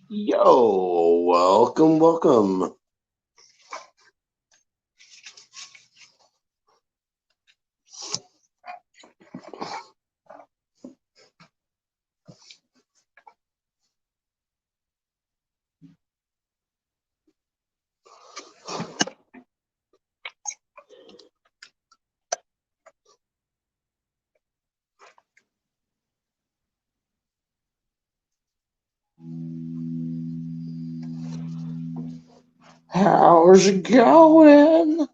Yo, welcome. How's it going?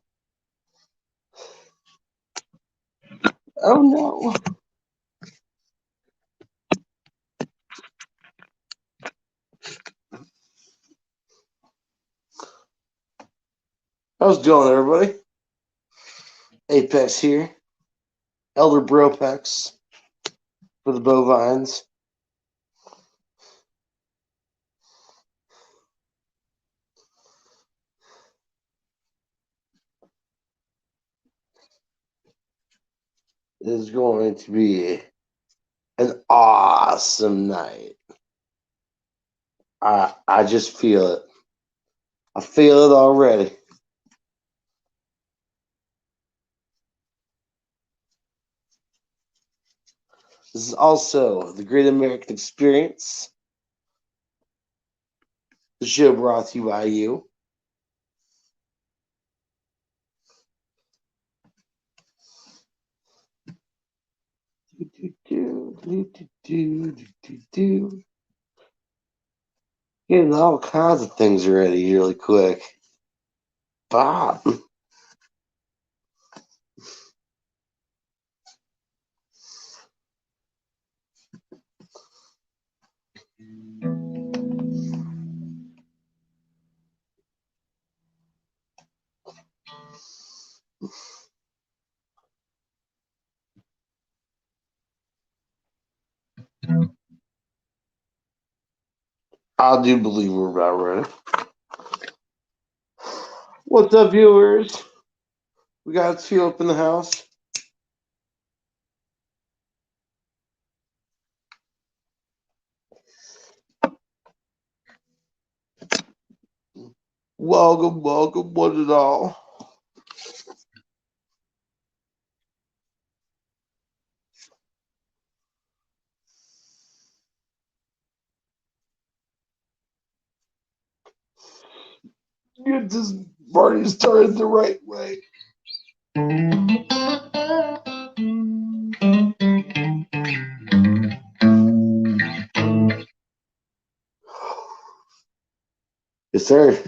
Oh no. How's it going, everybody? Apex here. Elder Bropex for the bovines. It is going to be an awesome night. I just feel it. I feel it already. This is also the Great American Experience. The show brought to you by you. Getting all kinds of things ready really quick. Bob. I do believe we're about ready. What's up, viewers? We got two up in the house. Welcome, one and all. Get this party started the right way. Yes, sir.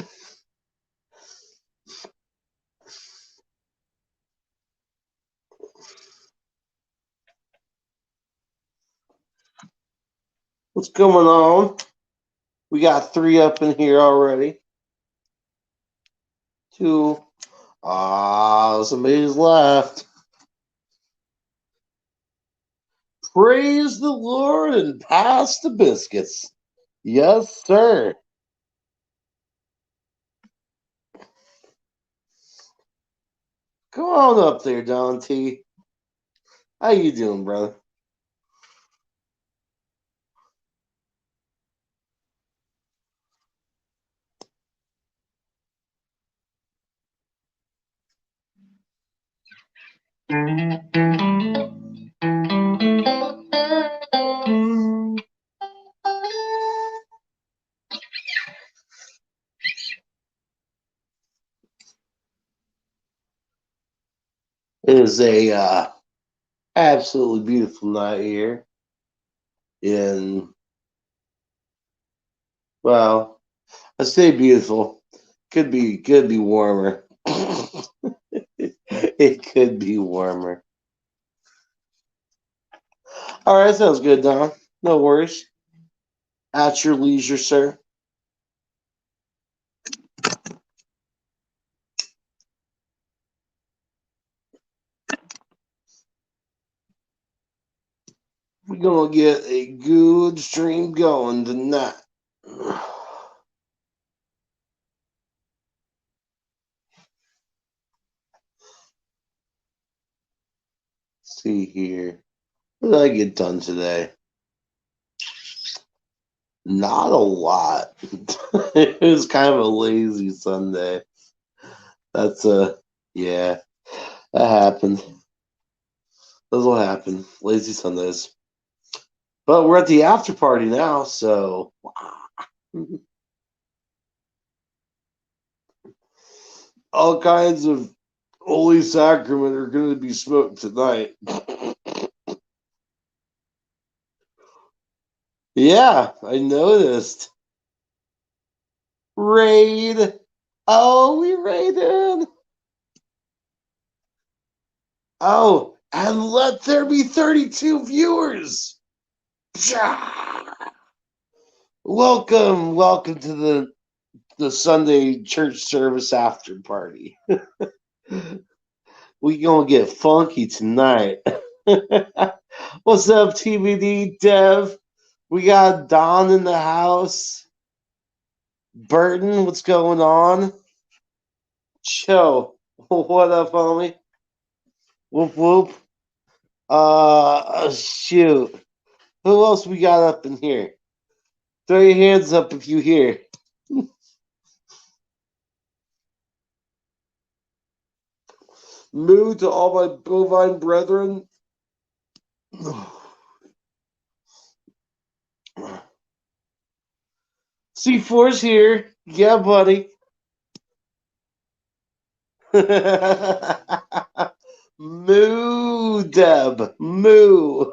What's going on? We got 3 up in here already. 2. Somebody's left. Praise the Lord and pass the biscuits. Yes, sir. Come on up there, Don T. How you doing, brother? It is a absolutely beautiful night here in, well, I say beautiful. Could be warmer. It could be warmer. All right, sounds good, Don. No worries. At your leisure, sir. We're gonna get a good stream going tonight. See here. What did I get done today? Not a lot. It was kind of a lazy Sunday. That's yeah, that happened. That's what happened. Lazy Sundays. But we're at the after party now, so all kinds of Holy Sacrament are going to be smoked tonight. Yeah, I noticed. Raid. Oh, we raided. Oh, and let there be 32 viewers. Welcome to the Sunday church service after party. We gonna get funky tonight. What's up, TBD Dev? We got Don in the house. Burton, what's going on? Cho, what up, homie? Whoop whoop. Shoot. Who else we got up in here? Throw your hands up if you hear. Moo to all my bovine brethren. C4's here. Yeah, buddy. Moo, Deb. Moo.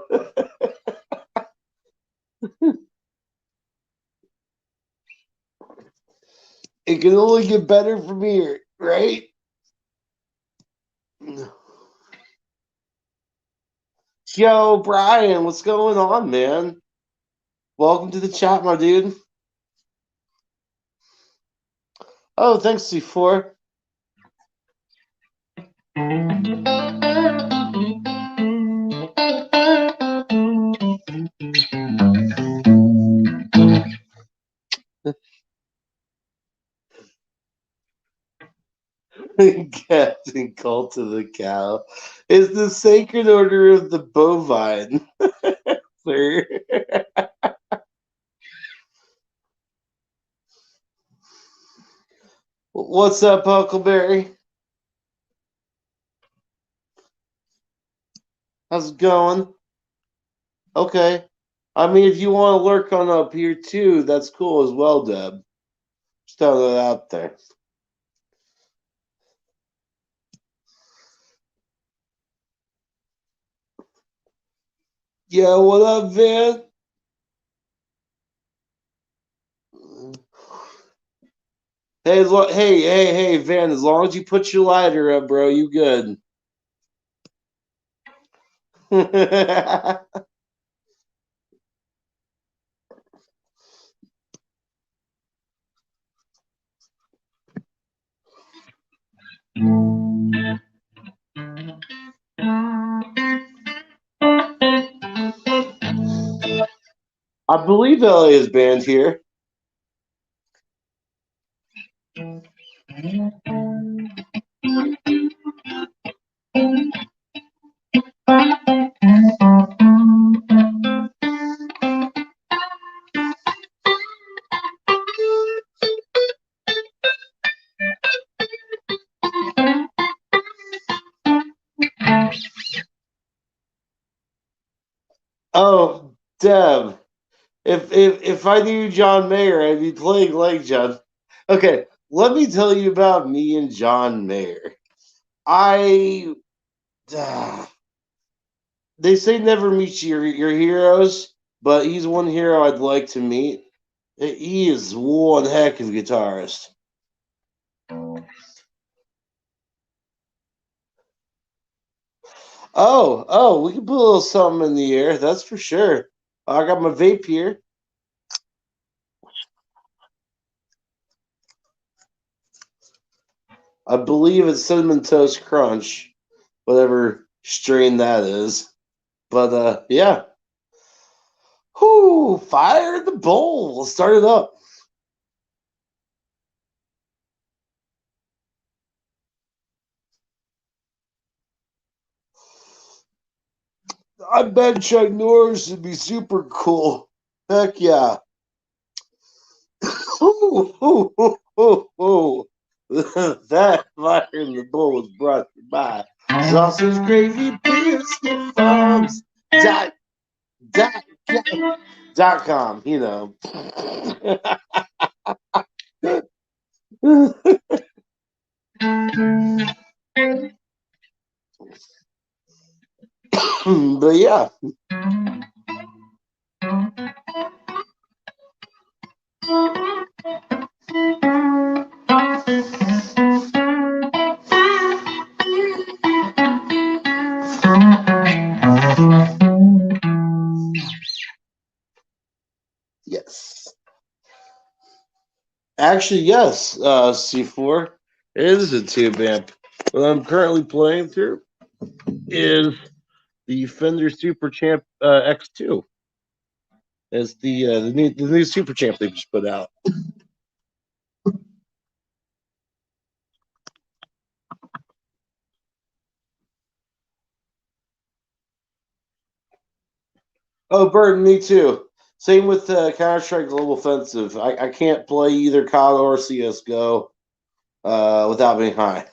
It can only get better from here, right? Yo, Brian, what's going on, man? Welcome to the chat, my dude. Oh, thanks, C4. Captain Cult of the Cow is the sacred order of the bovine, sir. What's up, Huckleberry? How's it going? Okay. I mean, if you want to lurk on up here too, that's cool as well, Deb. Just throwing that out there. Yeah, what up, Van? Hey, Van, as long as you put your lighter up, bro, you good. I believe LA is banned here. Oh, Deb. If I knew John Mayer, I'd be playing like John. Okay, let me tell you about me and John Mayer. I they say never meet your heroes, but he's one hero I'd like to meet. He is one heck of a guitarist. Oh, we can put a little something in the air, that's for sure. I got my vape here. I believe it's Cinnamon Toast Crunch, whatever strain that is. But yeah. Whoo, fire in the bowl. Let's start it up. I bet Chuck Norris would be super cool. Heck yeah. Ooh, ooh, ooh, ooh, ooh. That fire in the bowl was brought to you by Sausage Gravy Biscuit Farms. Dot, dot com, you know. But yeah. Yes. Actually, yes, C4 is a tube amp. What I'm currently playing through is the Fender Super Champ X2. It's the new Super Champ they just put out. Oh, Burton, me too. Same with Counter Strike Global Offensive. I can't play either COD or CS:GO without being high.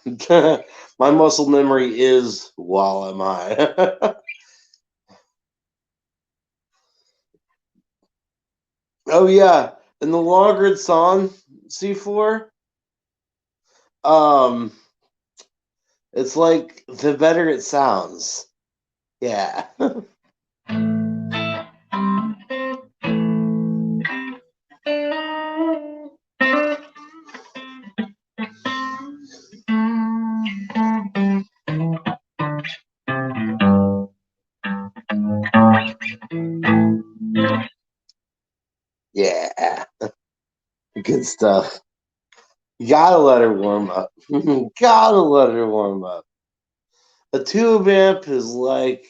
My muscle memory is while I'm high. Oh yeah, and the longer it's on C4, um, it's like the better it sounds. Yeah. Yeah. Good stuff. You gotta let her warm up. Gotta let her warm up. A tube amp is like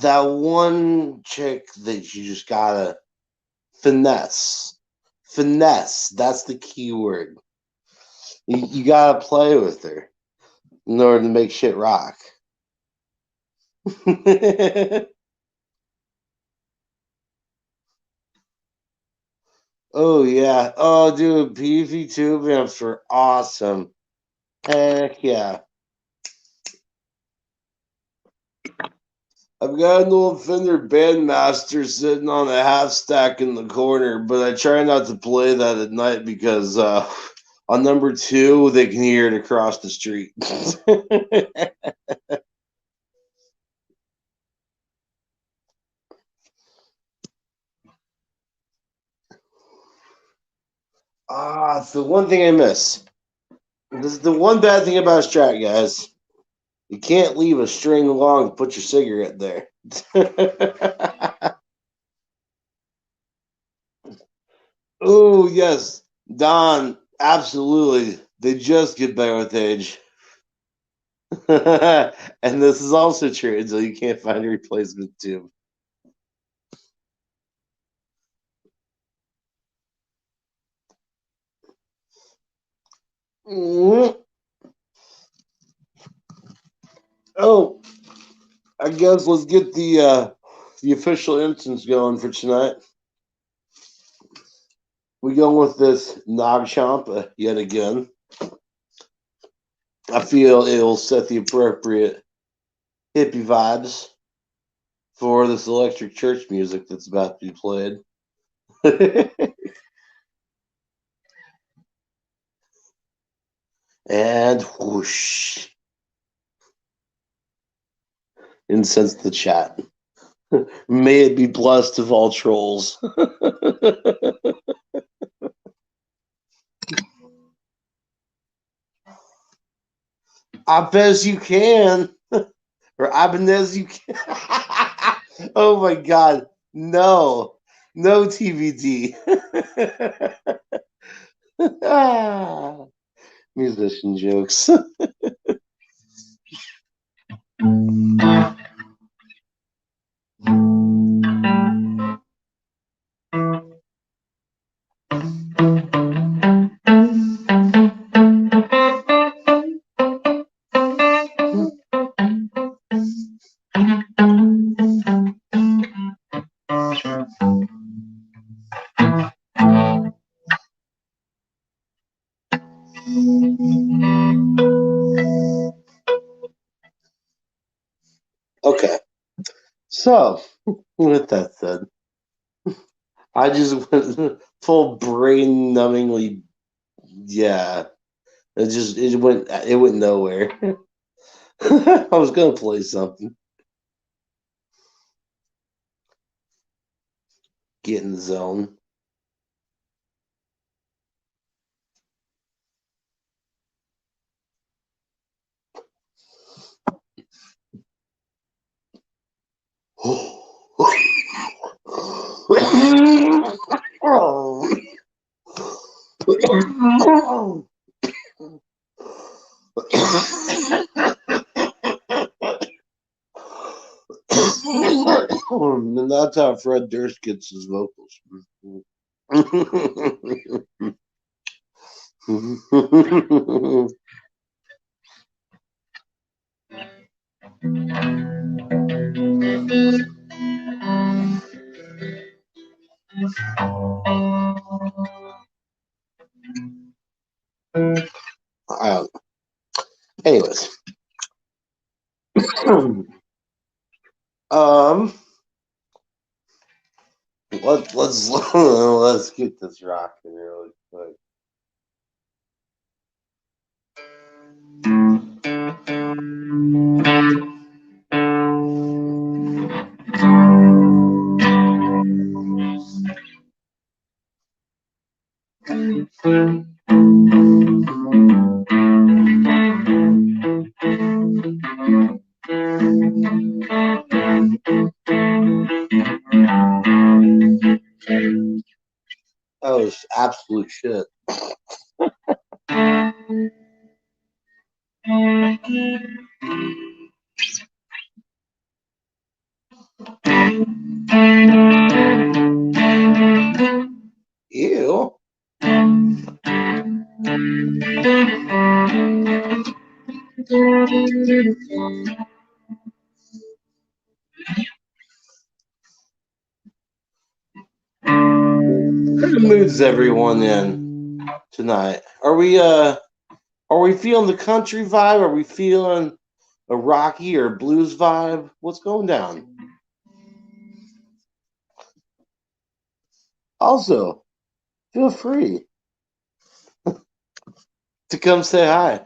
that one chick that you just gotta finesse. Finesse. That's the key word. You gotta play with her in order to make shit rock. Oh yeah. Oh dude, PV tube amps are awesome. Heck yeah. I've got an old Fender Bandmaster sitting on a half stack in the corner, but I try not to play that at night because on number two they can hear it across the street. It's the one thing I miss. This is the one bad thing about a Strat, guys. You can't leave a string long to put your cigarette there. Oh yes, Don, absolutely. They just get better with age. And this is also true until you can't find a replacement tube. Oh, I guess let's get the official instance going for tonight. We go with this Nog Champa yet again. I feel it'll set the appropriate hippie vibes for this electric church music that's about to be played. And whoosh. Incense the chat. May it be blessed of all trolls. I bet you can. Or Ibanez, you can. Oh my God. No. No TVD. Musician jokes. Okay. So, with that said, I just went full brain numbingly. Yeah, it went nowhere. I was gonna play something. Get in the zone. And that's how Fred Durst gets his vocals. Anyways, um, let's let's get this rocking really quick. Oh, it's absolute shit. Ew. What kind of mood's everyone in tonight? Are we feeling the country vibe? Are we feeling a rocky or blues vibe? What's going down? Also, feel free to come say hi.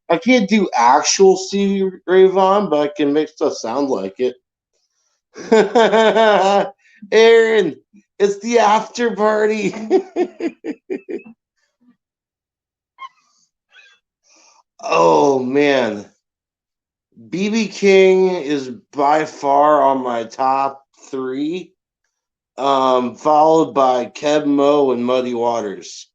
I can't do actual Stevie Ray Vaughan, but I can make stuff sound like it. Aaron, it's the after party. Oh man, BB King is by far on my top three, followed by Keb Mo and Muddy Waters.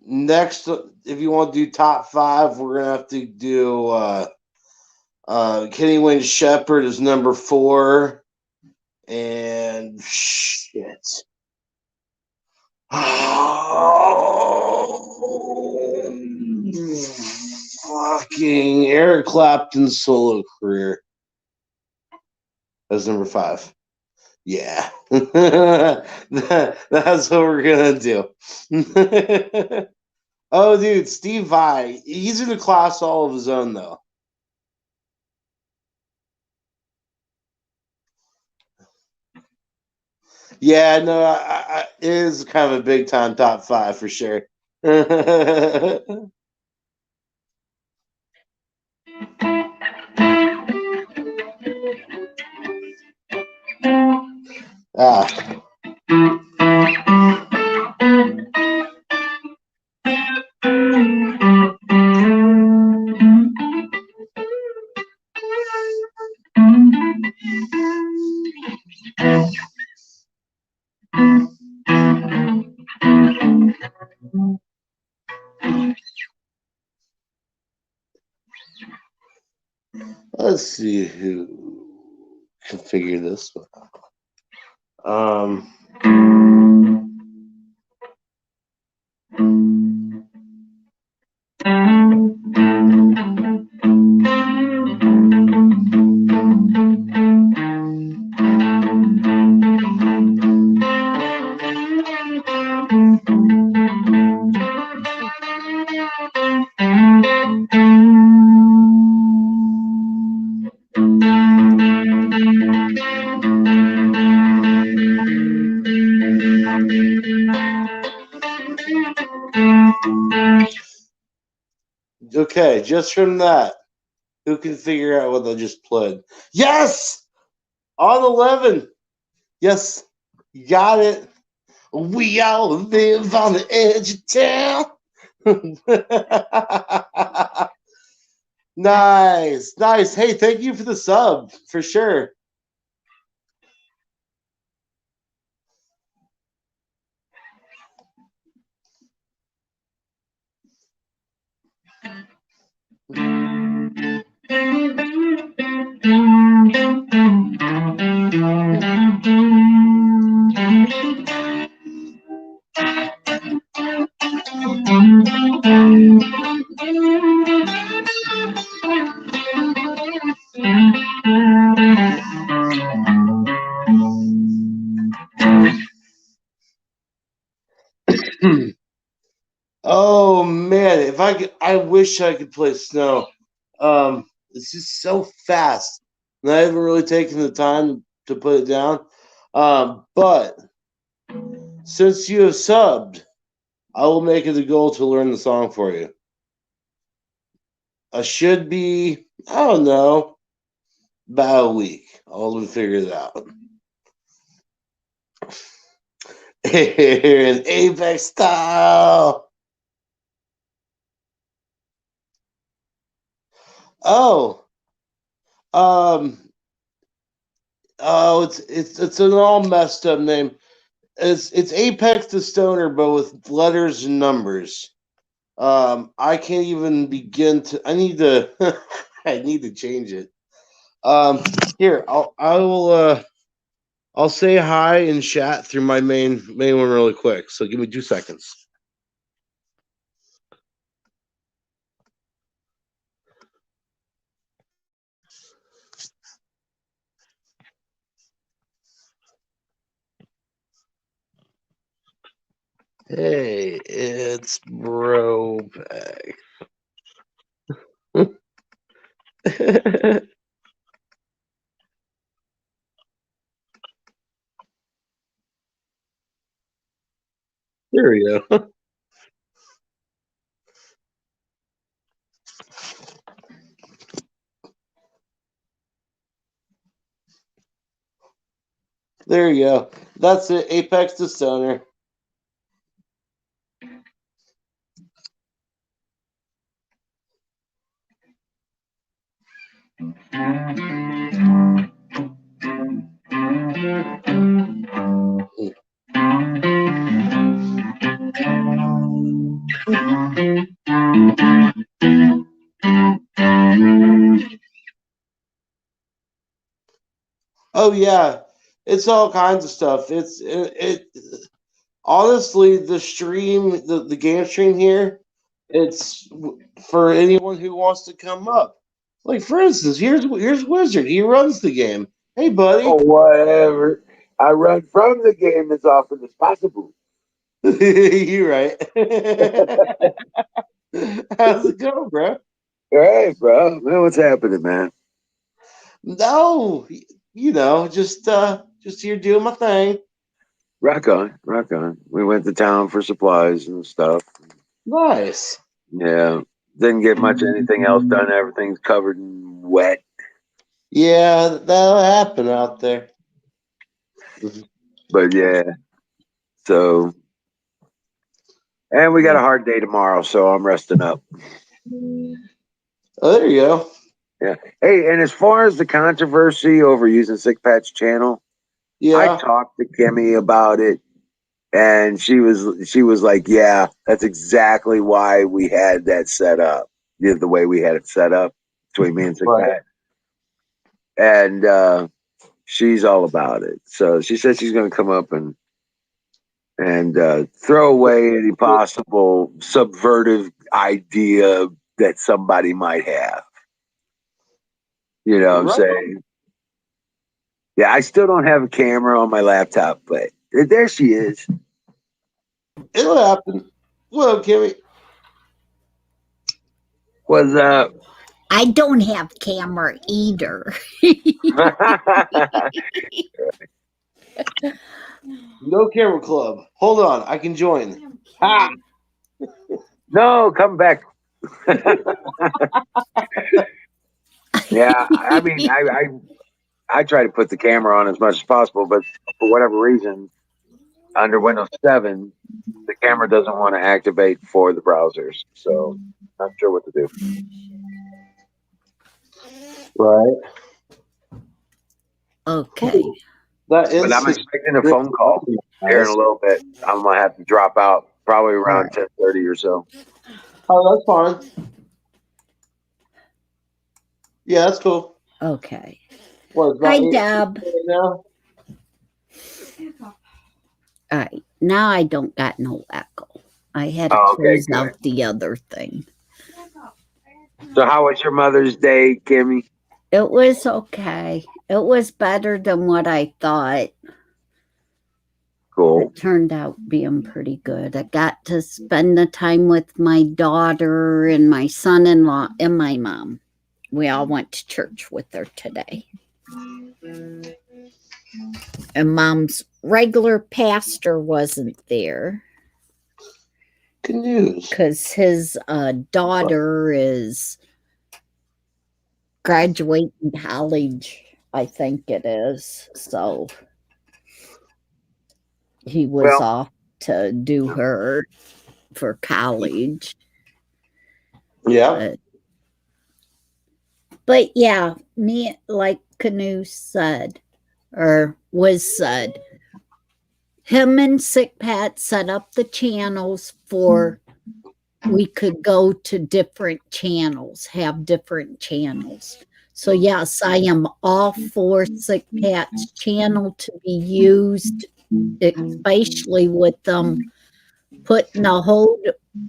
Next, if you want to do top five, we're gonna have to do Kenny Wayne Shepherd is number four, and shit. Fucking Eric Clapton's solo career. That's number five. Yeah. That's what we're gonna do. Oh, dude, Steve Vai. He's in a class all of his own, though. Yeah, no, it is kind of a big time top five for sure. Ah. Let's see who can figure this one out. Okay, just from that, who can figure out what I just played? Yes! On 11. Yes, you got it. We all live on the edge of town. Nice, nice. Hey, thank you for the sub, for sure. Oh man, if I could, I wish I could play Snow. It's just so fast, and I haven't really taken the time to put it down. But since you have subbed, I will make it a goal to learn the song for you. I should be, I don't know, about a week. I'll figure it out. An Apex style. Oh, um, it's an all messed up name. It's Apex the Stoner, but with letters and numbers. I can't even begin to. I need to. I need to change it. Here I'll say hi and chat through my main one really quick. So give me 2 seconds. Hey, it's Bro Bag. There we go. There you go. That's it. Apex to Stoner. Oh yeah, it's all kinds of stuff. It honestly the game stream here. It's for anyone who wants to come up. Like for instance, here's Wizard. He runs the game. Hey Oh, buddy. whatever. I run from the game as often as possible. You're right. How's it going, bro? Hey, bro. Man, what's happening, man? No, just here doing my thing. Rock on, rock on. We went to town for supplies and stuff. Nice. Yeah, didn't get much anything else done. Everything's covered in wet. Yeah, that'll happen out there. But yeah, so and we got a hard day tomorrow, so I'm resting up. Oh, there you go. Yeah. Hey, and as far as the controversy over using Sick Pat's channel, I Yeah. talked to Kimmy about it, and she was like, "Yeah, that's exactly why we had that set up, the way we had it set up between me and Sick Right. Pat." And she's all about it. So she said she's going to come up and throw away any possible subvertive idea that somebody might have. You know what I'm Right. saying? Yeah, I still don't have a camera on my laptop, but there she is. It'll happen. What up, Kimmy? What's up? I don't have camera either. No camera club. Hold on, I can join. Ha! No, come back. Yeah, I mean, I try to put the camera on as much as possible, but for whatever reason, under Windows 7, the camera doesn't want to activate for the browsers. So, not sure what to do. Right. Okay. That is. But I'm expecting a phone call here in a little bit. I'm gonna have to drop out probably around 10:30 or so. Oh, that's fine. Yeah, that's cool. Okay. What? Hi, Deb. Now? All right. Now I don't got no echo. I had to Okay, close out the other thing. So, how was your Mother's Day, Kimmy? It was okay. It was better than what I thought. Cool. It turned out being pretty good. I got to spend the time with my daughter and my son-in-law and my mom. We all went to church with her today. And Mom's regular pastor wasn't there. Good news. Because his daughter is graduating college, I think it is. So he was off to do her for college. Yeah. But yeah, me, like Canoe said, or was said, him and Sick Pat set up the channels for we could go to different channels, have different channels. So yes, I am all for Sick Pat's channel to be used, especially with them putting a hold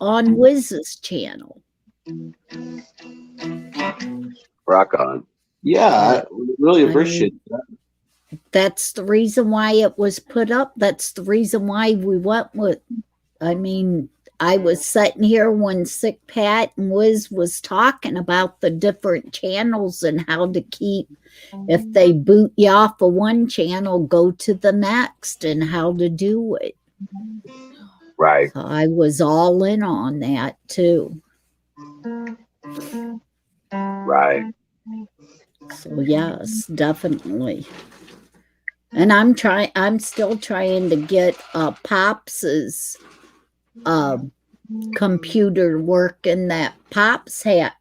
on Wiz's channel. Rock on. Yeah, I really appreciate that. That's the reason why it was put up. That's the reason why we went with I mean, I was sitting here when Sick Pat and Wiz was talking about the different channels and how to keep, if they boot you off of one channel, go to the next and how to do it. Right. So I was all in on that too. Right. So yes, definitely. And I'm still trying to get Pops's computer working. That Pops had,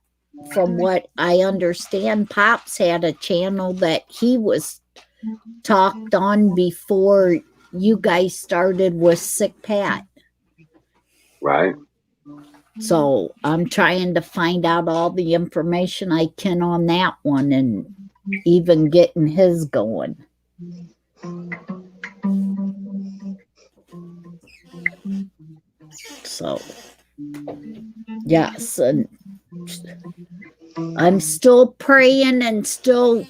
from what I understand, Pops had a channel that he was talked on before you guys started with Sick Pat. Right. So I'm trying to find out all the information I can on that one and even getting his going. So yes, and I'm still praying and still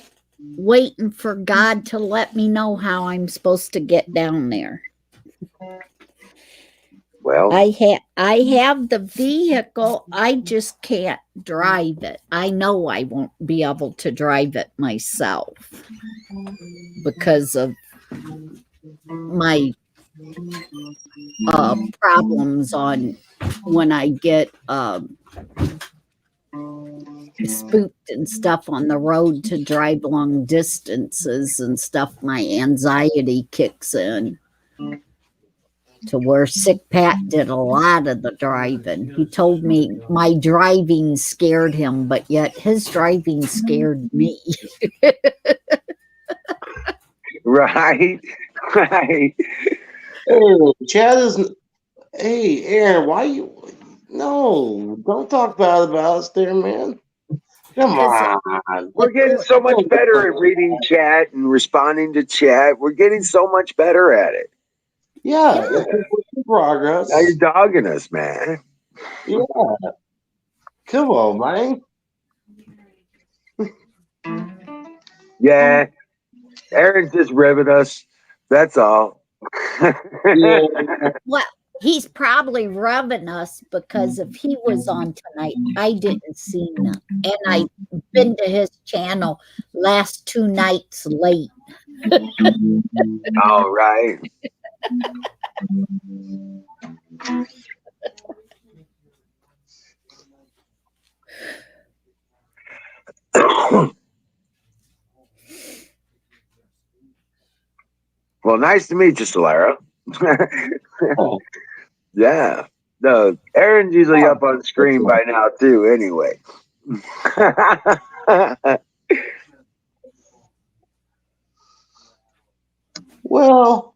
waiting for God to let me know how I'm supposed to get down there. Well, I have the vehicle, I just can't drive it. I know I won't be able to drive it myself because of my problems on when I get spooked and stuff on the road to drive long distances and stuff. My anxiety kicks in to where Sick Pat did a lot of the driving. He told me my driving scared him, but yet his driving scared me. right. Right. Hey, Chad is. Hey, Aaron, why you? No, don't talk bad about us there, man. Come on. We're getting so much better at reading chat and responding to chat. We're getting so much better at it. Yeah, it's in progress. Now you're dogging us, man. Yeah. Come on, man. Yeah. Aaron's just ribbing us. That's all. Yeah. Well, he's probably rubbing us because if he was on tonight, I didn't see him. And I've been to his channel last 2 nights late. All right. Well, nice to meet you, Solara. Oh. Yeah. No, Aaron's usually up on screen by now too, anyway. Well,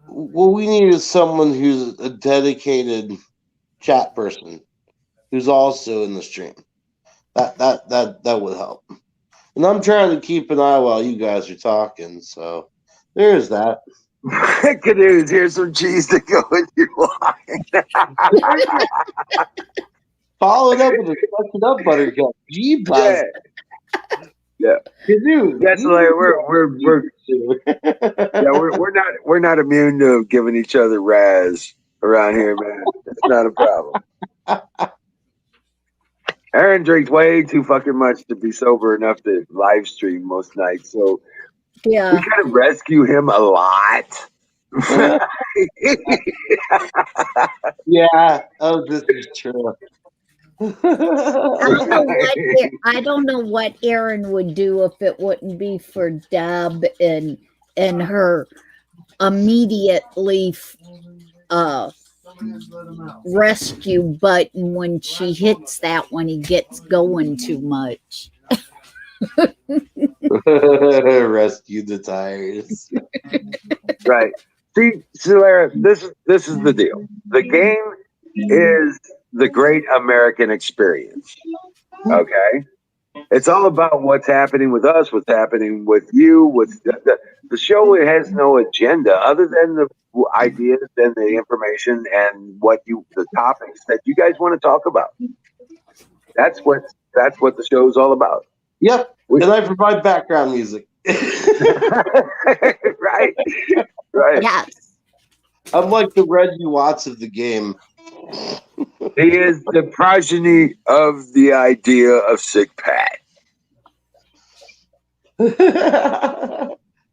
what we need is someone who's a dedicated chat person who's also in the stream. That would help. And I'm trying to keep an eye while you guys are talking, so there's that. Canoes, here's some cheese to go in your line. Follow it up with a suck it up buttercup. Gee, Yeah. Yeah. Canoe. That's like we're not immune to giving each other razz around here, man. It's not a problem. Aaron drinks way too fucking much to be sober enough to live stream most nights, so Yeah. we kind of rescue him a lot. Yeah. Oh, this is true. I don't know what Aaron would do if it wouldn't be for Deb and her immediately rescue button when she hits that when he gets going too much. Rescue the tires. Right. See, Solara, this is the deal. The game is the great American experience. Okay? It's all about what's happening with us, what's happening with you, with the show. It has no agenda other than the ideas and the information and the topics that you guys want to talk about. That's what the show is all about. Yep. And I provide background music. Right. Right. Yes. I'm like the Reggie Watts of the game. He is the progeny of the idea of Sick Pat.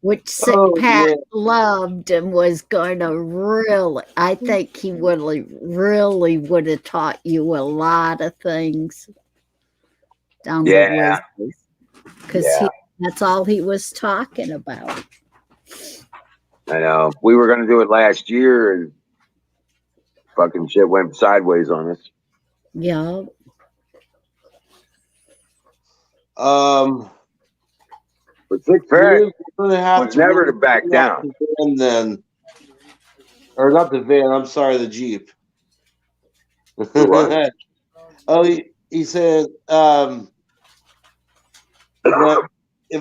Which Sick Pat loved and was going to really, I think he really would have taught you a lot of things down the Wizards. Because that's all he was talking about. I know. We were going to do it last year and fucking shit went sideways on us. Yeah. But Sick Pat was never to back down. And then, or not the van. I'm sorry, the Jeep. Oh, he said, if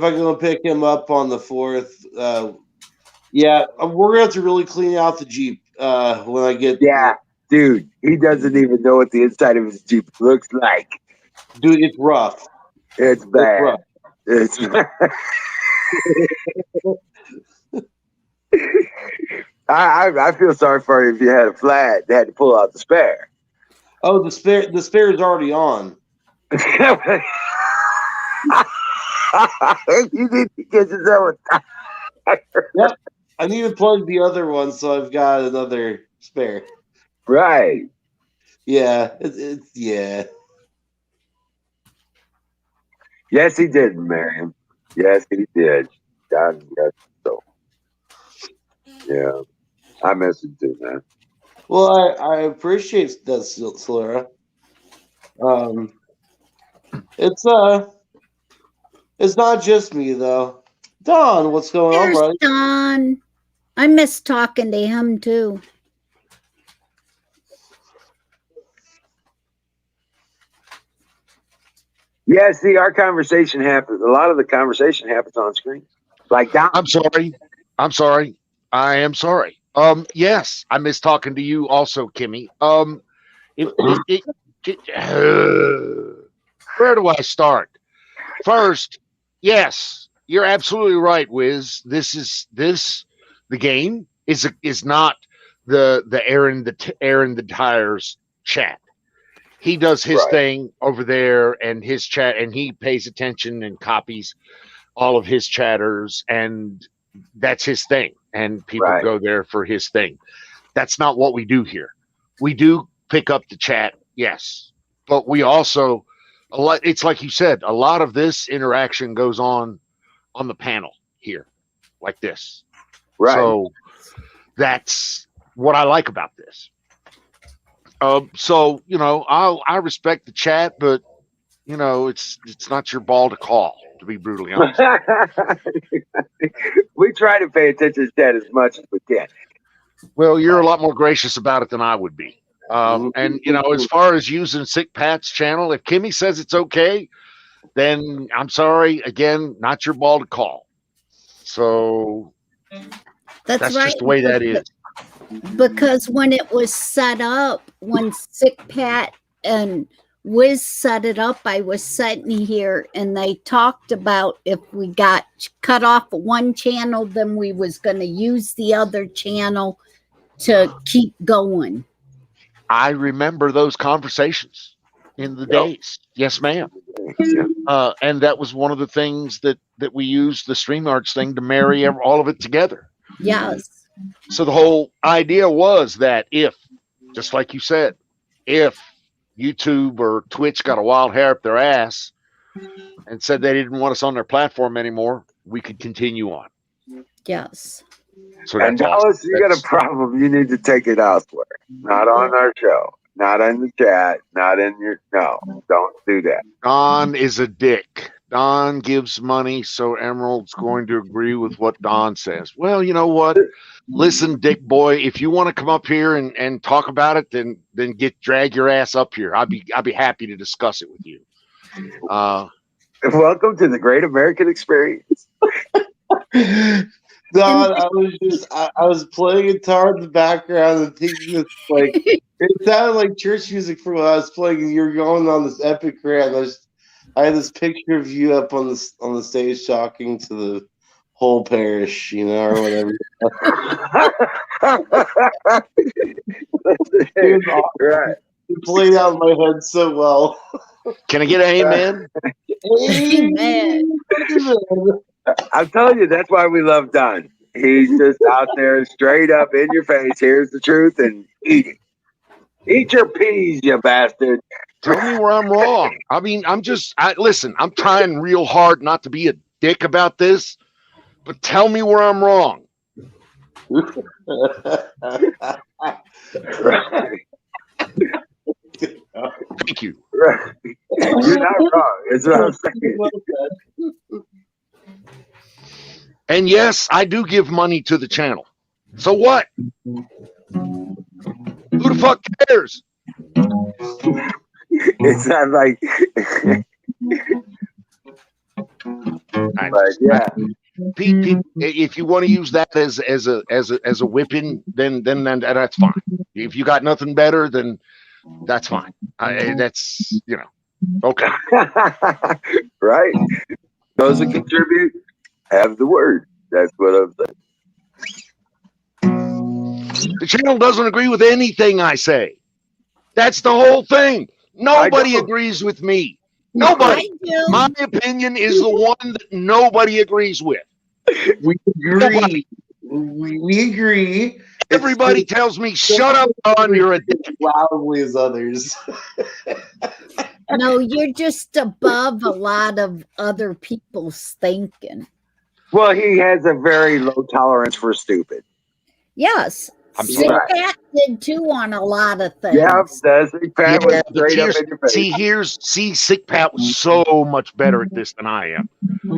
I'm gonna pick him up on the 4th, yeah, we're gonna have to really clean out the Jeep when I get. Yeah, dude, he doesn't even know what the inside of his Jeep looks like. Dude, it's rough. It's bad. It's bad. I feel sorry for you if you had a flat. They had to pull out the spare. Oh, the spare is already on. You need to get yourself a tire. Yep. I need to plug the other one, so I've got another spare. Right. Yeah. It's yeah. Yes, he did, Miriam. Yes, he did. God, yes, so. Yeah. I miss him too, man. Well, I appreciate that, Solera. It's not just me though. Don, what's going on, buddy? Don. I miss talking to him too. Yeah, see, our conversation happens. A lot of the conversation happens on screen. Like Don. I'm sorry. I am sorry. Yes, I miss talking to you also, Kimmy. Where do I start? First, yes, you're absolutely right, Wiz. The game is not the Aaron the Tires chat. He does his thing over there and his chat, and he pays attention and copies all of his chatters, and that's his thing. And people go there for his thing. That's not what we do here. We do pick up the chat, yes, but we also it's like you said, a lot of this interaction goes on the panel here, like this. Right. So that's what I like about this. So I respect the chat, but it's not your ball to call, to be brutally honest. We try to pay attention to that as much as we can. Well, you're a lot more gracious about it than I would be. And as far as using Sick Pat's channel, if Kimmy says it's okay, then I'm sorry. Again, not your ball to call. So that's right. Just the way that is. Because when it was set up, when Sick Pat and Wiz set it up, I was sitting here and they talked about if we got cut off one channel, then we was going to use the other channel to keep going. I remember those conversations in the days. Yes, ma'am. And that was one of the things that we used the StreamYards thing to marry all of it together. Yes. So the whole idea was that if, just like you said, if YouTube or Twitch got a wild hair up their ass and said they didn't want us on their platform anymore, we could continue on. Yes. So and Dallas, you got a problem. You need to take it elsewhere. Not on our show. Not in the chat. Not in your. No, don't do that. Don is a dick. Don gives money, so Emerald's going to agree with what Don says. Well, you know what? Listen, dick boy, if you want to come up here and talk about it, then drag your ass up here. I'll be happy to discuss it with you. Welcome to the Great American Experience. Don, I was playing guitar in the background and thinking this it sounded like church music for what I was playing, and you were going on this epic rant. I had this picture of you up on the stage talking to the whole parish, or whatever. Right. It played out in my head so well. Can I get an amen? Amen. I'm telling you, that's why we love Don. He's just out there straight up in your face. Here's the truth and eat it. Eat your peas, you bastard. Tell me where I'm wrong. I mean, listen, I'm trying real hard not to be a dick about this, but tell me where I'm wrong. Right. Thank you. Right. You're not wrong. That's what I'm saying. And yes, I do give money to the channel. So what? Who the fuck cares? It's not like, but yeah. Pete, if you want to use that as a whipping, then that's fine. If you got nothing better, then that's fine. That's okay. Right. Those that contribute have the word. That's what I'm saying. The channel doesn't agree with anything I say. That's the whole thing. Nobody agrees with me. Nobody. I do. My opinion is the one that nobody agrees with. We agree. We agree. Everybody tells me, shut up, Don, you're a dick. Loudly as others. No, you're just above a lot of other people's thinking. Well, he has a very low tolerance for stupid. Yes. I'm Sick sorry. Pat did too on a lot of things. Yeah, does he? Pat was but straight up in your face. Sick Pat was so much better at this than I am.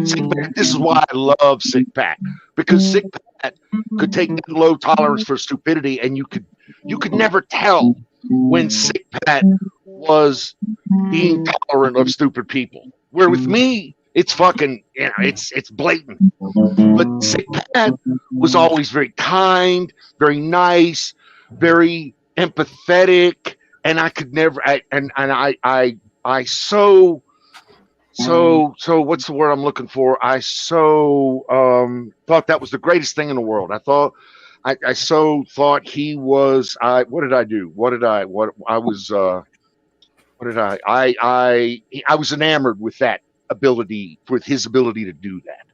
Sick Pat, this is why I love Sick Pat, because Sick Pat could take that low tolerance for stupidity, and you could never tell when Sick Pat was being tolerant of stupid people. Where with me, it's fucking, it's blatant. But Sick Pat was always very kind, very nice, very empathetic, and I could never. I so what's the word I'm looking for? I thought that was the greatest thing in the world. I thought he was. What did I do? I was enamored with that ability, with his ability to do that.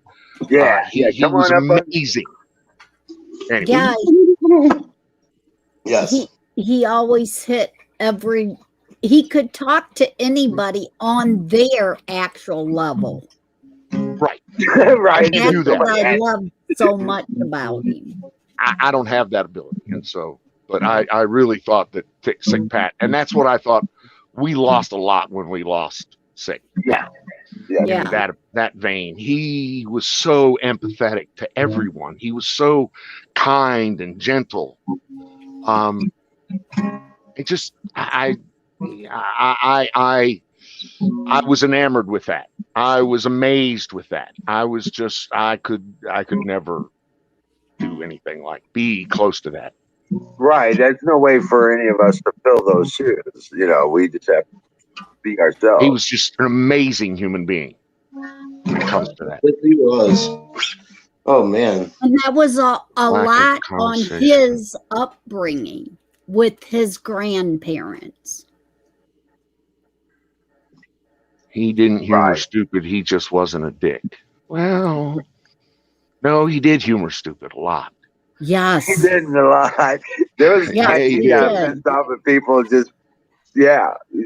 Yeah, he come was on up. amazing. Anyway. Yeah, Yes. he always hit he could talk to anybody on their actual level. Right. Right. can't do That's that. what I love so much about him. I don't have that ability, and so, but I really thought that Sick Pat, and that's what I thought. We lost a lot when we lost Sick. Yeah. Yeah. That vein. He was so empathetic to everyone. He was so kind and gentle. It just I was enamored with that. I was amazed with that. I could never do anything like be close to that. Right. There's no way for any of us to fill those shoes. We just have to be ourselves. He was just an amazing human being when it comes to that. Yes, he was. Oh man. And that was a lot on conversation. his upbringing with his grandparents. He didn't humor Right. stupid. He just wasn't a dick. Well, no, he did humor stupid a lot. Yes. He didn't a lot. There was Yeah, times he he got did. pissed off at people just, he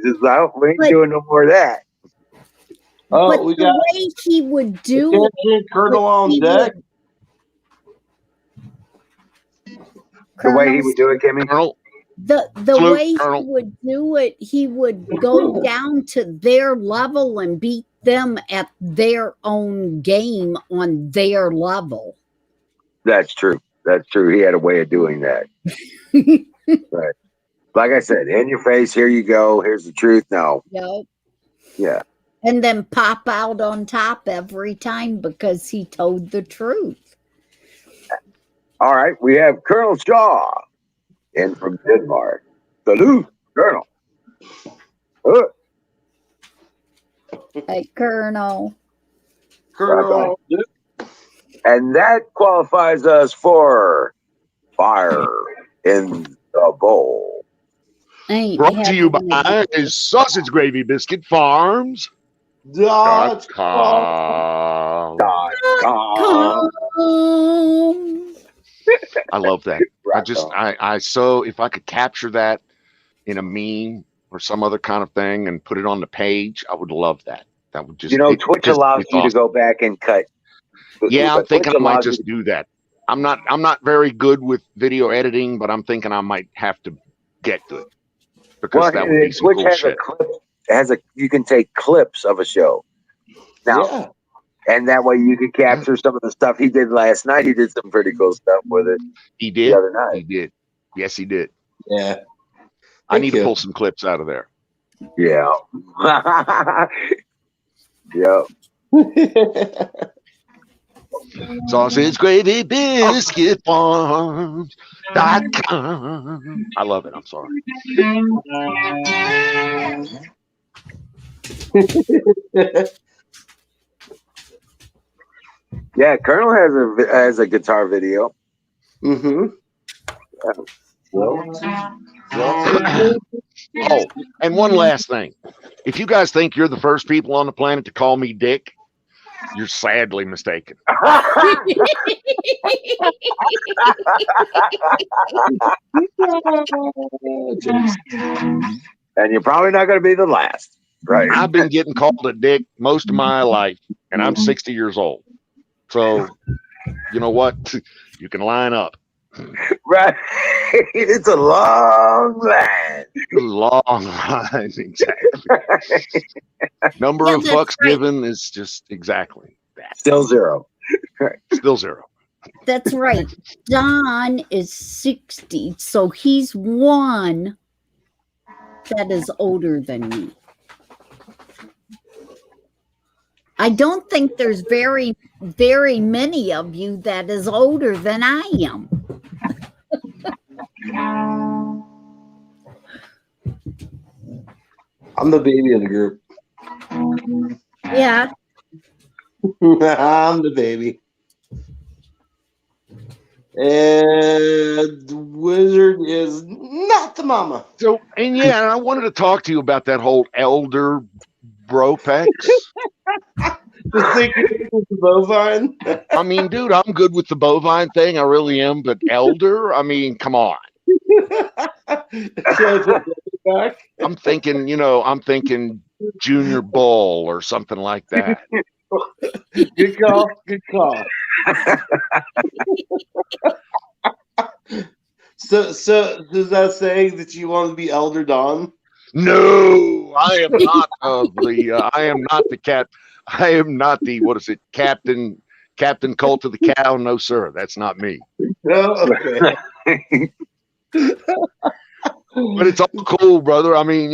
just like, we ain't But- doing no more of that. Oh, But we the got way he would do Captain Colonel on he deck. The way he would do it, Kimmy. Colonel, the Salute, way Colonel. he would do it, he would go down to their level and beat them at their own game on their level. That's true. That's true. He had a way of doing that. Right. Like I said, in your face, here you go. Here's the truth. No. Yep. Yeah. And then pop out on top every time because he told the truth. All right. We have Colonel Shaw in from Denmark. Salute, Colonel. Hey, Colonel. Colonel. And that qualifies us for Fire in the Bowl. Ain't Brought to you having by Sausage Gravy Biscuit Farms. Dot .com. .com. I love that. Rock on. So if I could capture that in a meme or some other kind of thing and put it on the page, I would love that. That would just, Twitch allows you to go back and cut. Yeah, I'm thinking Twitch I might allows just you do that. I'm not very good with video editing, but I'm thinking I might have to get good because that would be some Twitch cool has shit. a clip. You can take clips of a show now, Yeah. and that way you can capture some of the stuff he did last night. He did some pretty cool stuff with it He the did. other night. He did. Yes, he did. Yeah. I need to pull some clips out of there. Yeah. Yeah. Sausage Gravy Biscuit Farms.com. I love it. I'm sorry. Yeah, Colonel has a guitar video. Mm-hmm. Oh, and one last thing. If you guys think you're the first people on the planet to call me Dick, you're sadly mistaken. And you're probably not going to be the last, right? I've been getting called a dick most of my life, and I'm 60 years old. So, you know what? You can line up. Right. It's a long line. Long line, exactly. Number of fucks given is just exactly that. Still zero. Still zero. That's right. Don is 60, so he's one that is older than me. I don't think there's very, very many of you that is older than I am. I'm the baby of the group. Yeah. I'm the baby. And the Wizard is not the mama. So, and yeah, and I wanted to talk to you about that whole elder bropex. The thing with the bovine. I mean, dude, I'm good with the bovine thing. I really am. But elder, I mean, come on. I'm thinking Junior Bull or something like that. Good call. Good call. So does that say that you want to be Elder Don? No, I am not I am not the cat. I am not the, what is it, Captain Colt of the Cow? No, sir, that's not me. No, okay. But it's all cool, brother. I mean,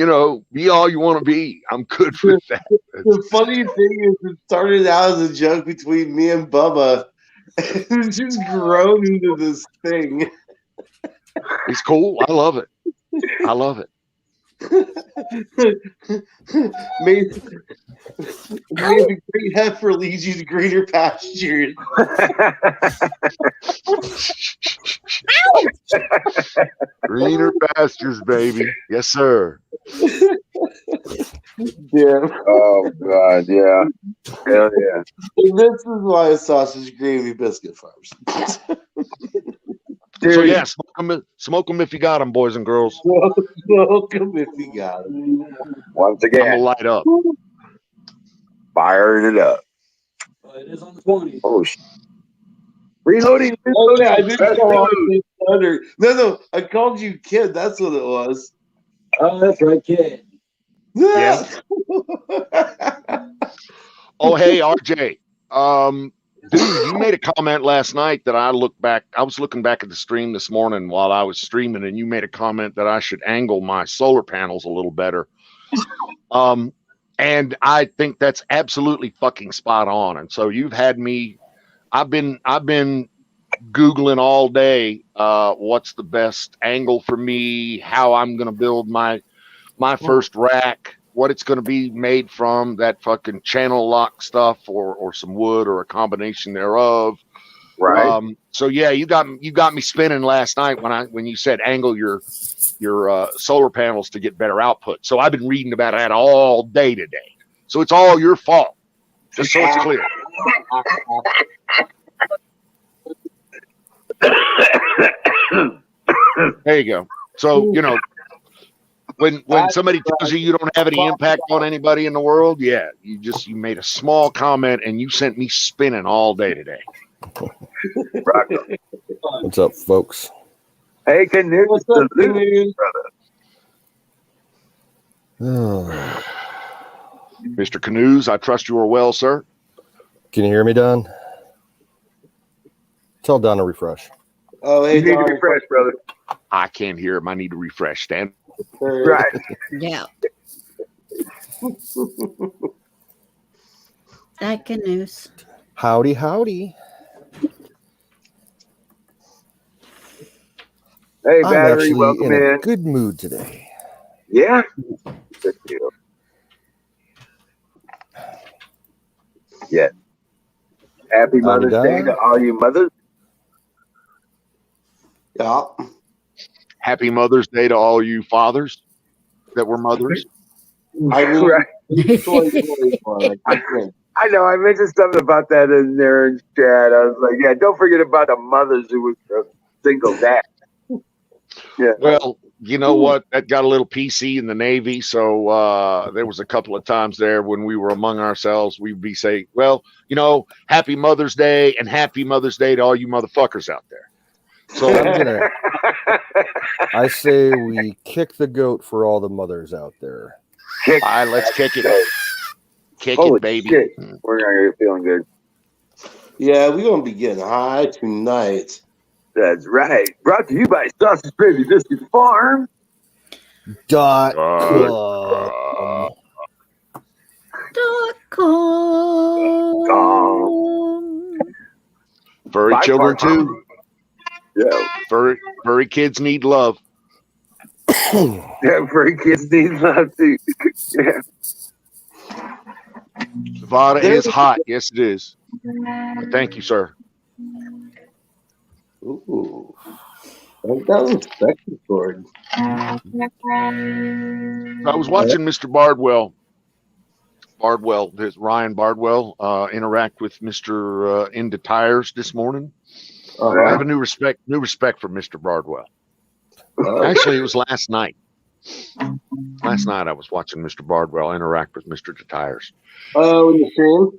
be all you want to be. I'm good with that. The funny thing is, it started out as a joke between me and Bubba. It's just grown into this thing. It's cool. I love it. I love it. May the great heifer leads you to greener pastures. Greener pastures, baby. Yes, sir. Yeah. Oh God, yeah. Hell yeah. And this is why it's Sausage Gravy Biscuit Farms. So yeah, smoke them if you got them, boys and girls. Welcome if you got it. Once I'm gonna again, light up. firing it up. It is on the 20. Oh shit. Reloading. Oh yeah, I didn't call you Thunder. No, I called you Kid. That's what it was. Oh, that's right, kid. Yeah. Oh, hey, RJ. Dude, you made a comment last night that I was looking back at the stream this morning while I was streaming, and you made a comment that I should angle my solar panels a little better. And I think that's absolutely fucking spot on. And so you've had me, I've been Googling all day, what's the best angle for me, how I'm going to build my first rack. what it's going to be made from, that fucking channel lock stuff or some wood or a combination thereof. Right. So yeah, you got me spinning last night when you said angle your solar panels to get better output. So I've been reading about that all day today. So it's all your fault. Just so it's clear. There you go. So, when somebody tells you don't have any impact on anybody in the world, yeah, you made a small comment and you sent me spinning all day today. What's up, folks? Hey, Canoe. What's up, Canoe? Mr. Canoes, I trust you are well, sir. Can you hear me, Don? Tell Don to refresh. Oh, hey, You need to Don. refresh, brother. I can't hear him. I need to refresh, Stan. Right. Yeah. That canoes. Howdy, howdy. Hey, I'm Battery, actually welcome in a in. good mood today. Yeah? Good deal. Yeah. Happy Mother's Day to all you mothers. Yeah. Happy Mother's Day to all you fathers that were mothers. I mean, Right. I know. I mentioned something about that in there in chat. I was like, yeah, don't forget about the mothers who was single dad. Yeah. Well, you know what? That got a little PC in the Navy. So there was a couple of times there when we were among ourselves, we'd be saying, well, Happy Mother's Day and Happy Mother's Day to all you motherfuckers out there. So I say we kick the goat for all the mothers out there. Kick. all right, let's kick it. Kick Holy it, baby. shit. We're going to get feeling good. Yeah, we're going to be getting high tonight. That's right. Brought to you by Sausage Baby Biscuit Farm. .com. .com. Furry By children Farm. too. Yeah. Furry kids need love. Yeah, furry kids need love too. Yeah. Nevada is hot. Yes, it is. But thank you, sir. Ooh. That was sexy sword. I was watching Mr. Bardwell. There's Ryan Bardwell interact with Mr. Into Tires this morning. I have a new respect for Mr. Bardwell. Actually, it was last night. Last night I was watching Mr. Bardwell interact with Mr. Tires. Oh, in the stream?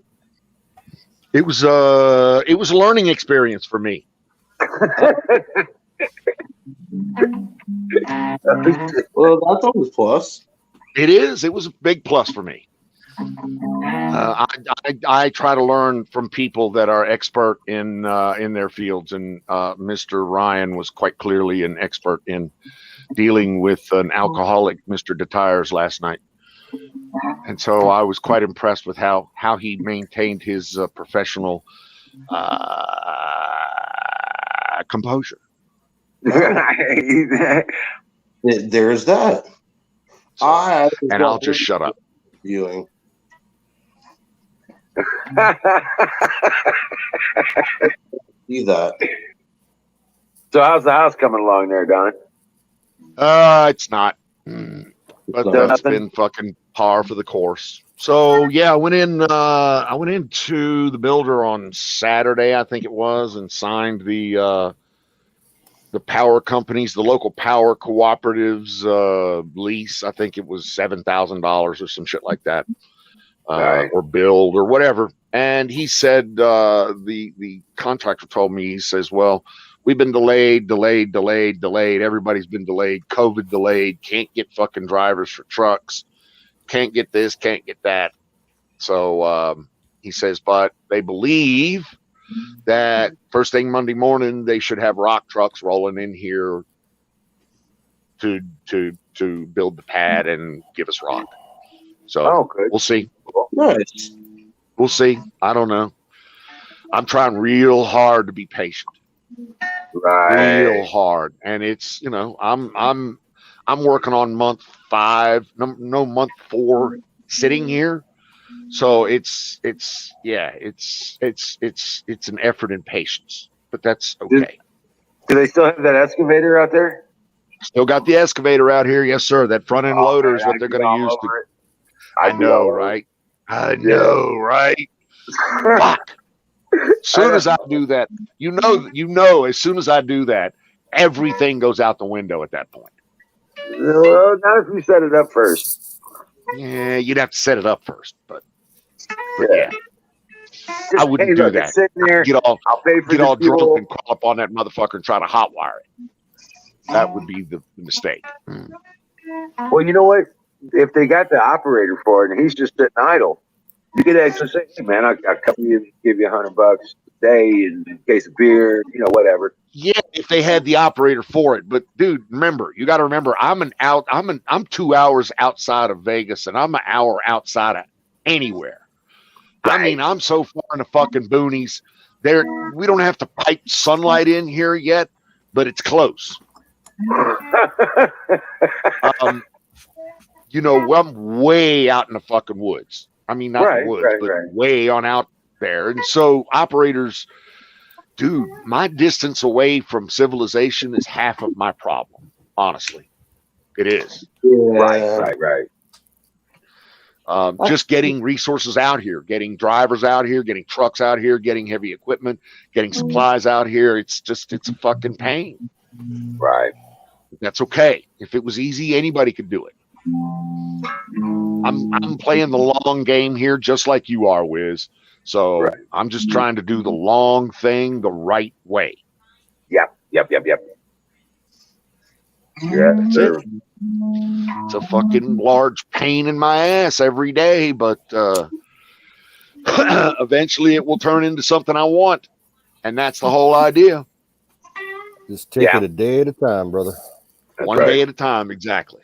It was a learning experience for me. Well, that's always plus. It is. It was a big plus for me. I try to learn from people that are expert in their fields, and Mr. Ryan was quite clearly an expert in dealing with an alcoholic Mr. DeTires last night, and so I was quite impressed with how he maintained his professional composure. There's that. So, and I'll just shut up. Viewing. See that. So how's the house coming along there, Don? It's not. But No, that's nothing? been fucking par for the course. So yeah, I went into the builder on Saturday, I think it was, and signed the power companies, the local power cooperatives lease. I think it was $7,000 or some shit like that. Right. Or build or whatever. And he said, the contractor told me, he says, well, we've been delayed. Everybody's been delayed. COVID delayed. Can't get fucking drivers for trucks. Can't get this, can't get that. So he says, but they believe that first thing Monday morning, they should have rock trucks rolling in here to build the pad and give us rock. So Oh, good. we'll see. Nice. We'll see. I don't know. I'm trying real hard to be patient. Right. Real hard. And it's, I'm I'm working on month 5, no month 4 sitting here. So it's an effort and patience, but that's okay. Do they still have that excavator out there? Still got the excavator out here. Yes, sir. That front end loader man, is what I'd they're be going all to use. over it. I I'd be all know, over it. right? I know, right? Fuck. As soon as I do that, you know, as soon as I do that, everything goes out the window at that point. Well, not if you set it up first. Yeah, you'd have to set it up first, but yeah. Just, I wouldn't hey, do look, that. It's sitting there. I'll pay for Get the all drunk fuel. and crawl up on that motherfucker and try to hotwire it. That would be the mistake. Well, you know what? If they got the operator for it and he's just sitting idle, you could actually say, hey, man, I'll come you and give you $100 a day in case of beer, whatever. Yeah, if they had the operator for it. But dude, remember, you got to remember, I'm 2 hours outside of Vegas and I'm an hour outside of anywhere. I mean, I'm so far in the fucking boonies. We don't have to pipe sunlight in here yet, but it's close. I'm way out in the fucking woods. I mean, not the woods, but way on out there. And so operators, dude, my distance away from civilization is half of my problem. Honestly, it is. Yeah. Right. Just getting resources out here, getting drivers out here, getting trucks out here, getting heavy equipment, getting supplies out here. It's a fucking pain. Right. That's okay. If it was easy, anybody could do it. I'm playing the long game here, just like you are, Wiz. So I'm just trying to do the long thing the right way. Yep. Yeah, that's it. It's a fucking large pain in my ass every day, but eventually it will turn into something I want. And that's the whole idea. Just take it a day at a time, brother. That's One day at a time, exactly.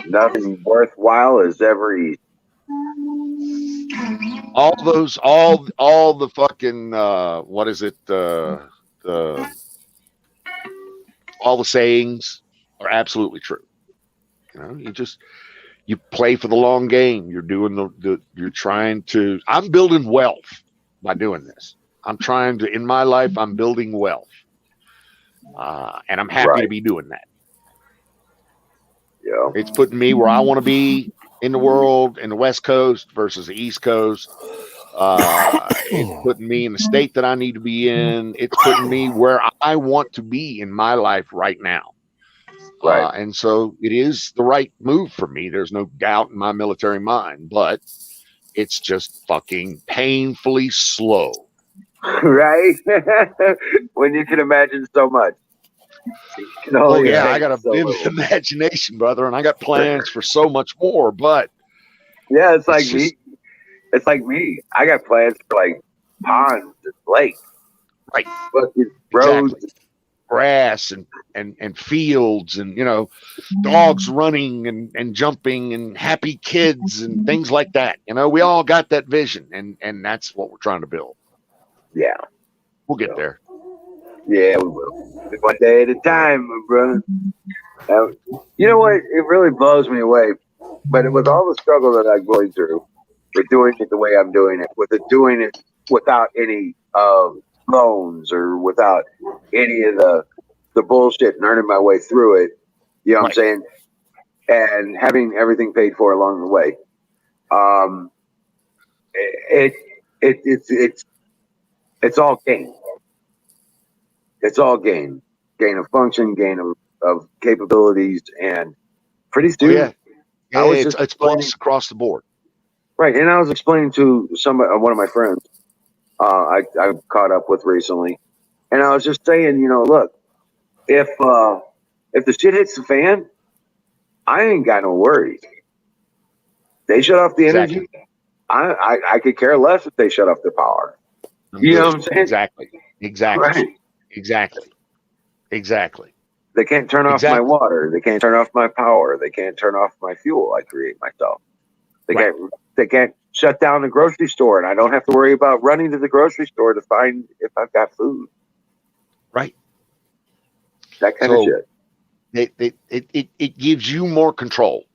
Nothing worthwhile is ever easy. All the fucking what is it? All the sayings are absolutely true. You play for the long game. You're doing you're trying to. I'm building wealth by doing this. I'm trying to, in my life, I'm building wealth. And I'm happy to be doing that. Yeah. It's putting me where I want to be in the world, in the West Coast versus the East Coast. It's putting me in the state that I need to be in. It's putting me where I want to be in my life right now. And so it is the right move for me. There's no doubt in my military mind, but it's just fucking painfully slow. Right? When you can imagine so much. I got a vivid imagination, brother, and I got plans for so much more, but yeah, it's like me. It's like me. I got plans for like ponds and lakes. Right. Roads. Exactly. Grass and fields and dogs running and jumping and happy kids and things like that. We all got that vision and that's what we're trying to build. Yeah. We'll get there. Yeah, we will. One day at a time, my brother. You know what? It really blows me away. But with all the struggle that I'm going through, with doing it the way I'm doing it, doing it without any loans or without any of the bullshit and earning my way through it, you know what I'm saying? And having everything paid for along the way. It's all gain. It's all gain. Gain of function, gain of capabilities, and pretty soon. It's plus across the board. Right, and I was explaining to one of my friends I caught up with recently, and I was just saying, look, if the shit hits the fan, I ain't got no worries. They shut off the energy. I could care less if they shut off their power. You know what I'm saying? Exactly. Right. Exactly. They can't turn off my water. They can't turn off my power. They can't turn off my fuel I create myself. They can't shut down the grocery store, and I don't have to worry about running to the grocery store to find if I've got food. Right. That kind of shit. it gives you more control.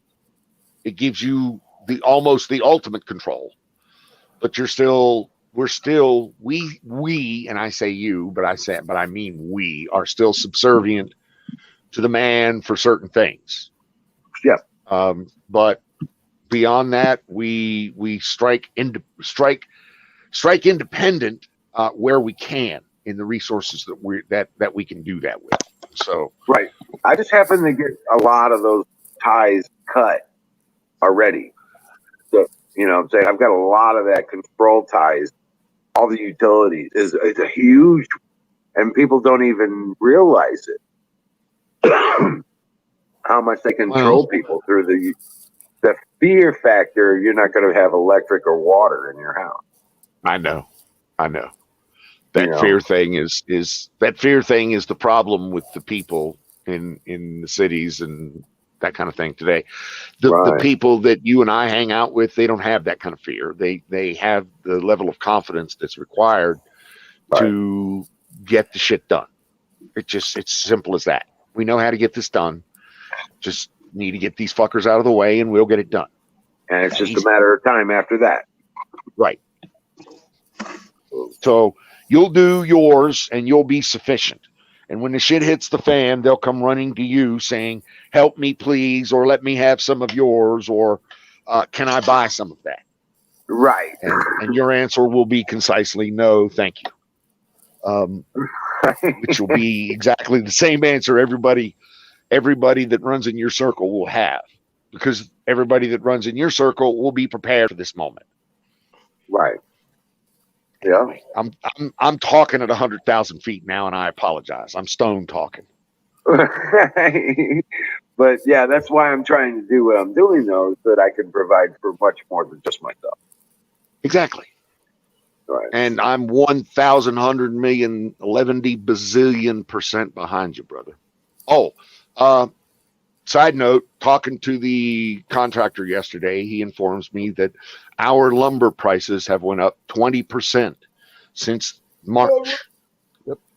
It gives you almost the ultimate control. But we're still we, and I say you, but I mean we are still subservient to the man for certain things. Yeah. But beyond that, we strike independent where we can in the resources that we can do that with. So right. I just happen to get a lot of those ties cut already. So, you know what I'm saying? I've got a lot of that control ties. All the utilities is a huge, and people don't even realize it. How much they control people through the fear factor. You're not going to have electric or water in your house. I know. That fear thing is the problem with the people in the cities and that kind of thing today. The people that you and I hang out with, they don't have that kind of fear. They have the level of confidence that's required to get the shit done. It's simple as that. We know how to get this done. Just need to get these fuckers out of the way and we'll get it done. And it's just a matter of time after that. Right. So you'll do yours and you'll be sufficient. And when the shit hits the fan, they'll come running to you saying, help me, please, or let me have some of yours, or can I buy some of that? Right. And your answer will be concisely, no, thank you. Which will be exactly the same answer everybody that runs in your circle will have, because everybody that runs in your circle will be prepared for this moment. Right. Yeah. I'm talking at 100,000 feet now, and I apologize. I'm stone talking. But yeah, that's why I'm trying to do what I'm doing, though, so that I can provide for much more than just myself. Exactly. Right. And I'm 1,000, 100 million, 11 bazillion% behind you, brother. Oh, side note, talking to the contractor yesterday, he informs me that our lumber prices have went up 20% since March.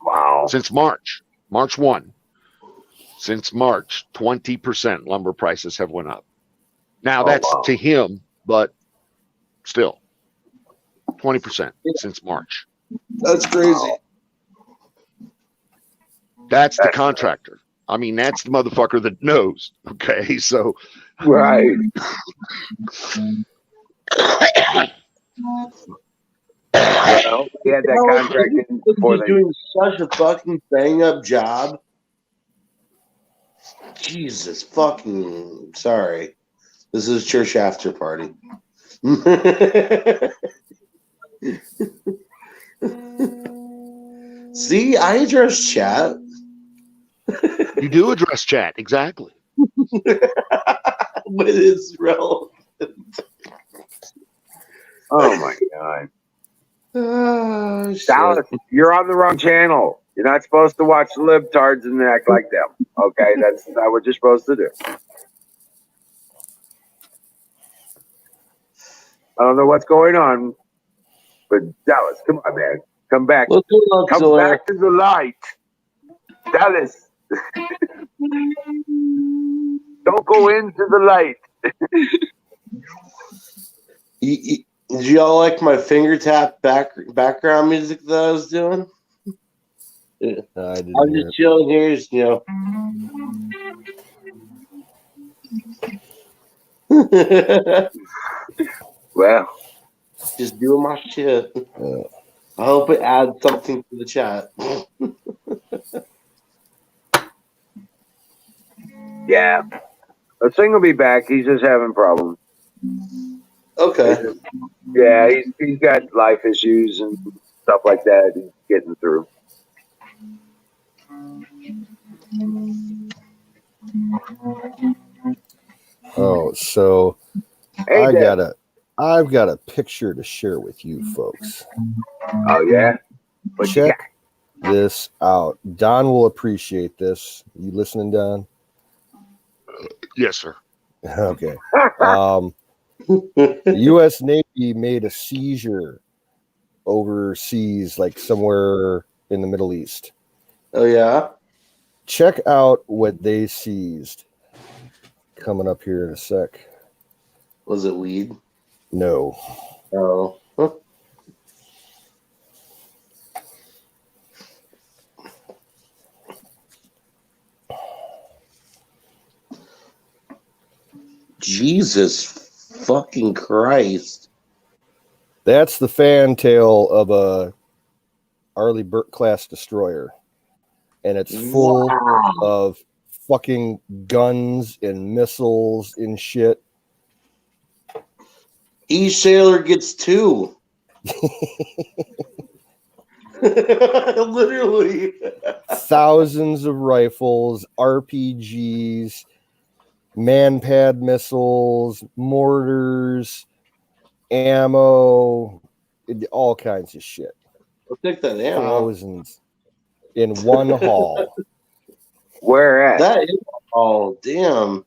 Wow. Since March 1. Since March, 20% lumber prices have went up. Now that's to him, but still 20% since March. That's crazy. That's the contractor. I mean, that's the motherfucker that knows. Okay, so right. Well, he had that contract in before they doing such a fucking bang up job. Jesus fucking sorry. This is church after party. See, I address chat. You do address chat, exactly. But it's relevant. Oh my god. Oh, Dallas, you're on the wrong channel. You're not supposed to watch libtards and act like them. Okay, that's not what you're supposed to do. I don't know what's going on, but Dallas, come on, man. Come back. Come back to the light. Dallas. Don't go into the light. Did y'all like my finger tap background music that I was doing? Yeah. I'm just chilling here, just, you know. Well, just doing my shit. I hope it adds something to the chat. Yeah. The thing will be back. He's just having problems. Okay. Yeah, he's got life issues and stuff like that he's getting through. Oh, so Hey, I've got a picture to share with you folks. Oh yeah? But check this out. Don will appreciate this. You listening, Don? Yes, sir. Okay. The U.S. Navy made a seizure overseas, like somewhere in the Middle East. Oh, yeah? check out what they seized. Coming up here in a sec. Was it weed? No. Oh. Huh. Jesus fucking Christ. That's the fantail of a Arleigh Burke class destroyer. And it's full Wow. of fucking guns and missiles and shit. Each sailor gets 2. Literally. Thousands of rifles, RPGs, man-pad missiles, mortars, ammo, all kinds of shit. I'll take that ammo. Thousands in one haul. Where at? That is, oh damn.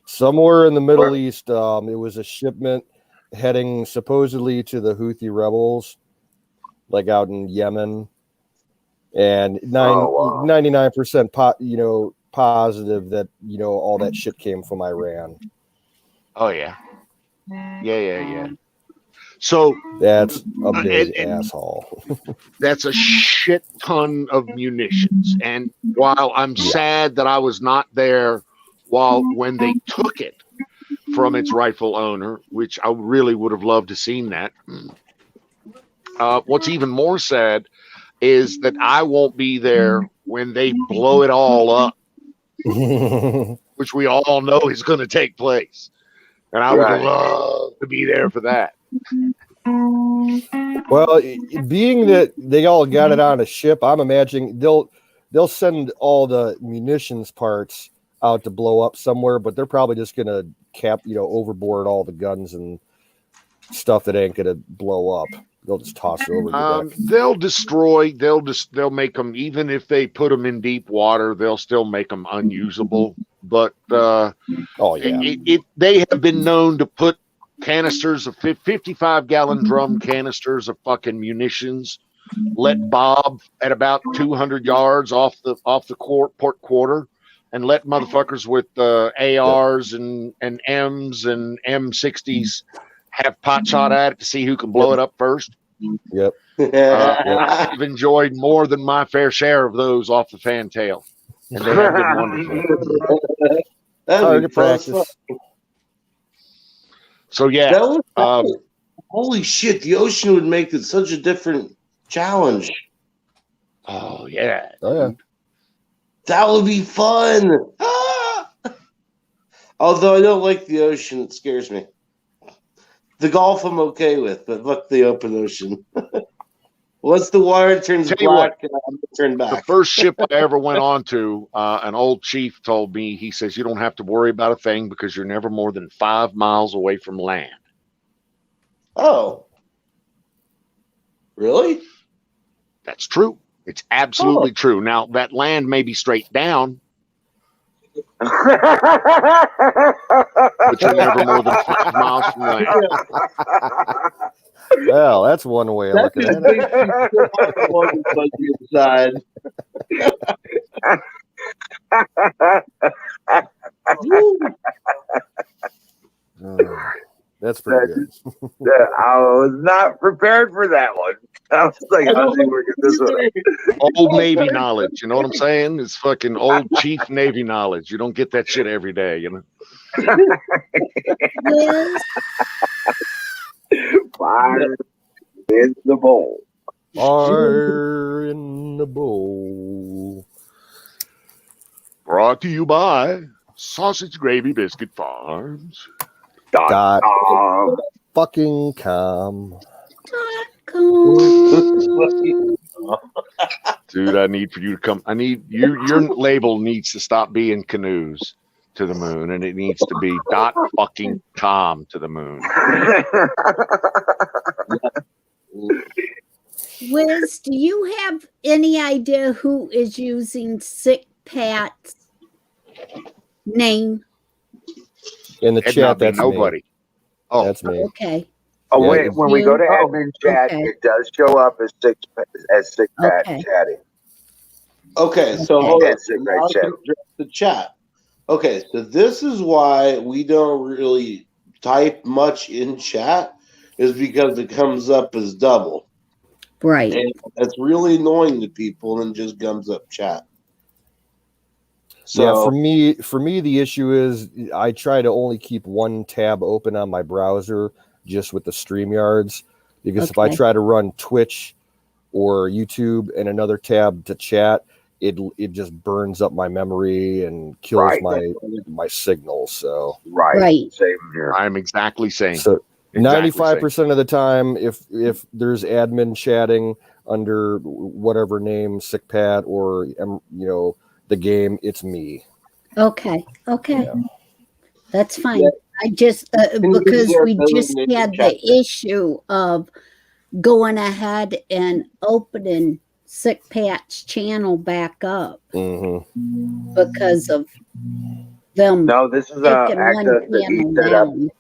Somewhere in the Middle East, it was a shipment heading supposedly to the Houthi rebels, like out in Yemen, and 99% positive that all that shit came from Iran. Oh yeah. Yeah. So That's a big and asshole. that's a shit ton of munitions. And while I'm sad that I was not there when they took it from its rightful owner, which I really would have loved to seen that. What's even more sad is that I won't be there when they blow it all up, which we all know is going to take place. And I would love to be there for that. Well, being that they all got it on a ship, I'm imagining they'll send all the munitions parts out to blow up somewhere, but they're probably just gonna overboard all the guns and stuff that ain't gonna blow up. They'll just toss it over the deck. They'll destroy. They'll make them, even if they put them in deep water, they'll still make them unusable. But they have been known to put canisters of 55-gallon drum canisters of fucking munitions, let bob at about 200 yards off the port quarter, and let motherfuckers with ARs and M's and M60s have pot shot at it to see who can blow it up first. Yep. I've enjoyed more than my fair share of those off the fantail, and they have been wonderful. That'd be practice. So yeah, holy shit! The ocean would make it such a different challenge. Oh yeah, that would be fun. Ah! Although I don't like the ocean, it scares me. The Gulf I'm okay with, but fuck the open ocean. Once the water turns black, I'm turn back. The first ship I ever went on to, an old chief told me, he says, you don't have to worry about a thing because you're never more than 5 miles away from land. Oh. Really? That's true. It's absolutely true. Now, that land may be straight down, but you're never more than 5 miles from land. Well, that's one way of looking at it. That's pretty good. I was not prepared for that one. I was like, how do you work at this one? Old Navy knowledge, you know what I'm saying? It's fucking old chief Navy knowledge. You don't get that shit every day, you know? Yes. Fire in the bowl. Fire in the bowl. Brought to you by Sausage Gravy Biscuit Farms. Dot fucking com. Dude, I need for you to come. I need your label needs to stop being canoes to the moon, and it needs to be .fucking com to the moon. Wiz, do you have any idea who is using Sick Pat's name? In the chat, that's nobody. me. Oh, that's me. Okay. Oh, Yeah, when we go to admin chat, okay. it does show up as Sick Pat chatting. Okay, so hold on. That's a great Now I chat. can address the chat. Okay, so this is why we don't really type much in chat, is because it comes up as double. Right. And that's really annoying to people and just comes up chat. So Yeah, for me, the issue is I try to only keep one tab open on my browser just with the StreamYards, because if I Okay. try to run Twitch or YouTube and another tab to chat, it just burns up my memory and kills Right. my signal. So Right. Same here. I'm exactly saying. so Exactly 95% of the time, if there's admin chatting under whatever name, SickPat or the game, it's me. Okay. Okay. Yeah. That's fine. Yeah. I just because there we just doesn't had chat the issue of going ahead and opening Sick Pat's channel back up Mm-hmm. because of them No, this is taking one access that he channel set up. down.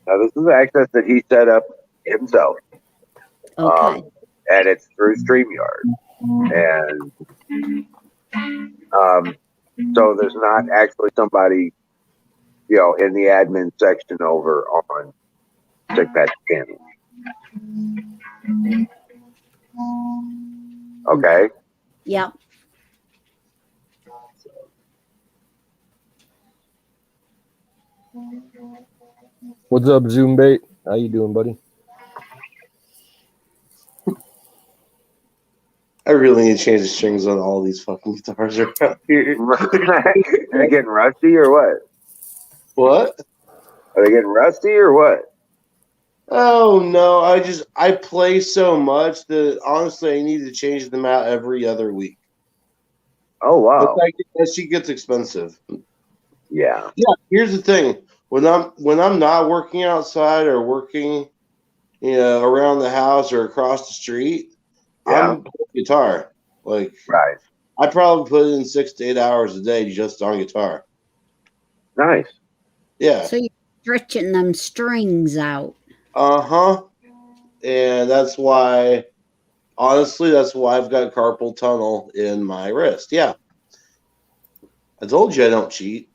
Now, this is access that he set up himself, Okay. and it's through StreamYard. And so there's not actually somebody, in the admin section over on SickPat's channel. Okay. Yep. What's up, Zoom Bait? How you doing, buddy? I really need to change the strings on all these fucking guitars around here. Are they getting rusty or what? What? Are they getting rusty or what? Oh no, I play so much that honestly I need to change them out every other week. Oh wow. That shit gets expensive. Yeah. Yeah, here's the thing. When I'm not working outside or working, around the house or across the street, Yeah. I'm playing guitar. Like Right. I probably put in 6 to 8 hours a day just on guitar. Nice. Yeah. So you're stretching them strings out. Uh-huh. And that's why I've got carpal tunnel in my wrist. Yeah. I told you I don't cheat.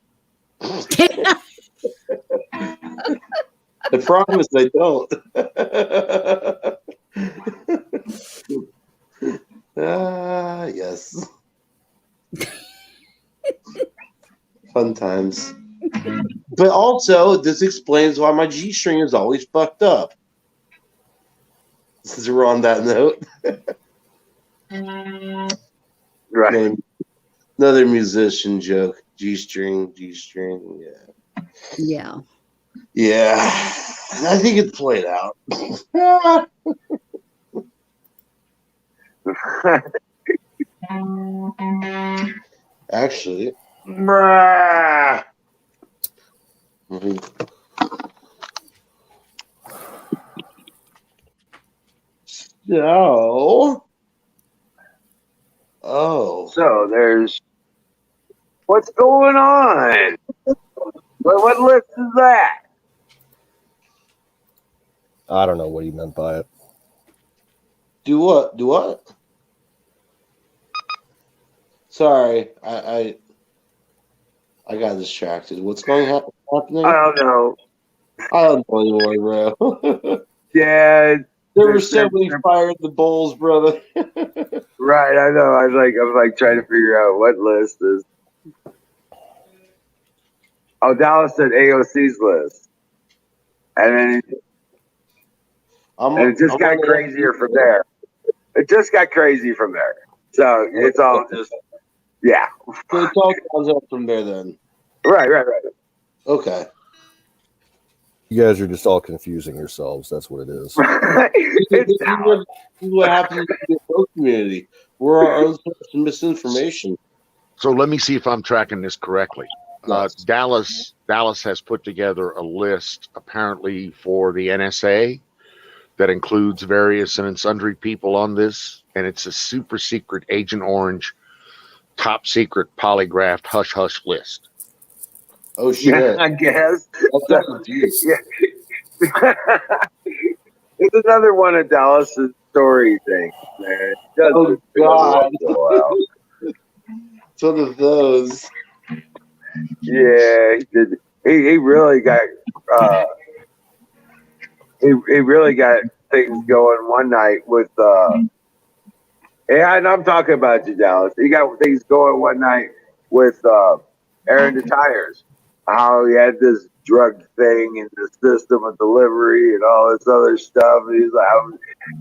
I promise I don't. Yes. Fun times. But also, this explains why my G string is always fucked up. Since we're on that note. Right. Another musician joke. G string, yeah. Yeah. Yeah. I think it's played out. Actually. So there's what's going on? What list is that? I don't know what he meant by it. Do what? Sorry, I got distracted. What's happening? I don't know. I don't know anymore, bro. Yeah. There were so many fire in the bowls, brother. Right, I know. I was like trying to figure out what list is. Oh, Dallas said AOC's list, and then it just got crazier from there. It just got crazy from there. So it's all just yeah. So it all comes up from there then. Right. Okay. You guys are just all confusing yourselves. That's what it is. It's Dallas. This is what happens in the folk community. We're our own source of misinformation. So let me see if I'm tracking this correctly. Yes. Dallas has put together a list apparently for the NSA that includes various and sundry people on this, and it's a super secret Agent Orange, top secret polygraphed hush hush list. Oh shit! Yeah, I guess. That's confused. Yeah. It's another one of Dallas's story things, man. Oh God! It's one of those. Yeah, he did. He really got he really got things going one night with yeah, and I'm talking about you, Dallas. He got things going one night with Aaron the Tires. How he had this drug thing in the system of delivery and all this other stuff. And he's like,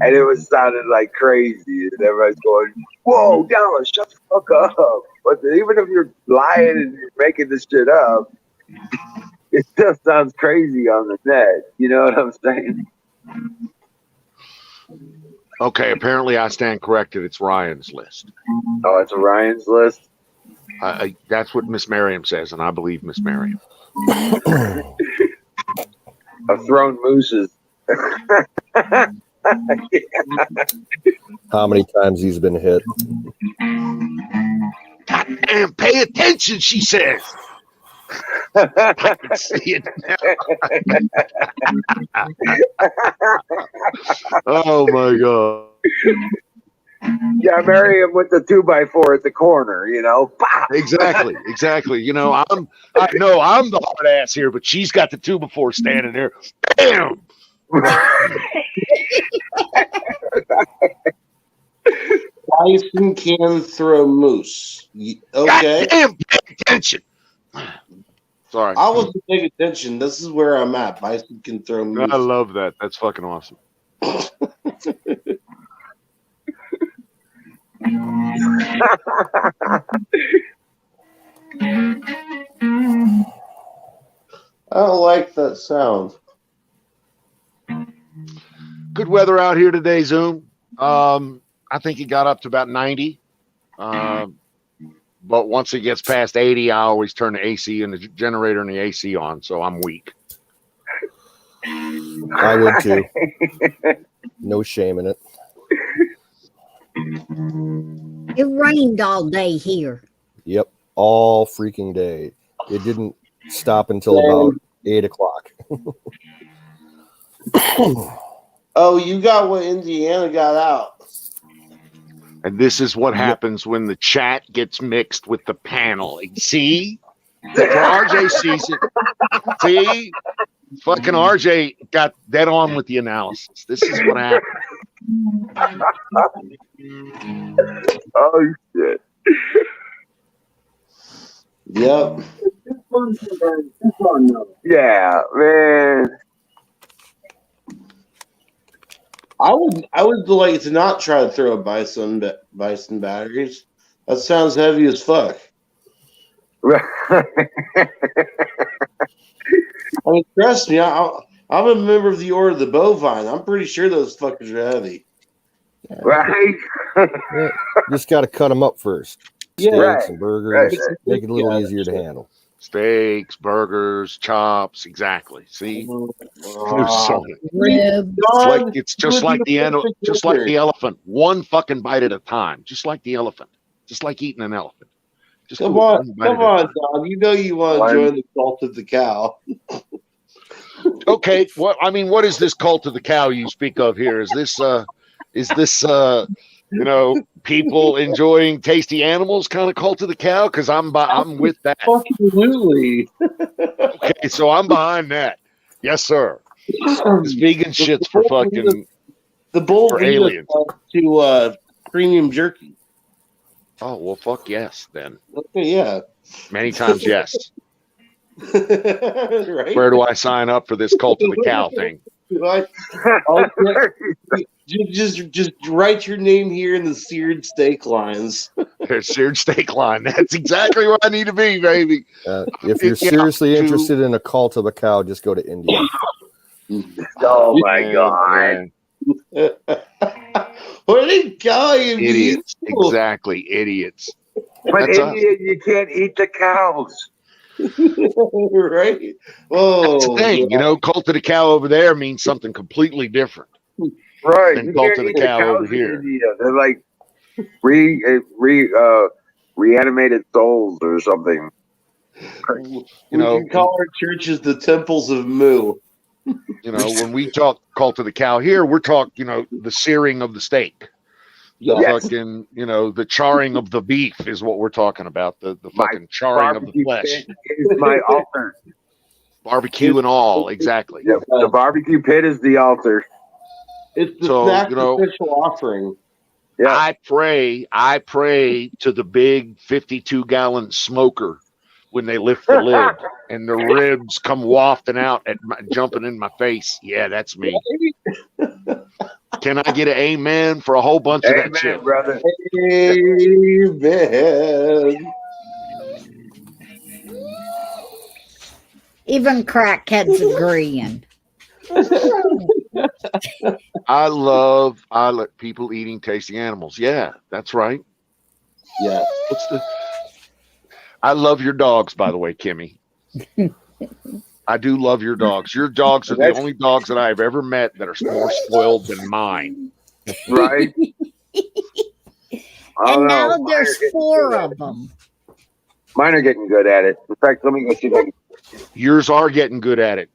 and it was sounding like crazy, and everybody's going, "Whoa, Dallas, shut the fuck up!" But even if you're lying and you're making this shit up, it still sounds crazy on the net. You know what I'm saying? Okay, apparently I stand corrected. It's Ryan's list. Oh, it's Ryan's list. That's what Miss Merriam says, and I believe Miss Merriam. I've thrown mooses. How many times he's been hit? God damn, pay attention, she says. I can see it now. Oh my god. Yeah, marry him with the 2x4 at the corner, you know. Exactly. You know, I'm the hard ass here, but she's got the 2x4 standing there. Bam! Bison can throw moose. Okay. God damn, pay attention. Sorry. I wasn't paying attention. This is where I'm at. Bison can throw moose. I love that. That's fucking awesome. I don't like that sound. Good weather out here today, Zoom. I think it got up to about 90. But once it gets past 80, I always turn the AC and the generator and the AC on, so I'm weak. I would too. No shame in it. It rained all day here. Yep, all freaking day. It didn't stop until about 8 o'clock. Oh, you got what Indiana got out. And this is what happens when the chat gets mixed with the panel. See? For RJ sees it. See? Fucking RJ got dead on with the analysis. This is what happened. Oh, shit. Yep. Yeah, man. I would like to not try to throw bison batteries. That sounds heavy as fuck. I mean, trust me, I'm a member of the Order of the Bovine. I'm pretty sure those fuckers are heavy. Right? Yeah, just got to cut them up first. Yeah, Steaks right. and burgers. Right. Make it a little Yeah, easier to handle. Steaks, burgers, chops, exactly. See? Rib. It's just like the elephant. One fucking bite at a time. Just like the elephant. Just like eating an elephant. Just Come do it on, one bite at a Don. time. You know you want to join the cult of the cow. Okay, what is this cult of the cow you speak of here? Is this people enjoying tasty animals kind of cult of the cow? Because I'm with that. Absolutely. Okay, so I'm behind that. Yes, sir. This vegan shit's for fucking the bull for aliens. to premium jerky. Oh well, fuck yes then. Okay, yeah. Many times yes. Right? Where do I sign up for this cult of the cow thing? Just write your name here in the seared steak lines. There's seared steak line. That's exactly where I need to be, baby. If you're seriously interested in a cult of a cow, just go to India. Oh, my God. What are they calling you? Idiots. Exactly, idiots. But India, you can't eat the cows. Right? Oh, that's the thing. yeah. Cult of the cow over there means something completely different. Right. Than You cult can't of the eat cow over cows in here. India. They're like reanimated souls or something. We can call our churches the temples of Mu. When we talk cult of the cow here, we're talking, the searing of the steak. The Yes. fucking, the charring of the beef is what we're talking about. The My fucking charring of the barbecue flesh, pit is my altar. barbecue and all. Exactly. Yep. The barbecue pit is the altar. It's the So, sacrificial offering. Yeah. I pray to the big 52-gallon smoker when they lift the lid and the ribs come wafting out jumping in my face. Yeah, that's me. Can I get an amen for a whole bunch of that Amen, shit? brother. Amen. Even crackheads agreeing. I love people eating tasty animals. Yeah, that's right. Yeah. I love your dogs, by the way, Kimmy. I do love your dogs. Your dogs are the only dogs that I've ever met that are more spoiled than mine. Right? And now there's 4 of them. Mine are getting good at it. In fact, let me go see if I can. Yours are getting good at it.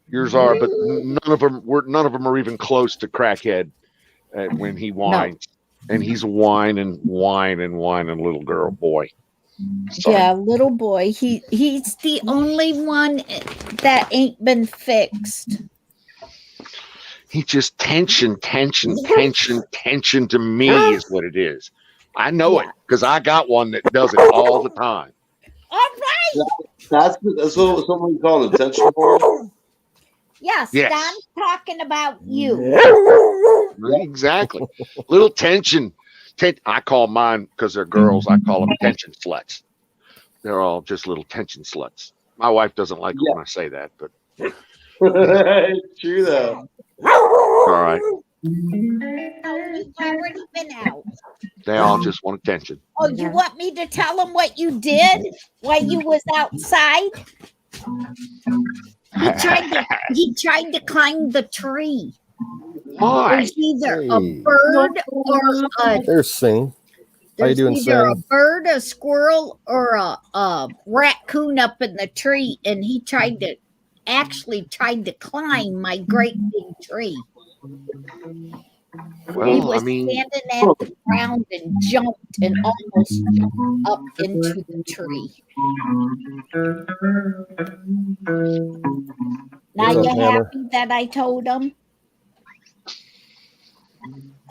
Yours are, but none of them are even close to Crackhead when he whines. And he's whining, little girl, boy. Sorry. Yeah, little boy. He's the only one that ain't been fixed. He just tension to me is what it is. I know it because I got one that does it all the time. All right. That's what someone called attention for. Yes, Yes. Don's talking about you. Exactly. Little tension. I call mine, because they're girls, I call them tension sluts. They're all just little tension sluts. My wife doesn't like it when I say that, but It's true though. all right. Oh, you've already been out. They all just want attention. Oh, you want me to tell him what you did while you was outside? He tried to climb the tree. Why? There's either a Hey. bird or There's Sing. How you there's doing, either a Sing? bird, a squirrel, or a raccoon up in the tree, and he tried to climb my great big tree. He Well, was I mean, standing at the ground and jumped and almost jumped up into the tree. Now What's up, you Hammer? happy that I told him?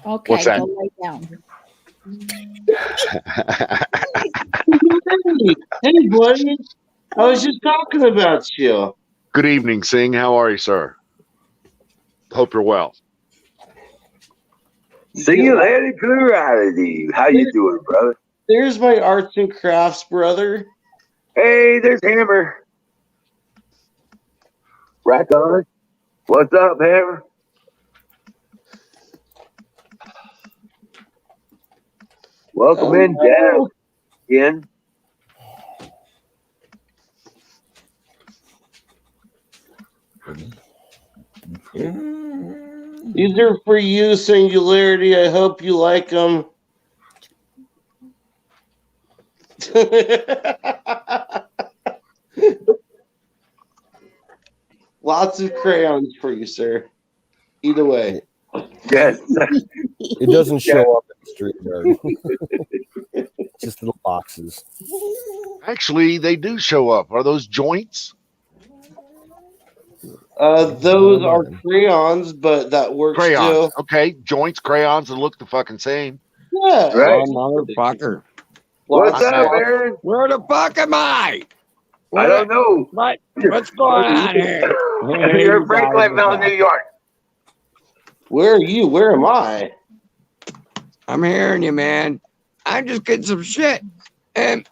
Okay, What's that? go lay down. Hey, buddy. I was just talking about you. Good evening, Singh. How are you, sir? Hope you're well. Singularity plurality. How you doing, brother? There's my arts and crafts brother. Hey, there's Hammer. Rack on. What's up, Hammer? Welcome in, Dad. Again. These are for you, Singularity. I hope you like them. Lots of crayons for you, sir. Either way. Yes. It doesn't show up in the street yard. Just little boxes. Actually, they do show up. Are those joints? Those are crayons, but that works Crayons. too. Okay, joints, crayons that look the fucking same. Yeah. Right. Motherfucker. What's Lots up, of- Aaron? Where the fuck am I? I don't know. What's going on here? You're in Franklinville, New York. Where are you? Where am I? I'm hearing you, man. I'm just getting some shit. And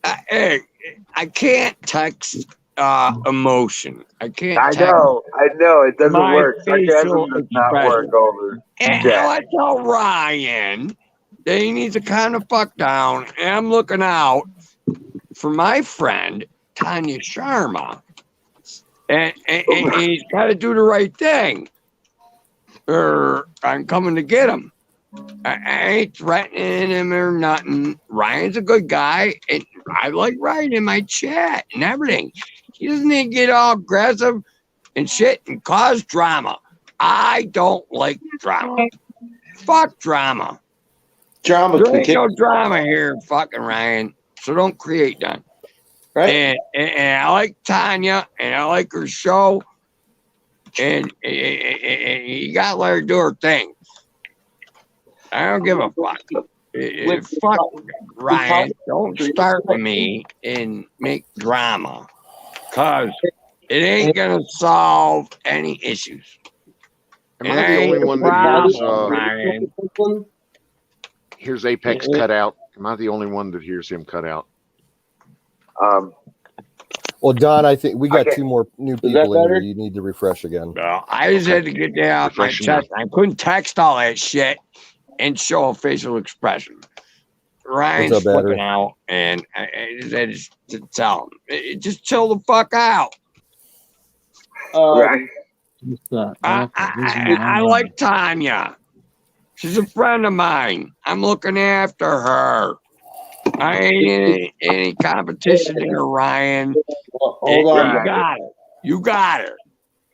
I can't text emotion. I can't I text. know. It doesn't My work. facial Sarcasm does not work expression. over. And Yeah. I tell Ryan that he needs to kind of fuck down. And I'm looking out for my friend, Tanya Sharma. And he's got to do the right thing. Or I'm coming to get him. I ain't threatening him or nothing. Ryan's a good guy. And I like Ryan in my chat and everything. He doesn't need to get all aggressive and shit and cause drama. I don't like drama. fuck drama. Drama There can ain't kick. no drama here, fucking Ryan. So don't create none. Right? And I like Tanya, and I like her show, and you gotta let her do her thing. I don't give a fuck. Fuck Ryan. Don't start with me and make drama, cause it ain't gonna solve any issues. Am I the only one that hears Ryan. hears Apex cut out? Am I the only one that hears him cut out? Well, Don, I think we got Okay. two more new that people in better? here. You need to refresh again. Well, I just had to get that out my Refresh chest. I couldn't text all that shit and show a facial expression. Ryan's What's up, Badger? flipping out, and I just had to tell him, just chill the fuck out. Right. I like Tanya. She's a friend of mine. I'm looking after her. I ain't in any competition here, Ryan. Hold on. You got her. You got her.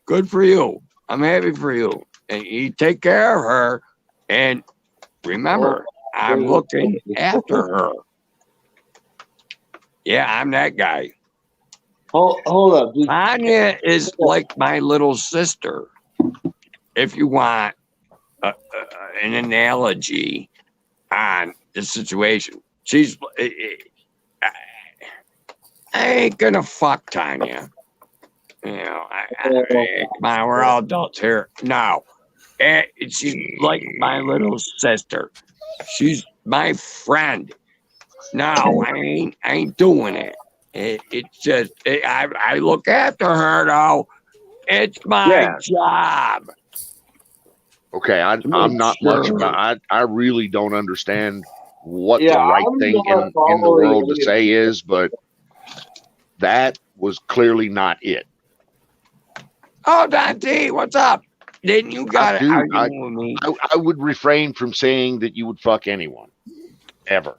Good for you. I'm happy for you. And you take care of her. And remember, I'm looking after her. Yeah, I'm that guy. Hold up. Dude. Tanya is like my little sister. If you want an analogy on the situation, she's. I ain't gonna fuck Tanya. You know, come on, we're all adults here. No, she's like my little sister. She's my friend. No, I ain't doing it. It's just I look after her though. It's my job. Okay, I'm not much about. I really don't understand what the Yeah, right I'm thing not in the following world to any- say is, but that was clearly not it. Oh, Dante, what's up? Didn't you got Dude, an argument with me? I would refrain from saying that you would fuck anyone, ever.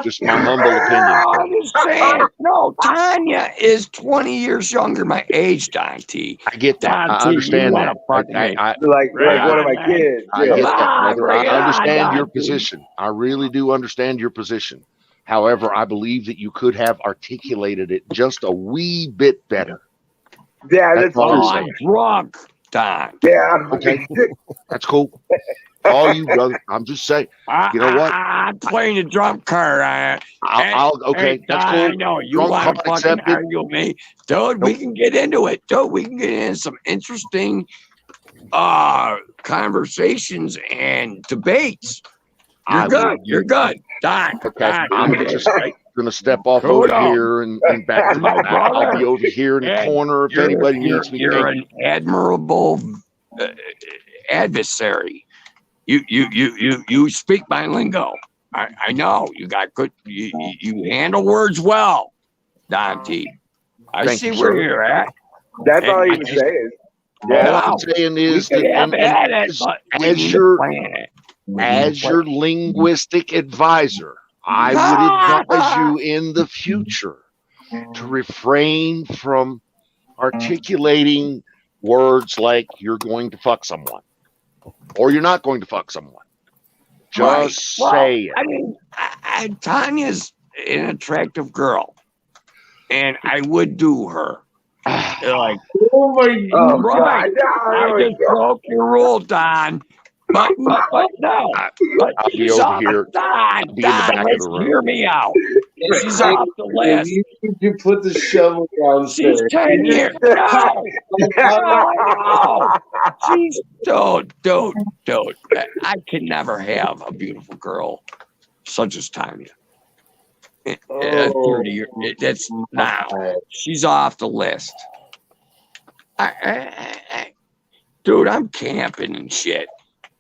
Just my humble opinion. I'm just saying. No, Tanya is 20 years younger my age, Dante. I get that. Dante, I understand you that. wanna fuck me. Like one of my kids. I Yeah. get that, brother. I Come on, understand your Dante. position. I really do understand your position. However, I believe that you could have articulated it just a wee bit better. Yeah, That's that's all Oh, I'm true. I'm saying. drunk, Don. Yeah. Okay. That's cool. All you, brother. I'm just saying. You know what? I'm playing the drunk card. Okay, Hey, that's Don, cool. I know you Drunk want card to fucking accepted. argue with me, dude. We can get into it, dude. We can get into some interesting conversations and debates. You're good. You're good, Don. Okay, Don, I'm you're just good. gonna step off Hold over on. here and back to My the back. I'll brother. be over here in the Hey, corner if anybody needs me. You're Thank an admirable adversary. You speak my lingo. I know you got good. You handle words well, Dante. I Thank see you, where sir. you're at. That's all he I was just- saying. All Yeah. I'm saying We is could that have at it, but we as need your to plan it. as your linguistic advisor, I would advise you in the future to refrain from articulating words like you're going to fuck someone or you're not going to fuck someone. Just Well, say it. I mean, Tanya's an attractive girl, and I would do her. Like, Oh my Oh, right. God. I just broke your rule, Don. But no. But I'll be she's over off. here. Don, I'll be in the back of let's the room. hear me out. She's off the list. You need to put the shovel down, She's sir. 10 years. No. No. She's dude. I can never have a beautiful girl such as Tanya. At 30 years, that's now. She's off the list. Dude, I'm camping and shit.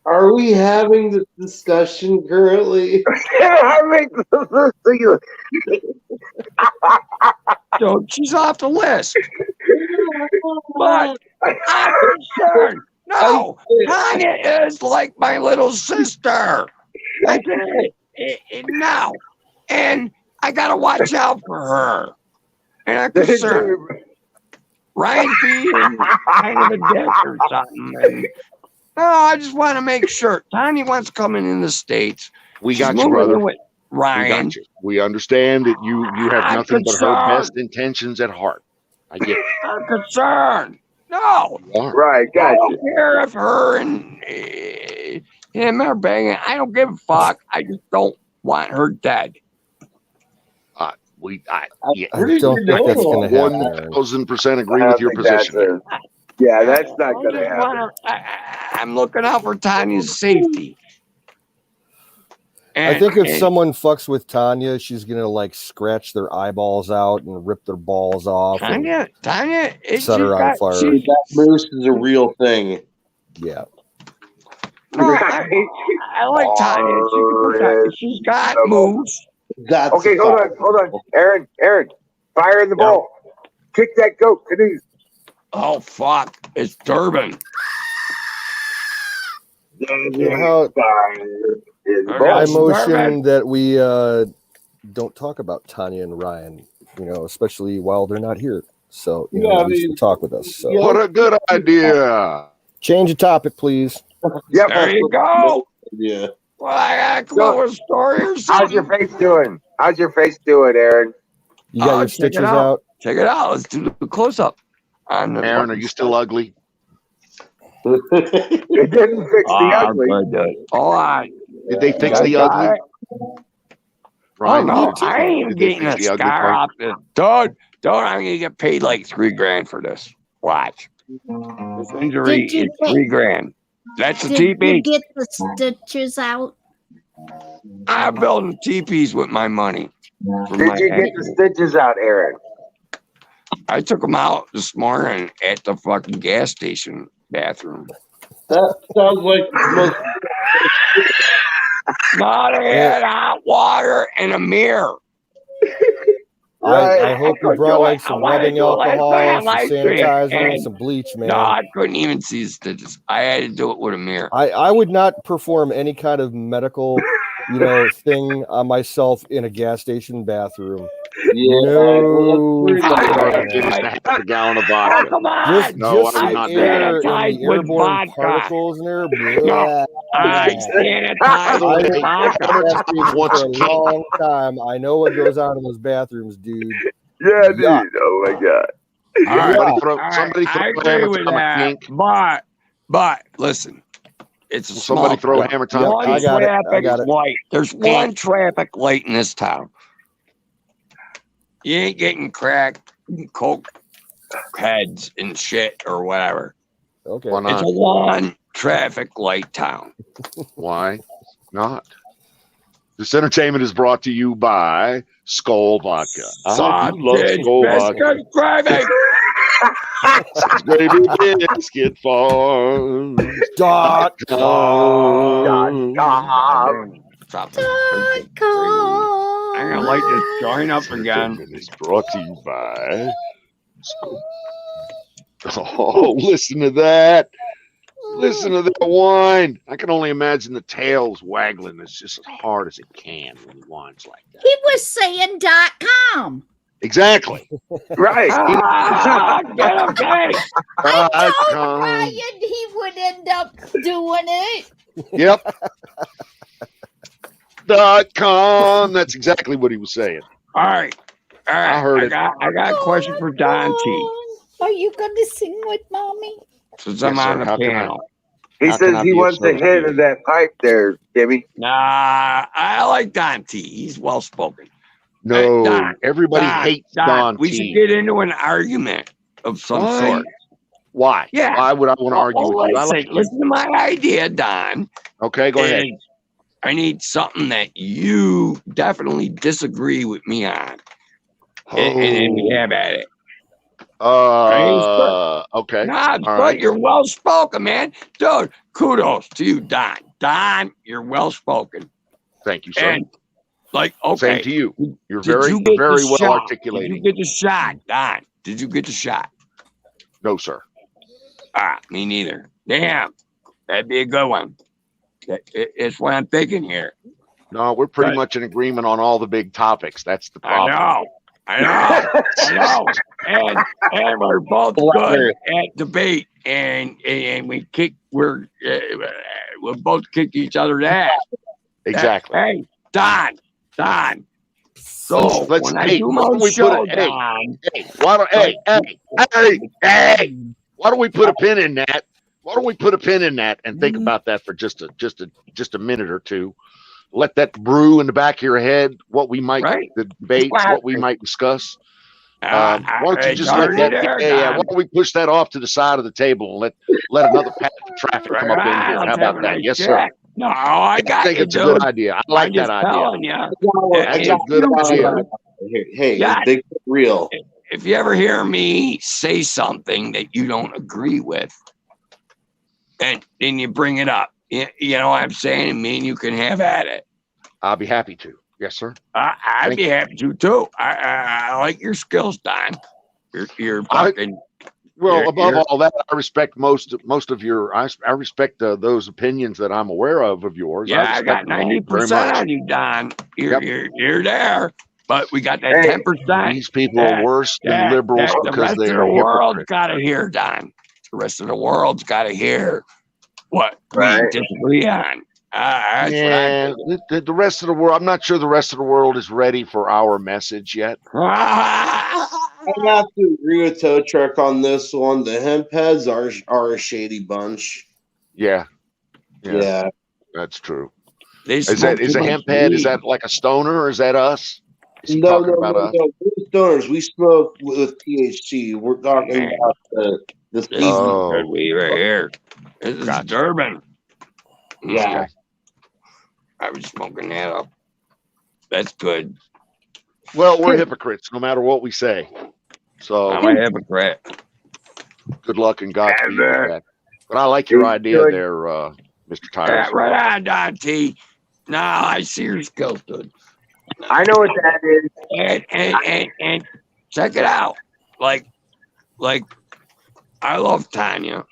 Are we having this discussion currently? Dude, she's off the list. But I'm concerned. No, Tanya is like my little sister. That's it. No. And I got to watch out for her. And I'm concerned. Ryan being kind of a dick or something. And No, I just want to make sure. Tanya wants coming in the States. We She's got you, moving brother. in with We Ryan. got you. We understand that you have I'm nothing but her concerned. best intentions at heart. I get it. I'm concerned. No, You are. Right, I gotcha. don't care if her and him are banging. I don't give a fuck. I just don't want her dead. Yeah, I don't think that's going to happen, Aaron. 1000% agree I with don't your think that's position. yeah, that's not I going to just happen. I'm looking out for Tanya's safety. I think if someone fucks with Tanya, she's gonna like scratch their eyeballs out and rip their balls off. Tanya, set her on fire. That moose is a real thing. Yeah. No, I like Tanya. She can protect. She's got moves. That's Okay, hold on. Aaron, fire in the ball. Kick that goat, Canoes. Oh fuck! It's Durbin. How, I motion that we don't talk about Tanya and Ryan, especially while they're not here. So at least talk with us. So What a good idea. change the topic, please. Yep. There you go. Yeah. Well, I gotta come up with a story or How's something. your face doing? Aaron? You got your check it stitches out. out. Check it out. Let's do the close up. Aaron, are you still ugly? It didn't fix the ugly. Hold on. Did they fix You the got ugly? it? Oh Ryan, no, did I ain't they getting a fix the ugly scar part? off this. Don't. I'm gonna get paid like $3,000 for this. Watch. This injury Did you is get- $3,000. That's a Did you TP. get the stitches out? I'm building TPs with my money. for Did my you get the ankle. stitches out, Aaron? I took them out this morning at the fucking gas station bathroom. That sounds like the most. Not had hot water and a mirror. Right. I hope you could brought do like it. I some wanted rubbing to do it last alcohol, night on some live stream, sanitizer, and- some bleach, man. No, I couldn't even see the stitches. I had to do it with a mirror. I would not perform any kind of medical, thing on myself in a gas station bathroom. Yeah. No. Well, that's pretty I- much- Give us half a gallon of Oh, vodka. come on. Just, No, just I would the not do air that. and the With airborne vodka. particles in there. No. I sanitize I with was vodka. for a long time. I know what goes on in those bathrooms, dude. Yeah, dude. Yeah. Oh my god. All right. Somebody throw, All right, somebody I throw a agree hammer with time that, kink. but listen, it's a Will small somebody throw a town. hammer time One I got it. I traffic got it. light. There's one traffic light in this town. You ain't getting cracked, coke heads and shit or whatever. Okay. Why It's not? a one traffic light town. Why not? This entertainment is brought to you by Skull Vodka. I do love Sausage Skull Vodka. biscuit gravy. Baby Biscuit Farms. Dot. Stop it. I'm gonna light this joint up again. Entertainment is brought to you by Skull. Oh, listen to that. Listen to that wine. I can only imagine the tails waggling as just as hard as it can when he whines like that. He was saying .com. Exactly. Right. Ah, get him, get him. I told .com. Brian he would end up doing it. Yep. .com. That's exactly what he was saying. All right. I heard it. I got a question for Don T. Are you going to sing with mommy? Since I'm Yes, sir. on the How can I- panel. He How can says I he be of wants the service to head you? of that pipe there, Timmy. Nah, I like Don T. He's well spoken. No, Don, everybody hates Don We T. should get into an argument of some Why? sort. Why? Yeah. Why would I want to argue with you? I like you. Listen to my idea, Don. Okay, go ahead. is I need something that you definitely disagree with me on. And then we have at it. Okay. Nah, All but right. you're well spoken, man. Dude, kudos to you, Don. Don, you're well spoken. Thank you, sir. And like, okay. Same to you. You're Did very, you get very the well shot? articulating. Did you get the shot, Don? Did you get the shot? No, sir. Me neither. Damn. That'd be a good one. It's what I'm thinking here. No, we're pretty Right. much in agreement on all the big topics. That's the problem. I know. And we're both good at debate. we we'll both kick each other's ass. Exactly. Hey, Don. So Let's when I hey, do why my don't we show, put it? Hey, Don, why don't why don't we put a pin in that? Why don't we put a pin in that and think about that for just a minute or two? Let that brew in the back of your head. What we might right? debate, what we might discuss. Why don't you It's just let already that? there, Yeah. Don. Why don't we push that off to the side of the table and let another path of traffic come up in here? Let's How have about a that? nice Yes, chat. sir. No, I I got think you, it's a good dude. idea. I I'm like just that idea. telling you. That's a good idea. Hey, Yeah. big real. If you ever hear me say something that you don't agree with, and you bring it up, you know what I'm saying? And me and you can have at it. I'll be happy to. Yes, sir. I'd be happy to too. I like your skills, Don. You're fucking. Well, above you're- all that, I respect most of your. I respect those opinions that I'm aware of yours. Yeah, I respect got them very 90% much. on you, Don. Yep. You're there, but we got that Hey, 10%. These people are worse than liberals The because rest they of the are world's hypocrites. got to hear, Don. The rest of the world's got to hear what Right. we disagree on. That's what I Yeah, the rest of the world. I'm not sure the rest of the world is ready for our message yet. think. I have to agree with Toe Truck on this one. The hemp heads are a shady bunch. Yeah, Yeah. that's true. They Is smoke a too much hemp head? Is weed. that like a stoner, or is that us? Is he No, talking about us? We're stoners. We smoke with THC. We're talking about the This is Oh. good weed right here. This is Gotcha. Durban. Yeah. Okay. I was smoking that up. That's good. Well, we're hypocrites, no matter what we say. So I'm a hypocrite. good luck and Godspeed with And, that. But I like your He's idea good. there, Mr. Yeah, Tires. right on, Don T. No, I see your skills, dude. I know what that is. And check it out. Like I love Tanya,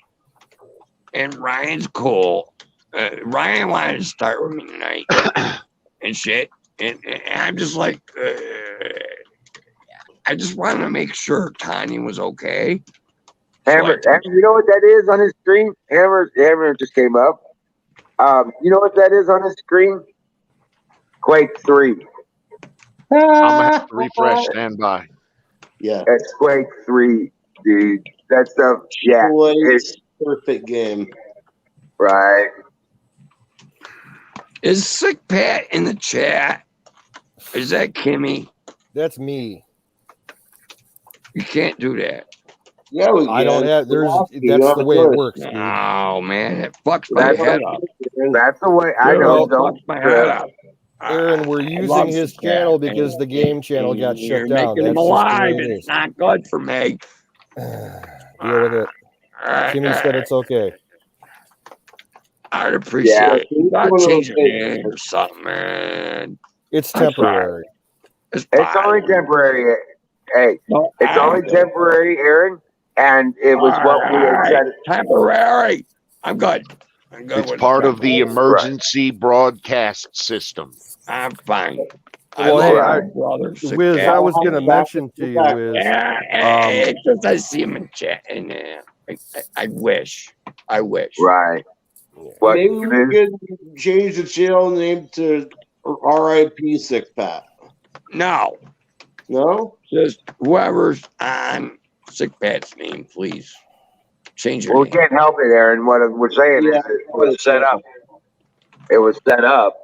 and Ryan's cool. Ryan wanted to start with me tonight and shit, and I'm just like, I just wanted to make sure Tanya was okay. Hammer, you know what that is on his screen? Hammer just came up. You know what that is on his screen? Quake 3. I'm gonna have to refresh. Stand by. Yeah. That's Quake 3, dude. That stuff, yeah. It's Perfect game. right. Is Sick Pat in the chat? Is that Kimmy? That's me. You can't do that. Yeah, we I don't can. have. There's. You That's have the to way do it it. works, dude. Oh man, it fucks my That's head up. That's the way I know. It fucks my head up. Aaron, we're I using love his Sick Pat, channel because and- the game channel and got you're shut down. making That's him just the alive, way and it it's is. not good for me. Deal with it. Kimmy said it's okay. I'd appreciate Yeah. it. You gotta change your name or something, man. It's I'm temporary. It's only temporary. Hey, it's only temporary, Aaron. And it was what we had said. Temporary. I'm good. It's with part of the temporary. emergency broadcast system. I'm fine. Well, I hey, love I- my brother. Sick Wiz, Pat. I was gonna mention to you, Wiz. Yeah, it's just I see him in chat, and I wish. Right. What? Maybe we could change the channel name to RIP Sick Pat. No, No? just whoever's on Sick Pat's name, please change your Well, we name. can't help it, Aaron. What we're saying is it was set up. It was set up,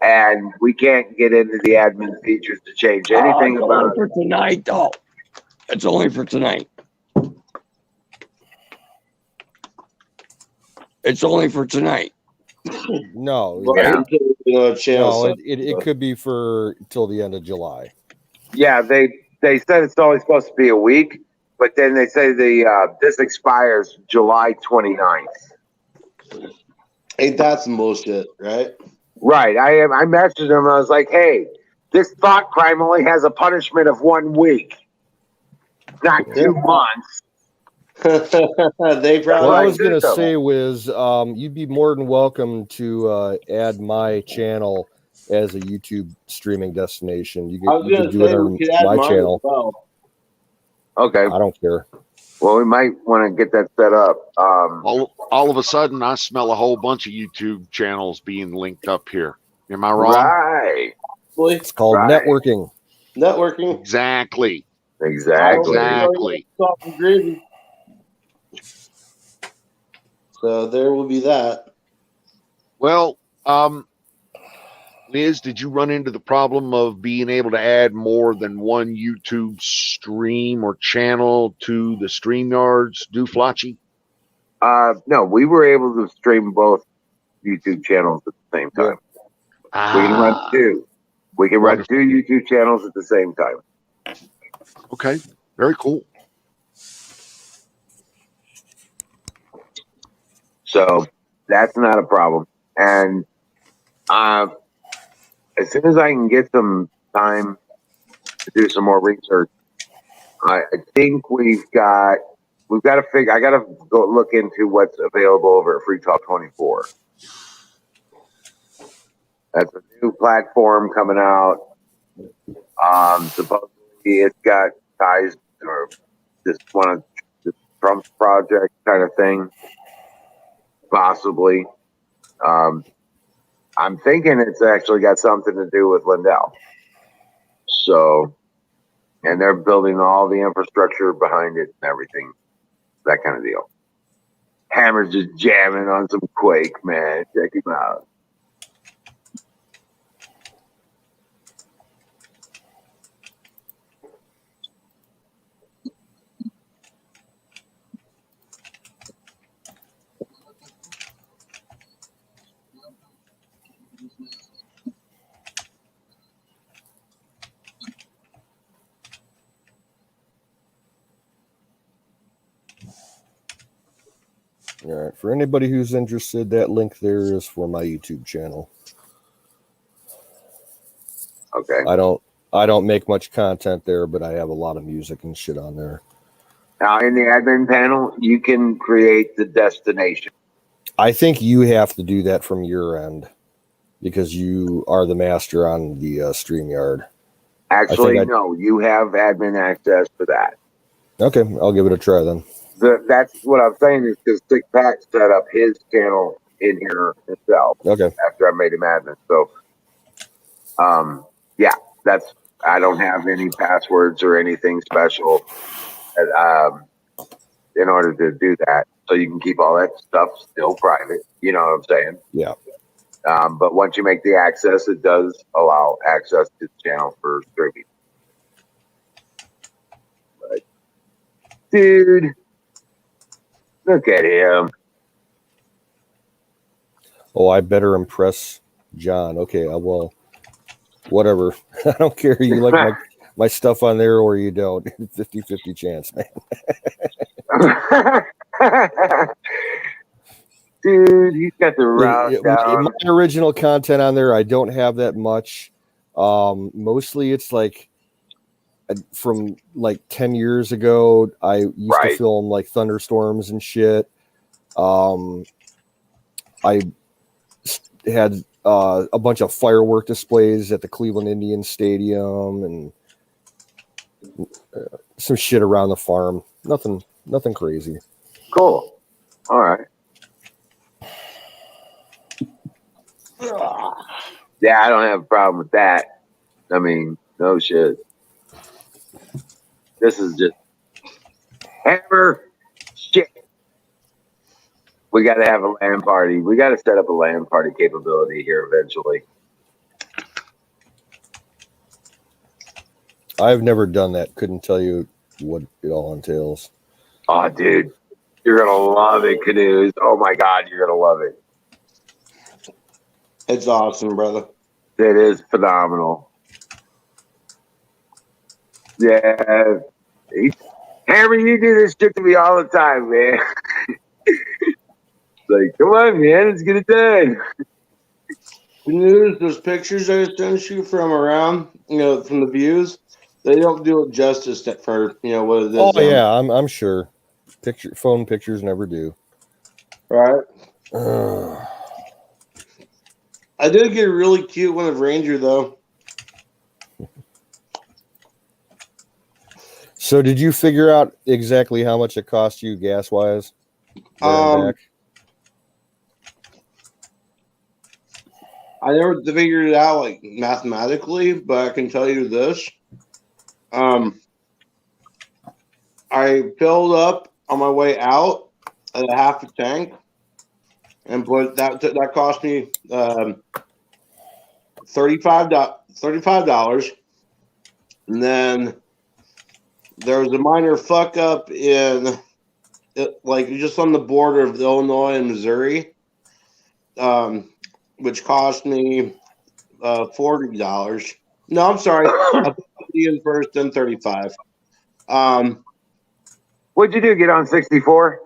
and we can't get into the admin features to change anything It's about only for tonight, though. It's only for tonight. It's only for tonight. No, Right. Channel no, it could be for till the end of July. Yeah, they said it's only supposed to be a week, but then they say this expires July 29th. Hey, that's some bullshit, right? Right. I messaged them. I was like, hey, this thought crime only has a punishment of 1 week, not 2 months. They probably. What I was gonna so. say was, you'd be more than welcome to add my channel as a YouTube streaming destination. You I was can gonna do it say on we could add my mine channel. as well. Okay. I don't care. Well, we might want to get that set up. All of a sudden, I smell a whole bunch of YouTube channels being linked up here. Am I wrong? Right. Boy, It's called Right. networking. networking. Exactly. Exactly. Soft and gravy. So there will be that. Well, Liz, did you run into the problem of being able to add more than one YouTube stream or channel to the StreamYards Dooflachi? No, we were able to stream both YouTube channels at the same time. We can run two. We can run Wonderful. two YouTube channels at the same time. Okay, very cool. So that's not a problem. And as soon as I can get some time to do some more research, I think we've got to figure. I got to go look into what's available over at Free Talk 24. That's a new platform coming out. Supposedly it's got ties or just one of the Trump's project kind of thing. Possibly. I'm thinking it's actually got something to do with Lindell. So, and they're building all the infrastructure behind it and everything. That kind of deal. Hammer's just jamming on some Quake, man. Check him out. All right. For anybody who's interested, that link there is for my YouTube channel. Okay. I don't make much content there, but I have a lot of music and shit on there. Now, in the admin panel, you can create the destination. I think you have to do that from your end because you are the master on the StreamYard. Actually, no, you have admin access for that. Okay, I'll give it a try then. That's what I'm saying is because Sick Pat set up his channel in here himself Okay. after I made him admin. So, yeah, I don't have any passwords or anything special in order to do that. So you can keep all that stuff still private. You know what I'm saying? Yeah. But once you make the access, it does allow access to the channel for streaming. But, dude, look at him. Oh, I better impress John. Okay, I will. Whatever. I don't care. You like my stuff on there or you don't. 50-50 chance, man. Dude, he's got the round down. My original content on there, I don't have that much. Mostly it's like from like 10 years ago. I used to film like thunderstorms and shit. I had a bunch of firework displays at the Cleveland Indians Stadium and some shit around the farm. Nothing crazy. Cool. All right. Yeah, I don't have a problem with that. I mean, no shit. This is just Hammer shit. We got to have a LAN party. We got to set up a LAN party capability here eventually. I've never done that. Couldn't tell you what it all entails. Oh, dude, you're gonna love it, Canoes. Oh my God, you're gonna love it. It's awesome, brother. It is phenomenal. Yeah, Hammer, you do this shit to me all the time, man. Like, come on, man, let's get it done. The news, those pictures I sent you from around, from the views, they don't do it justice for what it is. Oh yeah, I'm sure. Phone pictures never do. Right. I did get a really cute one of Ranger though. So did you figure out exactly how much it cost you gas wise? I never figured it out like mathematically, but I can tell you this. I filled up on my way out at a half a tank, and but that cost me $35, and then there was a minor fuck up in like just on the border of Illinois and Missouri, which cost me $40. No, I'm sorry, in first, then 35. What'd you do? Get on 64?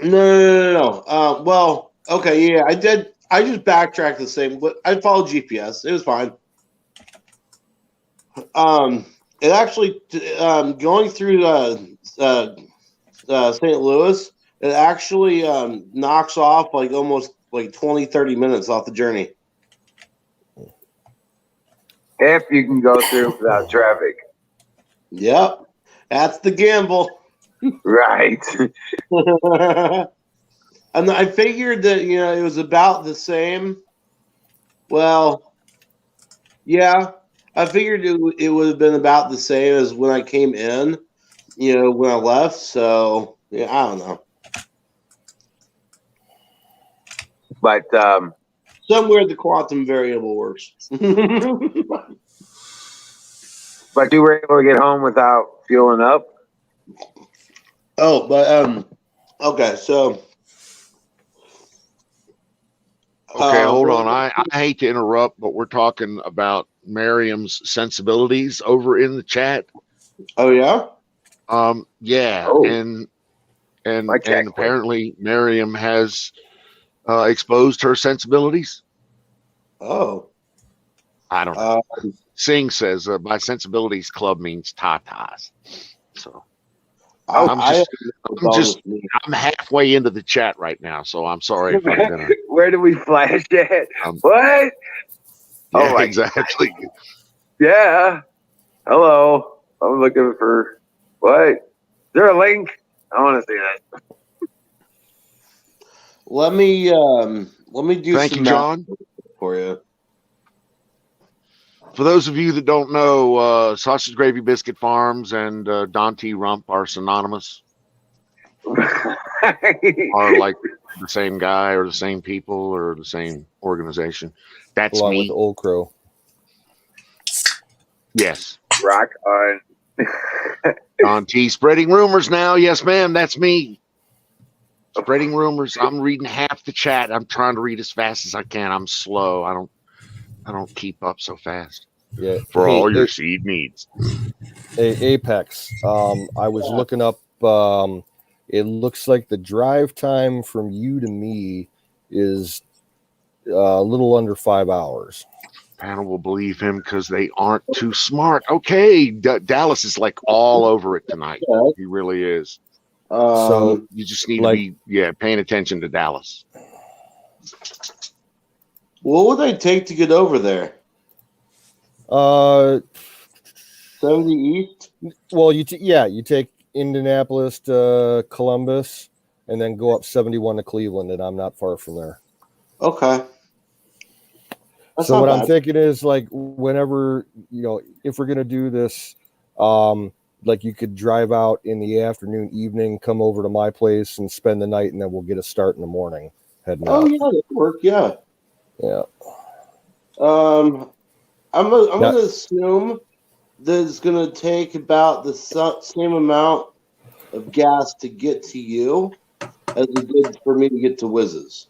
No. Well, okay, yeah, I did. I just backtracked the same. I followed GPS. It was fine. It actually going through St. Louis. It actually knocks off like almost like 20, 30 minutes off the journey. If you can go through without traffic. Yep, that's the gamble. Right. And I figured that it was about the same. Well, yeah, I figured it would have been about the same as when I came in, when I left. So yeah, I don't know. But Somewhere the quantum variable works. but you were able to get home without fueling up? Oh, but okay, so Okay, hold on. I hate to interrupt, but we're talking about Miriam's sensibilities over in the chat. oh yeah? Yeah, Oh. and My chat apparently Miriam has exposed her sensibilities. Oh. I don't know. Singh says my sensibilities club means tatas. So I'm halfway into the chat right now, so I'm sorry if I'm gonna. Where do we flash at? What? Yeah, my exactly. Yeah. Hello. I'm looking for what? Is there a link? I want to see that. Let me do Thank some you, John. math for you. For those of you that don't know, Sausage Gravy Biscuit Farms and Don T. Rump are synonymous. Are like the same guy or the same people or the same organization. That's Along me. with Old Crow. Yes. Rock on. Don T. Spreading rumors now. Yes, ma'am. That's me. Spreading rumors. I'm reading half the chat. I'm trying to read as fast as I can. I'm slow. I don't keep up so fast. Yeah. For all your seed needs. Apex. I was looking up. It looks like the drive time from you to me is a little under 5 hours. Panel will believe him because they aren't too smart. Okay, Dallas is like all over it tonight. He really is. So you just need to be paying attention to Dallas. What would they take to get over there? 70 east. Well, you take Indianapolis to Columbus, and then go up 71 to Cleveland, and I'm not far from there. Okay. That's so not what bad. I'm thinking is like whenever if we're gonna do this, like you could drive out in the afternoon, evening, come over to my place and spend the night, and then we'll get a start in the morning. Heading out. Yeah, that work. Yeah. Yeah. I'm gonna assume that it's gonna take about the same amount of gas to get to you as it did for me to get to Wiz's.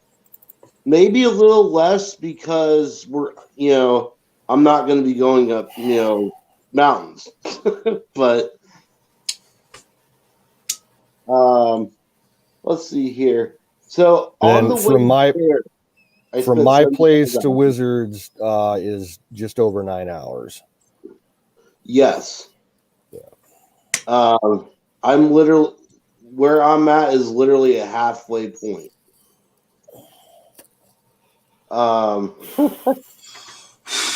Maybe a little less because I'm not going to be going up, mountains. But let's see here. So on the way from my place to Wizards is just over 9 hours. Yes. Yeah. I'm literally where I'm at is literally a halfway point. That's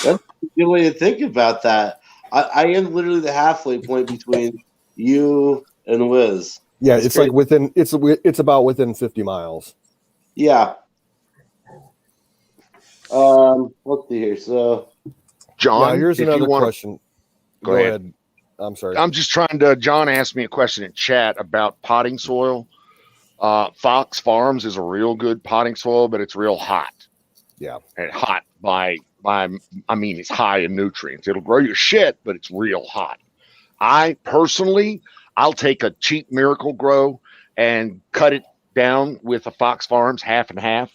a good way to think about that. I am literally the halfway point between, you and Wiz. Yeah, That's it's like great. it's about within 50 miles. Yeah. Let's see here. So John, Now here's if you another want to, question. go ahead. I'm sorry. I'm just trying to. John asked me a question in chat about potting soil. Fox Farms is a real good potting soil, but it's real hot. Yeah. And hot by I mean, it's high in nutrients. It'll grow your shit, but it's real hot. I personally, I'll take a cheap Miracle Grow and cut it down with a Fox Farms half and half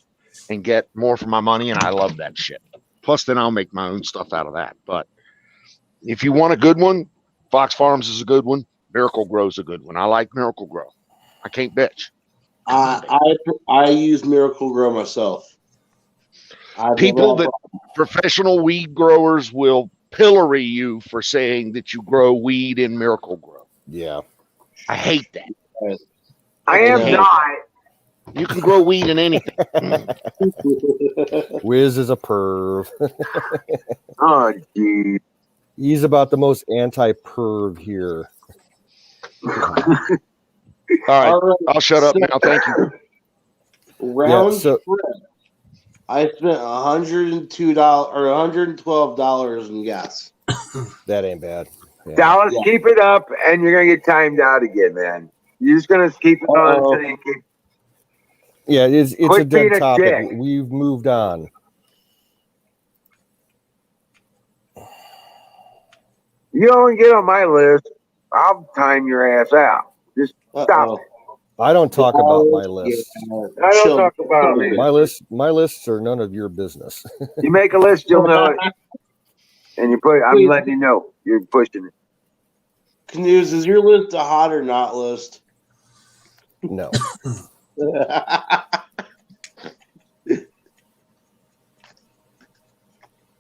and get more for my money. And I love that shit. Plus, then I'll make my own stuff out of that. But if you want a good one, Fox Farms is a good one. Miracle Grow is a good one. I like Miracle Grow. I can't bitch. I use Miracle Grow myself. People that professional weed growers will pillory you for saying that you grow weed in Miracle Grow. Yeah. I hate that. I am hate not. You can grow weed in anything. Wiz is a perv. Oh, geez. He's about the most anti-perv here. All right, I'll shut up now. Thank you. Round so- trip. I spent $102 or $112 in gas. That ain't bad. Yeah. Dallas, Yeah. keep it up, and you're gonna get timed out again, man. You're just gonna keep it on Uh-oh. until you keep. Yeah, it's a Quit being dead a topic. dick. We've moved on. You don't get on my list, I'll time your ass out. Just stop Uh-oh. it. I don't talk about my list. I don't talk about me. My lists are none of your business. You make a list, you'll know it, and you put. I'm letting you know you're pushing it. Canoes, is your list a hot or not list? No.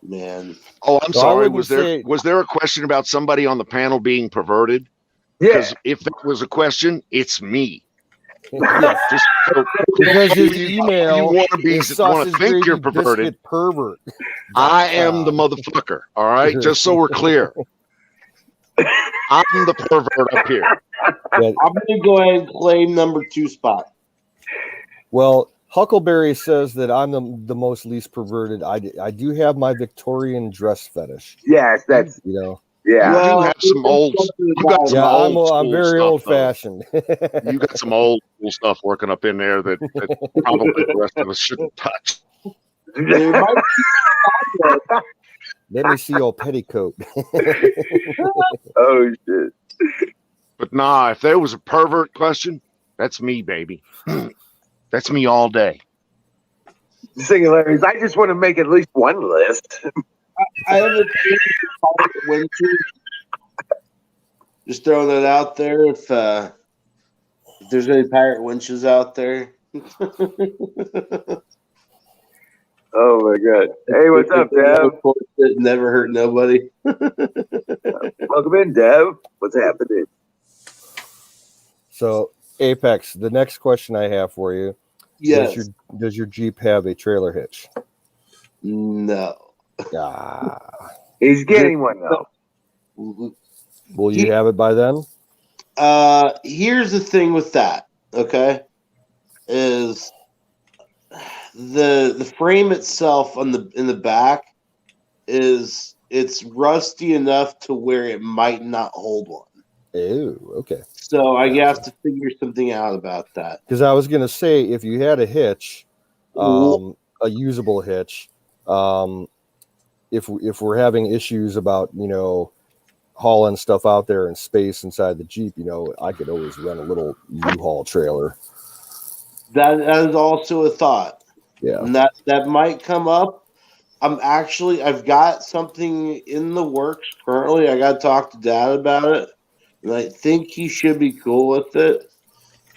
Man. Oh, I'm So I sorry. wouldn't Was say- there a question about somebody on the panel being perverted? Yeah, Because if that was a question, it's me. Yes, Just so because his you email wannabes is that want sausage to think gravy you're perverted. biscuit pervert. I am the motherfucker. All right, just so we're clear. I'm the pervert up here. That- I'm going to go ahead and claim number 2 spot. well, Huckleberry says that I'm the most least perverted. I do have my Victorian dress fetish. yes, that's You know. yeah. You have some old. You got some Yeah, I'm old very school old stuff, though. fashioned. You got some old school stuff working up in there that probably the rest of us shouldn't touch. There might Let me see your petticoat. Oh shit. But nah, if there was a pervert question, that's me, baby. That's me all day. Singularities. I just want to make at least one list. I have a winter. Just throwing that out there. If there's any pirate winches out there, Oh my god. Hey, what's up, Dev? Never hurt nobody. Welcome in, Dev. What's happening? So, Apex, the next question I have for you: Yes. Does your Jeep have a trailer hitch? No. Ah, He's getting one though. will you have it by then? Here's the thing with that. Okay, is the frame itself in the back it's rusty enough to where it might not hold one. Oh, okay. So I have to figure something out about that. Because I was gonna say, if you had a hitch, a usable hitch, if we're having issues about hauling stuff out there in space inside the Jeep, I could always rent a little U-Haul trailer. That is also a thought. Yeah. And that might come up. I've got something in the works currently. I got to talk to Dad about it, and I think he should be cool with it.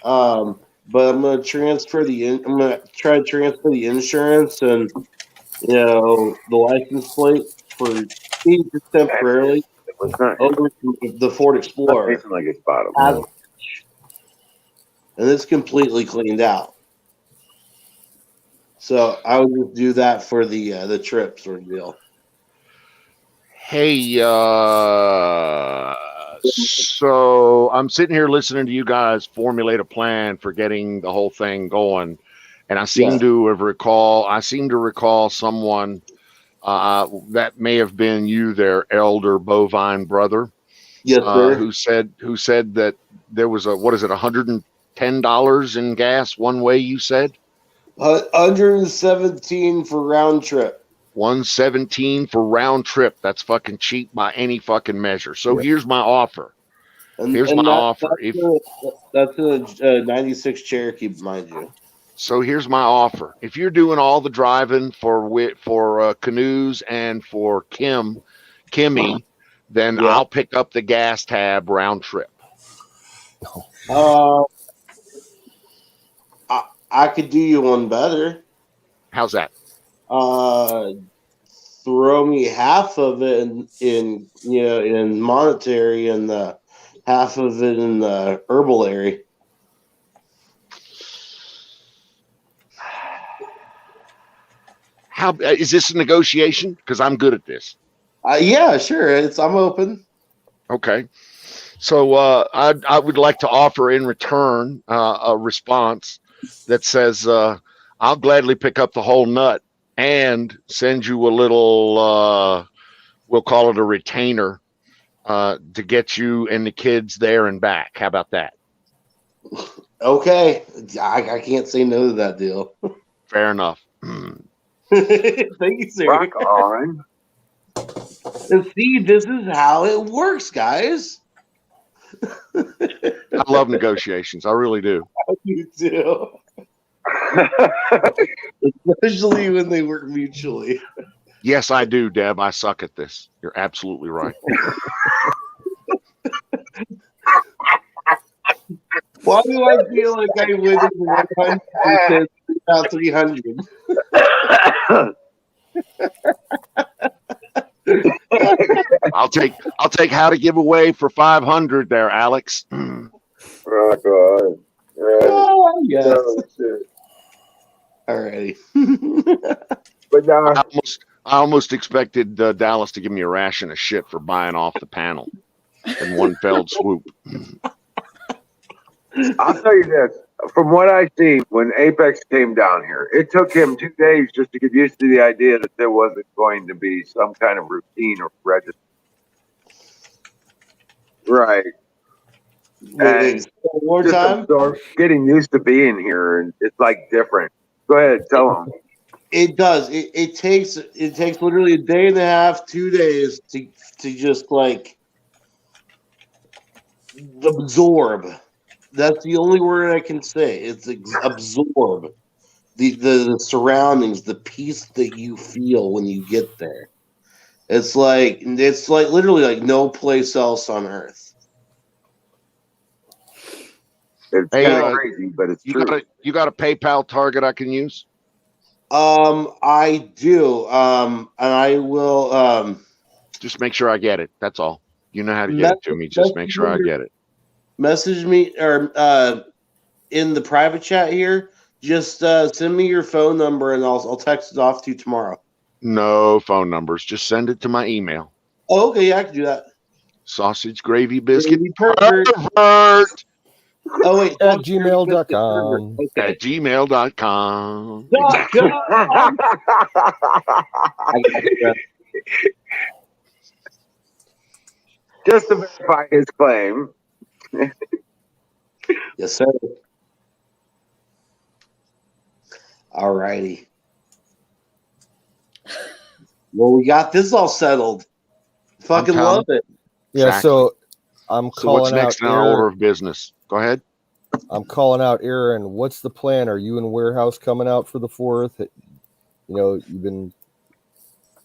But I'm gonna try to transfer the insurance and the license plate for temporarily What's not? over to the Ford Explorer, It's like it's bottom. and it's completely cleaned out. So I would just do that for the trip sort of deal. Hey, So I'm sitting here listening to you guys formulate a plan for getting the whole thing going, and I seem to recall someone that may have been you, their elder bovine brother, Yes, sir. who said that there was $110 in gas one way. You said 117 for round trip. 117 for round trip. That's fucking cheap by any fucking measure. So here's my offer. Here's my offer. That's a 96 Cherokee, mind you. So here's my offer. If you're doing all the driving for canoes and for Kimmy, then I'll pick up the gas tab round trip. I could do you one better. How's that? Throw me half of it in monetary and half of it in the herbal area. How is this a negotiation? Because I'm good at this. Yeah, sure. I'm open. Okay. So I would like to offer in return a response that says I'll gladly pick up the whole nut and send you a little, we'll call it a retainer, to get you and the kids there and back. How about that? Okay. I can't say no to that deal. Fair enough. Thank you, sir. Rock on. And see, this is how it works, guys. I love negotiations. I really do. You do. Especially when they work mutually. Yes, I do, Deb. I suck at this. You're absolutely right. Why do I feel like I win 100% about 300? I'll take how to give away for 500 there, Alex. Rock on. Oh, yes. Oh, shit. Alrighty. But now, I almost expected Dallas to give me a ration of shit for buying off the panel in one felled swoop. I'll tell you this. From what I see, when Apex came down here, it took him 2 days just to get used to the idea that there wasn't going to be some kind of routine or register. Right. And One more just time. getting used to being here, and it's like different. Go ahead, tell him. It does. It takes literally a day and a half, 2 days to just like absorb. That's the only word I can say. It's absorb the surroundings, the peace that you feel when you get there. It's like literally like no place else on earth. It's Hey, kind of crazy, but it's true. You got a PayPal target I can use? I do. And I will. Just make sure I get it. That's all. You know how to get it to me. Just make sure I get it. Message me or in the private chat here. Just send me your phone number and I'll text it off to you tomorrow. No phone numbers. Just send it to my email. Oh, okay, yeah, I can do that. Sausage gravy biscuit. Pervert. Pervert Oh wait, At gmail.com. Okay. at gmail.com. Just to verify his claim. Yes, sir. All righty. Well, we got this all settled. Fucking I'm love it. Yeah, Exactly. so I'm So what's calling out next in our order of business? Go ahead. I'm calling out Aaron. What's the plan? Are you and Warehouse coming out for the 4th? You know, you've been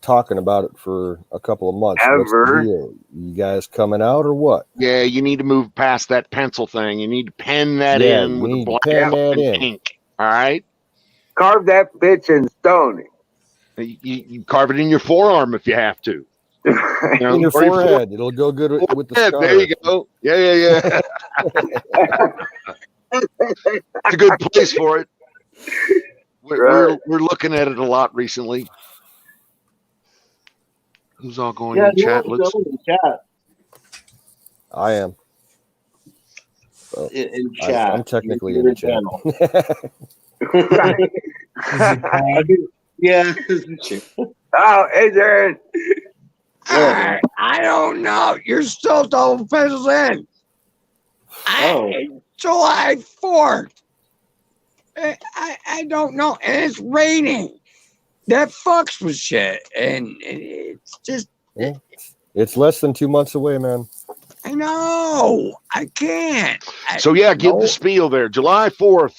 talking about it for a couple of months. What's the Ever. deal? You guys coming out or what? Yeah, you need to move past that pencil thing. You need to pen that Yeah, in you with a need to black pen that and in. ink. All right. Carve that bitch in stone. You carve it in your forearm if you have to. You know, In your or forehead. It'll go good with the forehead. scar. There you go. Yeah. It's a good place for it. We're looking at it a lot recently. Who's all going in the chat? go in the chat. I am. In chat. I'm technically in the chat. Yeah. Oh, hey, Darren. I don't know. You're still double pencils in. July 4th. I don't know. And it's raining. That fucks with shit. And it's just. Yeah. It's less than 2 months away, man. I know. I can't. So yeah, give the spiel there. July 4th,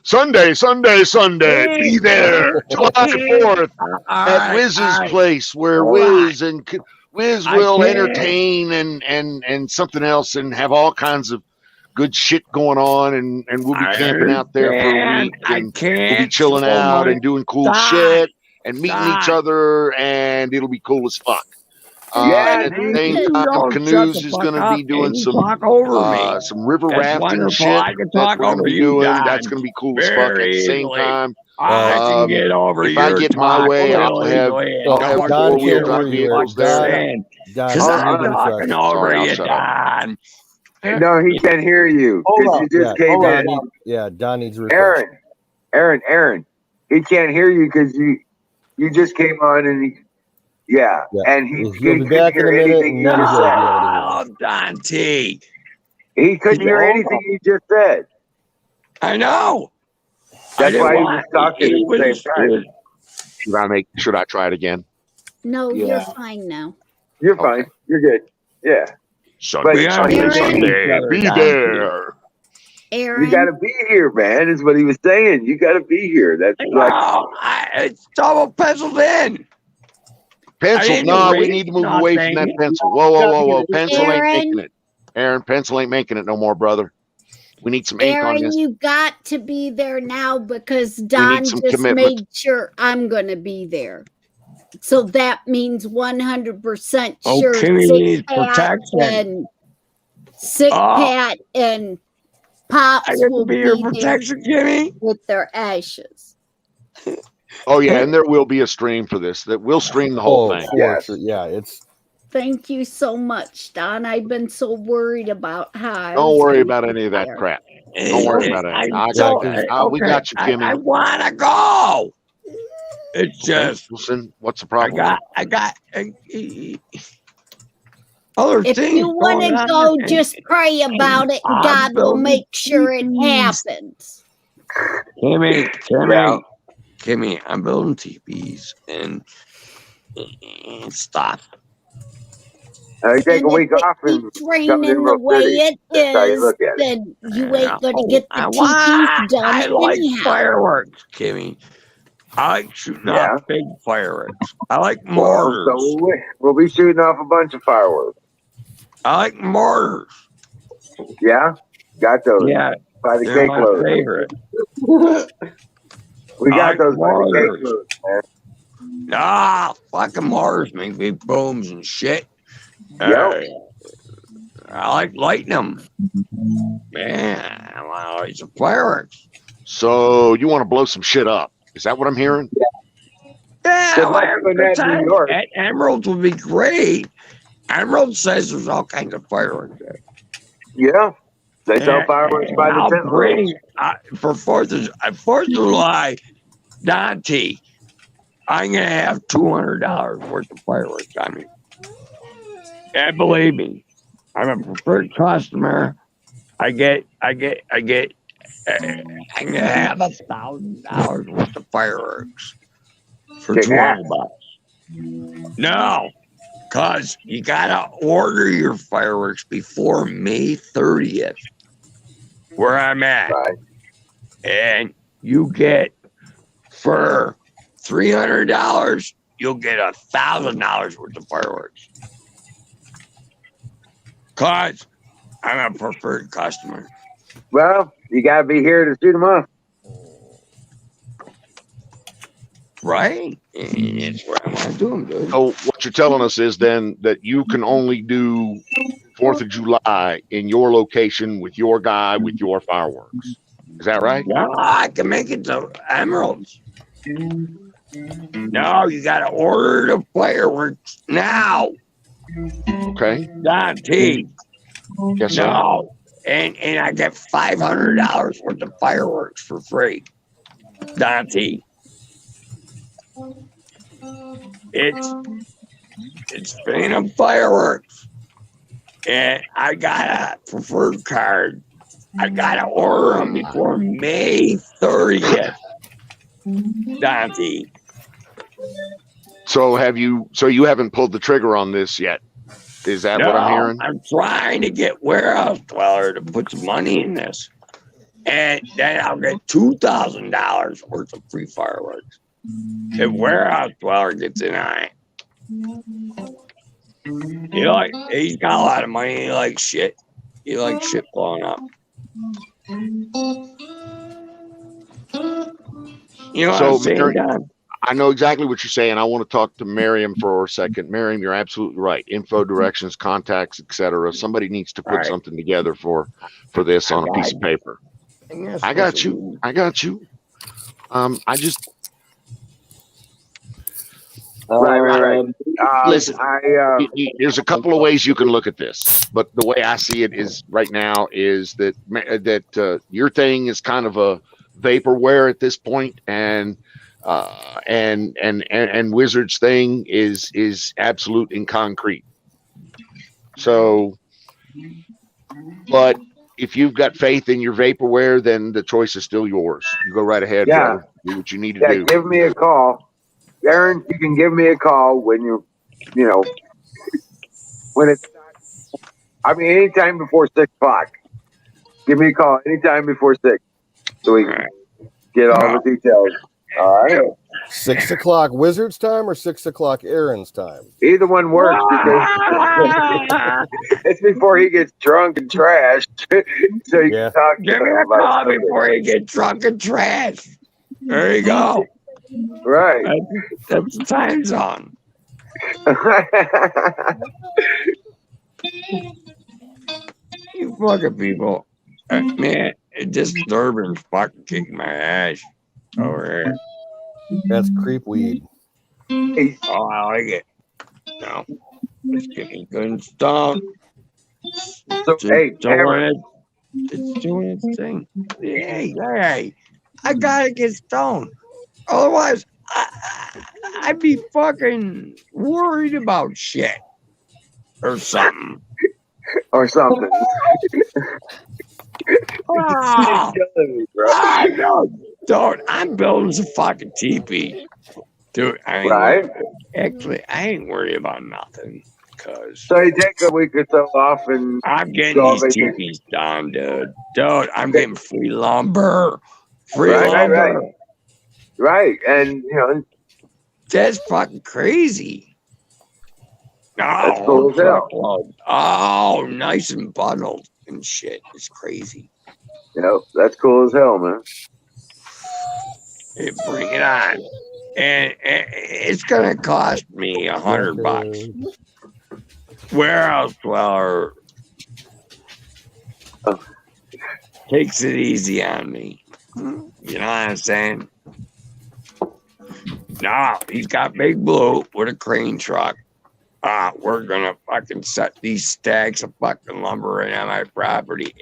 Sunday. Be there. July 4th at Wiz's place, where Wiz will entertain and something else, and have all kinds of good shit going on, and we'll be camping out there for a week, and we'll be chilling out and doing cool shit and meeting each other, and it'll be cool as fuck. At the same time, Canoes is going to be doing some river rafting shit. I can talk over you, That's going to be cool as fuck. At the same time, I can get over if I get my way, I'll have four-wheel drive vehicles there. Because I'm talking over you, Don. No, he can't hear you. You just came in. Yeah, Don needs refresh. Aaron. He can't hear you because you just came on and and he couldn't hear anything you just said. Oh, Don T. He couldn't hear anything you just said. I know. That's why he was talking at the same time. Should I try it again? No, you're fine now. You're fine. You're good. Yeah. Sunday, be there. Aaron, you got to be here, man. Is what he was saying. You got to be here. That's it's double penciled in. Pencil? No, we need to move away from that pencil. Whoa. Pencil ain't making it. Aaron, pencil ain't making it no more, brother. We need some ink on this. You got to be there now because Don just made sure I'm going to be there. So that means 100% sure. Kimmy protection. And Sick Pat and Pops will be your protection, Kimmy, with their ashes. Oh yeah, and there will be a stream for this. That we'll stream the whole thing. Yeah, it's. Thank you so much, Don. I've been so worried about how. Don't worry about any of that crap. Don't worry about it. We got you, Kimmy. I want to go. It's just. Listen, what's the problem? I got. Other if things. You want to go, just pray about it, and God will make sure it happens. Kimmy, I'm building teepees and stuff. You take a week off and it's raining the way it is, then you ain't going to get the teepees done. I like fireworks, Kimmy. I like shooting off big fireworks. I like mortars. So we'll be shooting off a bunch of fireworks. I like mortars. Yeah? Got those. Yeah. By the cake load. Favorite. We got those by the cake load, man. Fucking mortars make big booms and shit. Yep. I like lighting them. Man, I want to light some fireworks. So you want to blow some shit up? Is that what I'm hearing? Yeah, at Emeralds would be great. Emerald says there's all kinds of fireworks there. Yeah, they sell fireworks by the tent. Bring for 4th of July, Dante. I'm gonna have $200 worth of fireworks on me. And believe me, I'm a preferred customer. I'm gonna have $1,000 worth of fireworks for $20. No, cause you gotta order your fireworks before May 30th, where I'm at, and you get for $300, you'll get $1,000 worth of fireworks. Cause I'm a preferred customer. Well, you gotta be here to shoot them off. Right? And that's what I want to do them, dude. So what you're telling us is then that you can only do 4th of July in your location with your guy with your fireworks. Is that right? Yeah, I can make it to Emeralds. No, you got to order the fireworks now. Okay. Dante, Yes, sir. No. And I get $500 worth of fireworks for free. Dante. It's Phantom Fireworks. And I got a preferred card. I gotta order them before May 30th. Dante. So you haven't pulled the trigger on this yet? Is that what I'm hearing? I'm trying to get Warehouse Dweller to put some money in this. And then I'll get $2,000 worth of free fireworks. If Warehouse Dweller gets in on it. He's got a lot of money. He likes shit. He likes shit blowing up. You know what I'm saying, Don? I know exactly what you're saying. I want to talk to Miriam for a second. Miriam, you're absolutely right. Info, directions, contacts, etc. Somebody needs to put something together for this on a piece of paper. I got you. I just Right. listen. There's a couple of ways you can look at this, but the way I see it is right now is that your thing is kind of a vaporware at this point, and Wizard's thing is absolute and concrete. So, but if you've got faith in your vaporware, then the choice is still yours. You go right ahead, brother. Do what you need to do. Give me a call. Aaron, you can give me a call when when it's, anytime before 6 o'clock. Give me a call anytime before 6 so we can get all the details. All right. 6 o'clock Wizard's time or 6 o'clock Aaron's time? Either one works because it's before he gets drunk and trashed. So you can talk to Give me him a about call something. before you get drunk and trash. There you go. Right. That's the time zone. You fucking people. Man, Disturbance fucking kicking my ass over here. That's creep weed. Oh, I like it. No. It's getting good and stoned. So, hey, Aaron. It's doing its thing. Hey, I gotta get stoned. Otherwise, I'd be fucking worried about shit or something. Or something. Don't. I'm building some fucking teepee. Dude, I ain't worried about nothing. So you take a week or so off and I'm getting these teepees done, dude. I'm getting free lumber. Lumber. Right. And, that's fucking crazy. That's cool as hell. Oh, nice and bundled and shit. It's crazy. Yep, that's cool as hell, man. Hey, bring it on. And it's gonna cost me $100. Warehouse Dweller takes it easy on me. You know what I'm saying? No, he's got Big Blue with a crane truck. We're gonna fucking set these stacks of fucking lumber right on my property.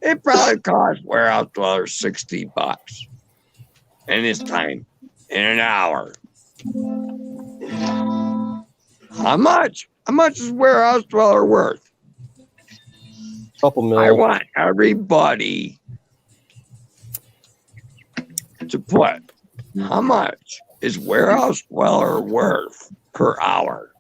It probably cost Warehouse Dweller $60 in this time, in an hour. How much? How much is Warehouse Dweller worth? Couple million. I want everybody to put how much is Warehouse Dweller worth per hour?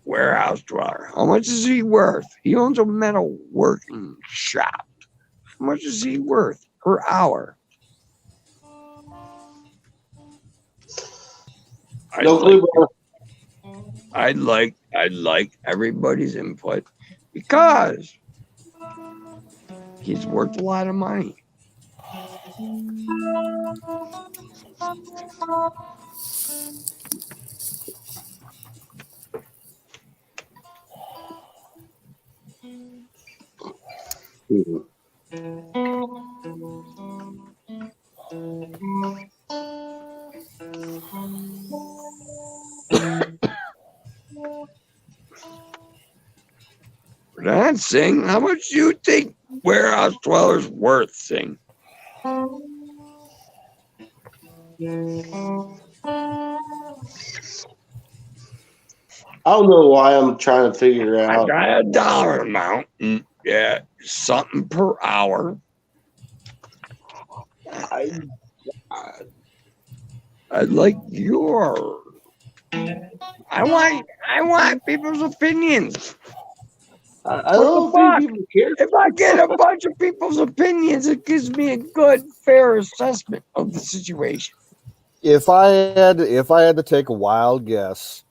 Warehouse Dweller. How much is he worth? He owns a metal working shop. How much is he worth per hour? I'd like everybody's input because he's worth a lot of money. Hold on, Sing. How much do you think Warehouse Dweller's worth, Sing? I don't know why I'm trying to figure I out. got a dollar amount. Yeah, something per hour. I, I'd like your. I want people's opinions. I don't fuck? think people care. If I get a bunch of people's opinions, it gives me a good, fair assessment of the situation. If I had to take a wild guess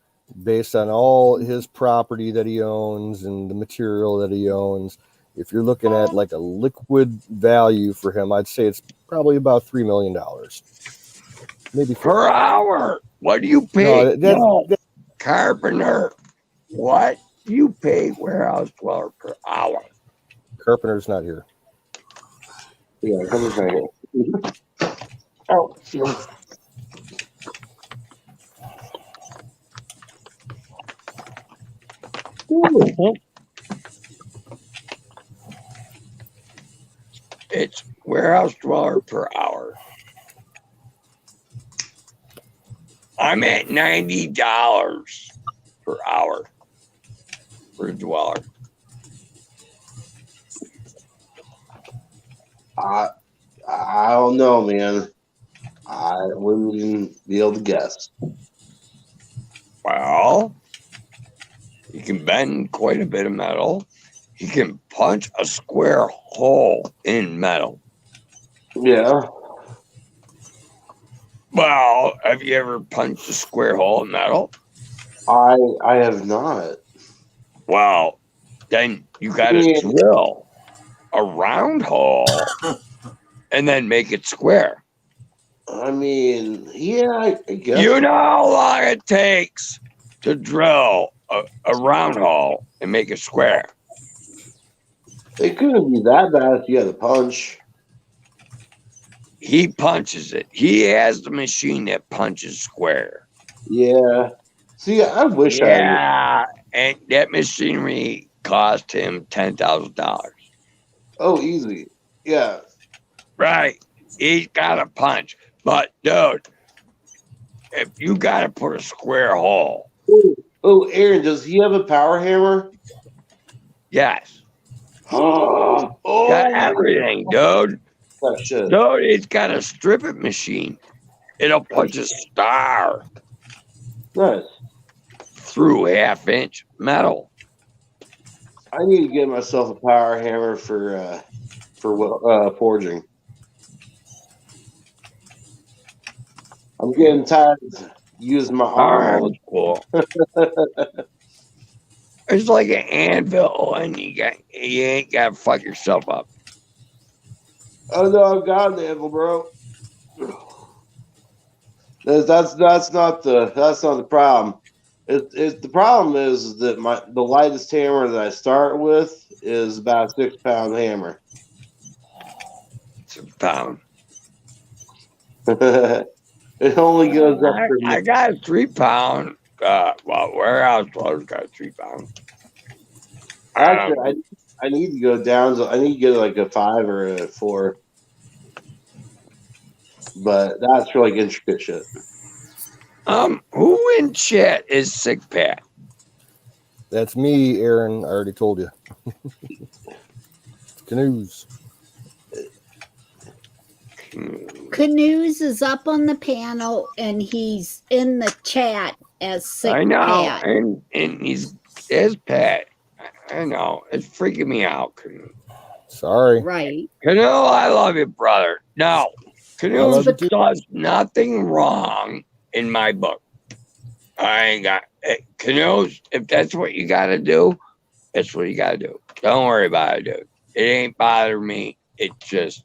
based on all his property that he owns and the material that he owns, if you're looking at like a liquid value for him, I'd say it's probably about $3 million. Maybe Per hour. What do you pay? No, Carpenter. What do you pay Warehouse Dweller per hour? Carpenter's not here. Yeah, come on. Oh, it's Warehouse Dweller per hour. I'm at $90 per hour for a dweller. I don't know, man. I wouldn't even be able to guess. Well, he can bend quite a bit of metal. He can punch a square hole in metal. Yeah. Well, have you ever punched a square hole in metal? I have not. Well, then you got to Yeah. drill a round hole and then make it square. I mean, yeah, I guess. You know how long it takes to drill a round hole and make it square? It couldn't be that bad if you had a punch. He punches it. He has the machine that punches square. Yeah. See, I wish I had. Yeah, and that machinery cost him $10,000. Oh, easy. Yeah. Right. He's got a punch. But, dude, if you got to put a square hole, Oh, Aaron, does he have a power hammer? yes. Oh, Got everything, dude. that shit. Dude, it's got a strip it machine. It'll punch a star Nice. through 1/2-inch metal. I need to get myself a power hammer for forging. I'm getting tired of using my arm. Oh, cool. It's like an anvil, and you ain't got to fuck yourself up. Oh no, I've got an anvil, bro. That's not the problem. The problem is that the lightest hammer that I start with is about a 6-pound hammer. It's a pound. It only goes up for I got a 3-pound. Warehouse Dweller's got a 3-pound. Actually, I need to go down. I need to get like a 5 or a 4. But that's for like intricate shit. Who in chat is Sick Pat? That's me, Aaron. I already told you. Canoes. Canoes is up on the panel and he's in the chat as Sick I know, Pat. and he's as Pat. I know, it's freaking me out, Canoe. Sorry. Right. Canoe, I love you, brother. No, Canoe love you too. does nothing wrong in my book. I ain't got Canoes. If that's what you got to do, that's what you got to do. Don't worry about it, dude. It ain't bothering me. It's just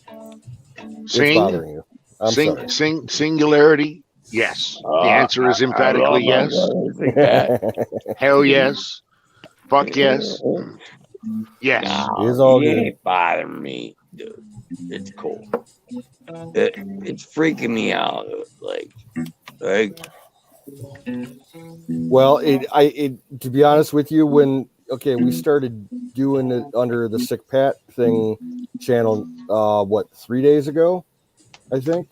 It's Sing, bothering you. I'm sorry. singularity. Yes. The answer is emphatically yes. Hell yes. Fuck yes. Yes. No, It's all he good. ain't bothering me, dude. It's cool. It's freaking me out. Like Well, to be honest with you, when okay, we started doing it under the Sick Pat thing channel, 3 days ago, I think.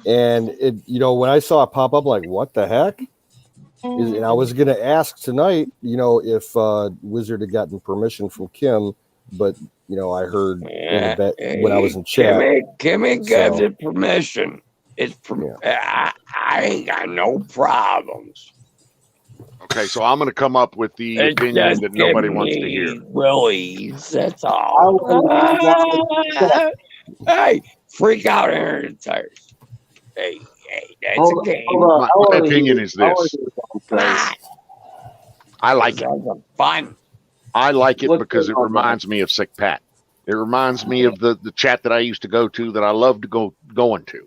And it, when I saw it pop up, like, what the heck? And I was going to ask tonight, if Wizard had gotten permission from Kim, but I heard when I was in chat. Kimmy gives it permission. It's I ain't got no problems. Okay, so I'm going to come up with the opinion that nobody wants to hear. Willies, that's all. Hey, freak out Aaron tires. Hey, that's a game. My opinion is this. I like it. Fun. I like it because it reminds me of Sick Pat. It reminds me of the chat that I used to go to that I loved going to.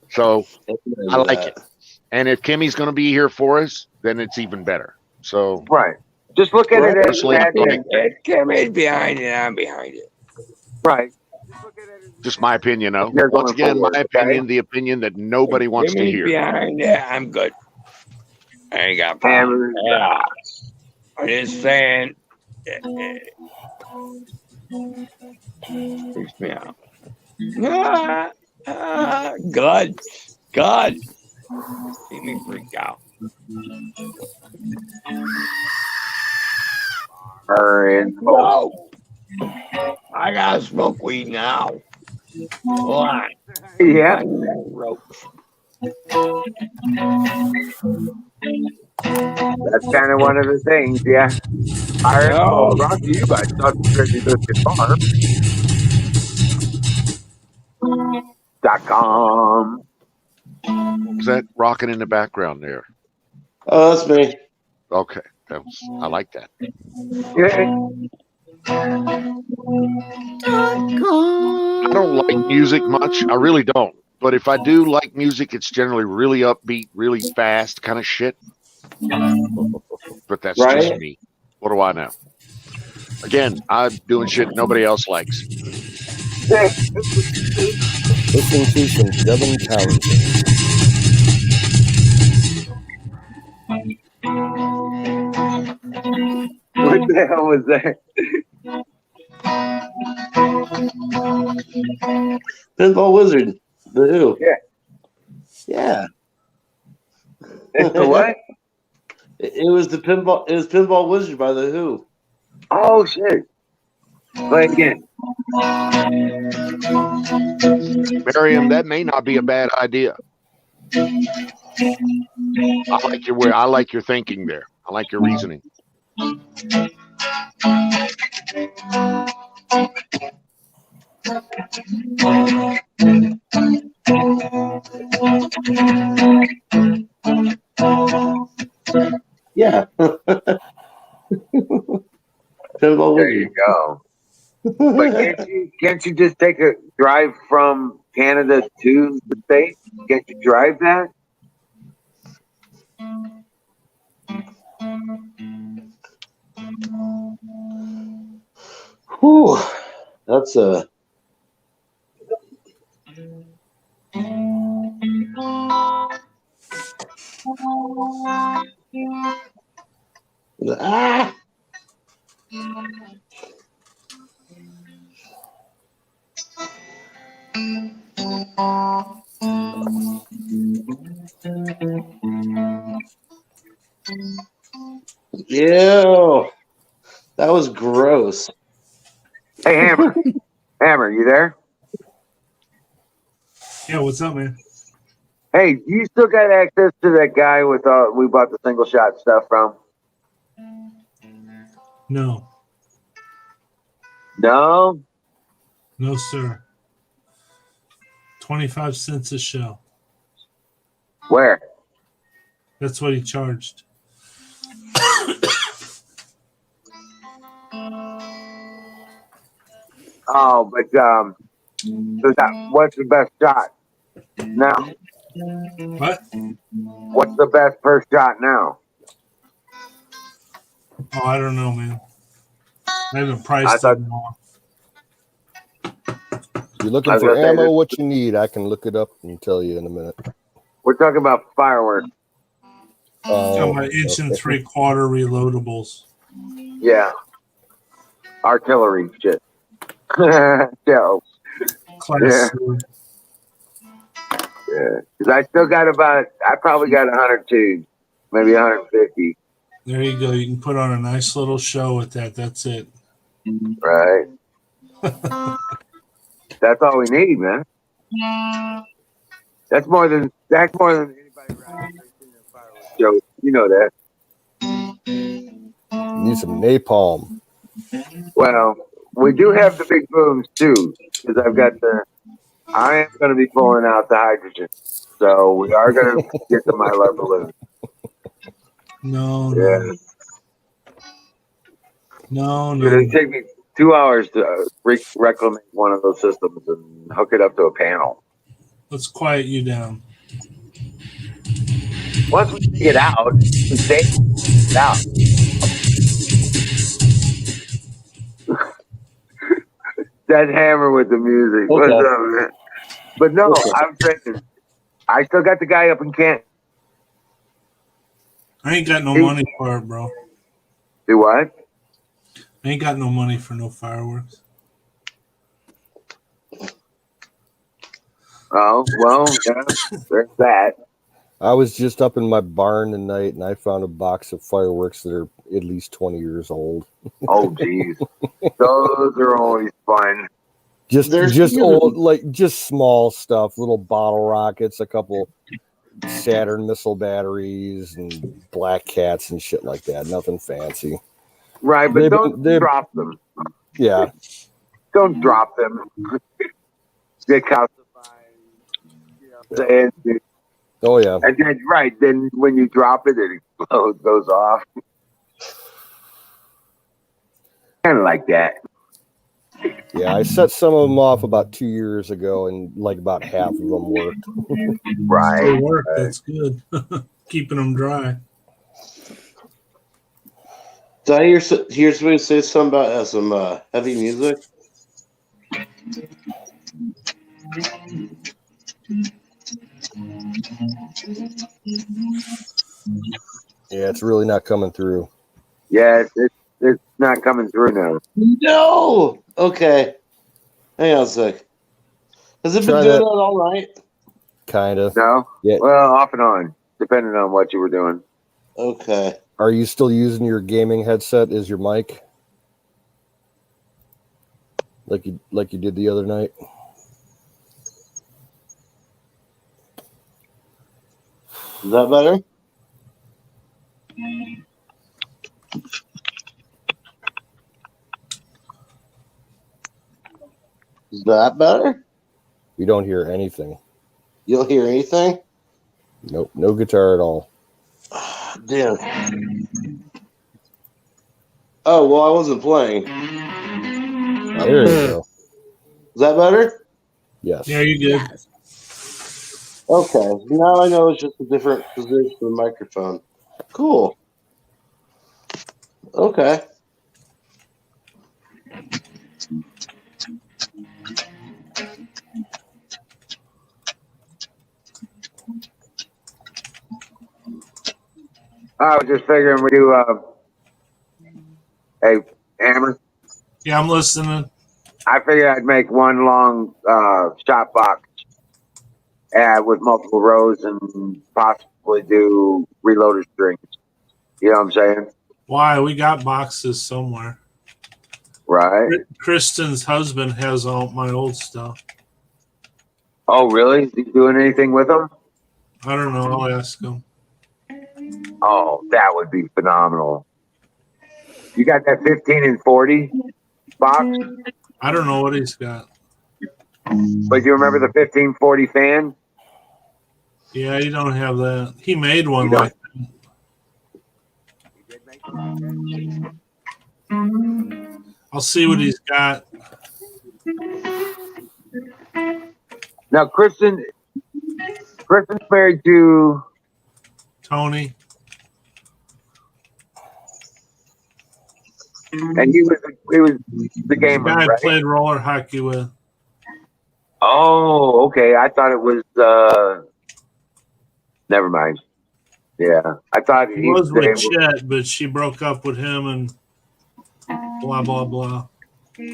So I like it. And if Kimmy's going to be here for us, then it's even better. So Right. Just look at it as Kimmy's behind it. I'm behind it. right. just my opinion, though. Once again, my opinion, the opinion that nobody wants to hear. Behind it, I'm good. I ain't got problems. Yeah. I'm just saying. Freaks me out. Good. Good. See me freak out. No. I gotta smoke weed now. Why? Yeah. That's kind of one of the things, yeah. I heard brought to you by SudsCreditGuitarFarm.com. Was that rocking in the background there? Oh, that's me. Okay. I like that. Yeah. I don't like music much. I really don't. But if I do like music, it's generally really upbeat, really fast kind of shit. But that's just me. What do I know? Again, I'm doing shit nobody else likes. Listen to some Devin Townsend. What the hell was that? Pinball Wizard. The Who. Yeah. Yeah. It's the what? It was the pinball. It was Pinball Wizard by the Who. Oh shit! Play again. Miriam, that may not be a bad idea. I like your thinking there. I like your reasoning. Yeah. Pinball There Wizard. you go. But can't you just take a drive from Canada to the States? Can't you drive that? Whew. That's a. Ah! Ew. That was gross. Hey, Hammer. Hammer, you there? Yeah, what's up, man? Hey, you still got access to that guy with we bought the single shot stuff from? No, No? no, sir. 25 cents a show. Where? That's what he charged. Oh, but what's the best shot now? What? What's the best per shot now? Oh, I don't know, man. I haven't priced it more. You're looking for ammo, what you need. I can look it up and tell you in a minute. We're talking about fireworks. Got my 1 3/4 reloadables. Yeah. Artillery shit. Shells. Class. Yeah. Because I still got I probably got 102, maybe 150. There you go. You can put on a nice little show with that. That's it. Right. That's all we need, man. That's more than anybody around here show. You know that. Need some napalm. Well, we do have the big booms too, because I am going to be pulling out the hydrogen, so we are going to get the Mylar balloon. No, Yeah. no. It's going to take me 2 hours to reclaim one of those systems and hook it up to a panel. Let's quiet you down. Once we dig it out, we take it out. That hammer with the music. Okay. What's up, man? But no, Okay. I'm saying I still got the guy up in Kent. I ain't got no money for it, bro. Do what? I ain't got no money for no fireworks. Oh, well, yeah, there's that. I was just up in my barn tonight and I found a box of fireworks that are at least 20 years old. Oh, geez. Those are always fun. Just old, like just small stuff, little bottle rockets, a couple Saturn missile batteries, and Black Cats and shit like that. Nothing fancy. Right, but don't they've- drop them. Yeah, Don't drop them. Get calcified. You know what I'm saying? oh yeah. And then, right, then when you drop it, it explodes, goes off. Kind of like that. Yeah, I set some of them off about 2 years ago, and like about half of them worked. Right. They work. That's good. Keeping them dry. Did I hear somebody say something about some heavy music? Yeah, it's really not coming through. Yeah, it's not coming through now. No. Okay. Hang on a sec. Has it been Try doing that. that all night? Kind of. No? Yeah. Well, off and on, depending on what you were doing. Okay. Are you still using your gaming headset as your mic? Like you did the other night? Is that better? Is that better? You don't hear anything. You don't hear anything? Nope, no guitar at all. Damn. Oh, well, I wasn't playing. There you go. Is that better? Yes. Yeah, you good. Yes. Okay. Now I know it's just a different position for the microphone. Cool. Okay. I was just figuring we do, hey, Hammer, Yeah, I'm listening. I figured I'd make one long shot box with multiple rows and possibly do reloader strings. You know what I'm saying? Why? We got boxes somewhere. Right. Kristen's husband has all my old stuff. Oh, really? Is he doing anything with them? I don't know. I'll ask him. Oh, that would be phenomenal. You got that 15 and 40 box, I don't know what he's got. but you remember the 1540 fan? Yeah, you don't have that. He made one You don't? like that. I'll see what he's got. Now, Kristen's married to Tony. and he was the The gamer, guy I right? played roller hockey with. Oh, okay. I thought it was. Never mind. Yeah, I thought He was the with Chet, but she broke up with him and blah blah blah.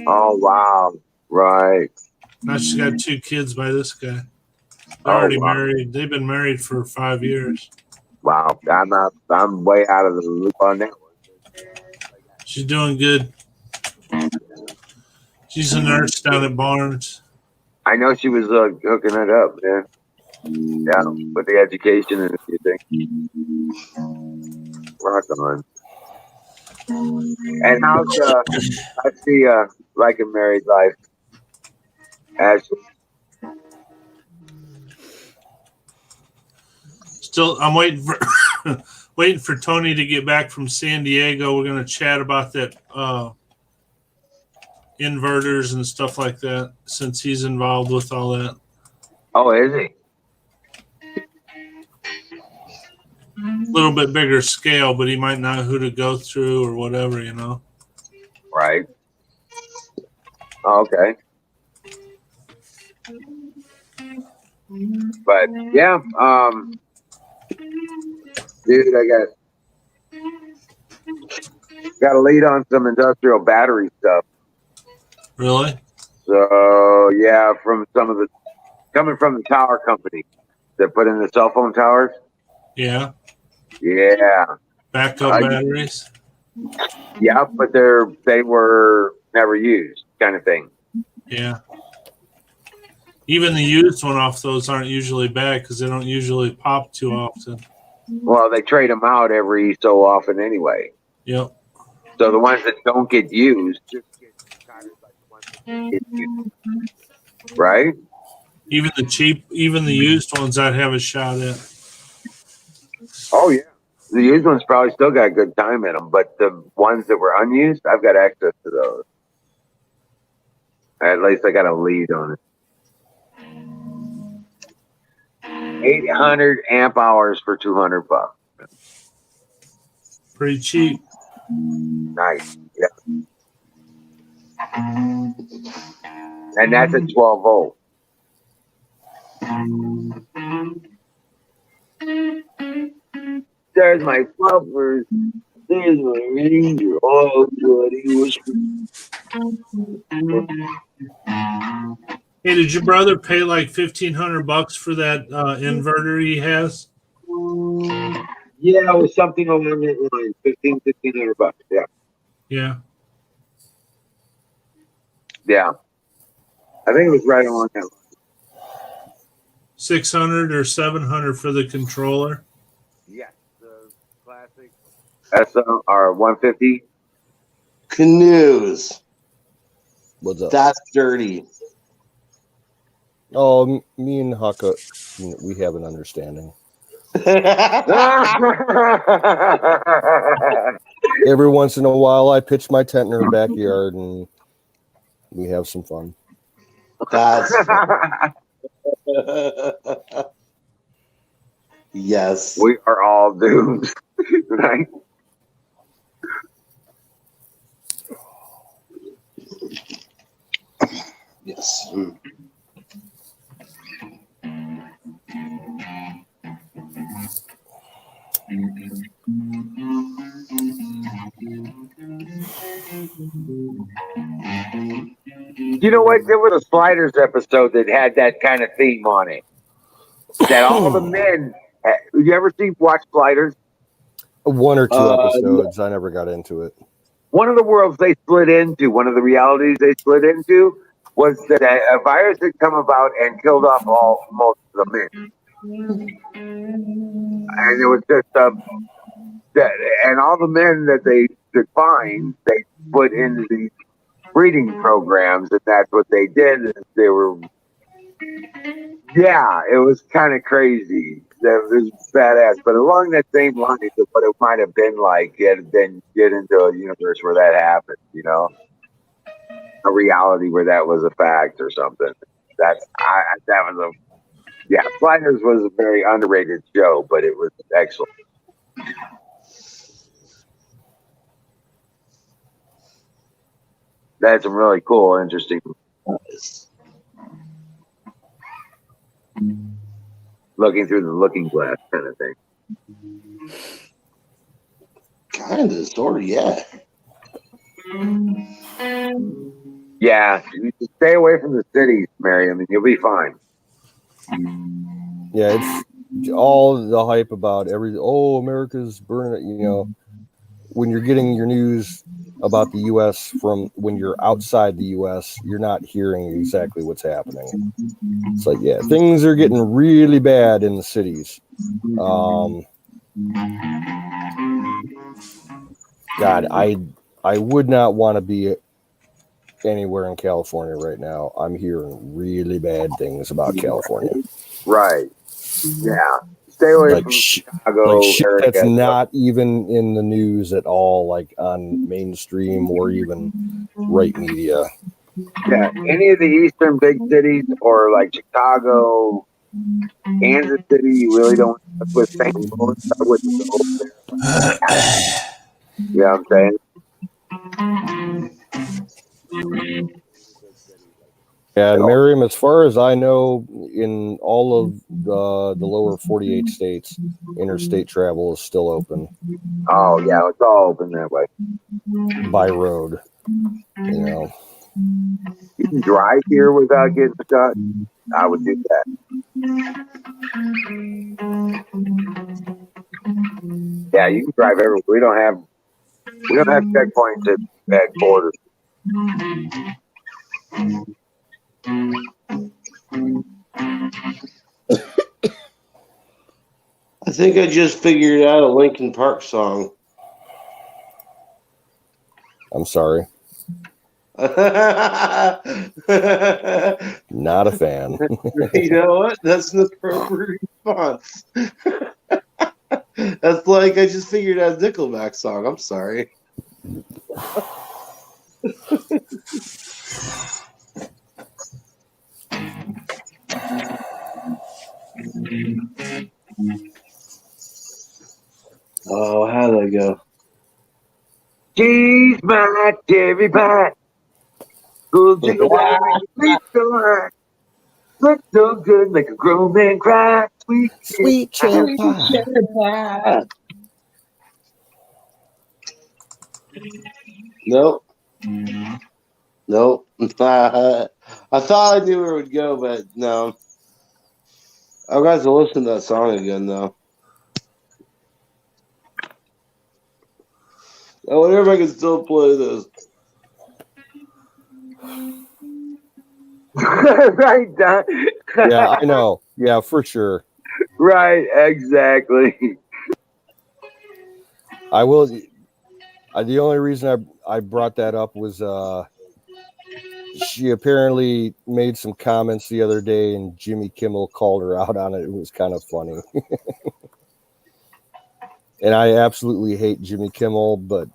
Oh wow, right. Now she's got 2 kids by this guy. They're Oh, already wow. married. They've been married for 5 years. Wow, I'm way out of the loop on that one. She's doing good. She's a nurse down at Barnes. I know she was hooking it up, man. Yeah, with the education and everything. Rock on. And how's the like a married life, Ashley? Still, I'm waiting for waiting for Tony to get back from San Diego. We're going to chat about that inverters and stuff like that, since he's involved with all that. Oh, is he? A little bit bigger scale, but he might not know who to go through or whatever, you know. Right. Oh, okay. But yeah, dude, I got a lead on some industrial battery stuff. Really? So yeah, from some of the coming from the tower company that put in the cell phone towers. Yeah. Yeah. Backup batteries. Yeah, but they were never used, kind of thing. Yeah. Even the used one off those aren't usually bad because they don't usually pop too often. Well, they trade them out every so often anyway. Yep. So the ones that don't get used just get kind of like the ones that get used. Right? Even the used ones I'd have a shot at. Oh, yeah. The used ones probably still got good time in them, but the ones that were unused, I've got access to those. At least I got a lead on it. 800 amp hours for $200. Pretty cheap. Nice. Yeah. And that's a 12 volt. There's my fluffers. There's my ranger. Oh, good. He was. Hey, did your brother pay like $1,500 for that inverter he has? Yeah, it was something along that line. $1,500. Yeah. Yeah. Yeah. I think it was right along that line. 600 or 700 for the controller. Yeah. The classic or 150. Canoes. What's up? That's dirty. Oh, me and Haka, we have an understanding. Every once in a while, I pitch my tent in her backyard, and we have some fun. That's yes. We are all doomed, right? Yes. You know what? There was a Sliders episode that had that kind of theme on it. That all the men. You ever watch Sliders? One or two episodes. I never got into it. One of the worlds they split into, one of the realities they split into, was that a virus had come about and killed off most of the men. And it was just and all the men that they could find, they put into these breeding programs, and that's what they did. They were, yeah, it was kind of crazy. It was badass, but along that same line of what it might have been like, then get into a universe where that happened, you know, a reality where that was a fact or something. That was Sliders was a very underrated show, but it was excellent. That's some really cool, interesting. Looking through the looking glass kind of thing. Kind of, sort of, yeah. Yeah, you just stay away from the cities, Miriam, and you'll be fine. Yeah, it's all the hype about America's burning. When you're getting your news about the U.S. from when you're outside the U.S., you're not hearing exactly what's happening. It's like, yeah, things are getting really bad in the cities. God, I would not want to be anywhere in California right now. I'm hearing really bad things about California. Right. Yeah. Stay away Like from Chicago shit area. that's not even in the news at all, like on mainstream or even right media. Yeah, any of the eastern big cities or like Chicago, Kansas City, you really don't mess with St. Louis. I wouldn't go over there. You know what I'm saying? Yeah, Miriam, as far as I know, in all of the lower 48 states, interstate travel is still open Oh yeah, it's all open that way. by road. You can drive here without getting stuck. I would do that. Yeah, you can drive everywhere. We don't have checkpoints at borders. I think I just figured out a Linkin Park song. I'm sorry. Not a fan. You know what? That's an appropriate response. That's like I just figured out a Nickelback song. I'm sorry. Oh, how did I go? She's my cherry pie. Cool jingle bell, make me so high. Look so good, make a grown man cry. Sweet cherry pie. Nope. Nope. I thought I knew where it would go, but no. I've got to listen to that song again, though. I wonder if I can still play this. Right, Don? Yeah, I know. Yeah, for sure. Right, exactly. I will. The only reason I brought that up was she apparently made some comments the other day, and Jimmy Kimmel called her out on it. It was kind of funny. And I absolutely hate Jimmy Kimmel, but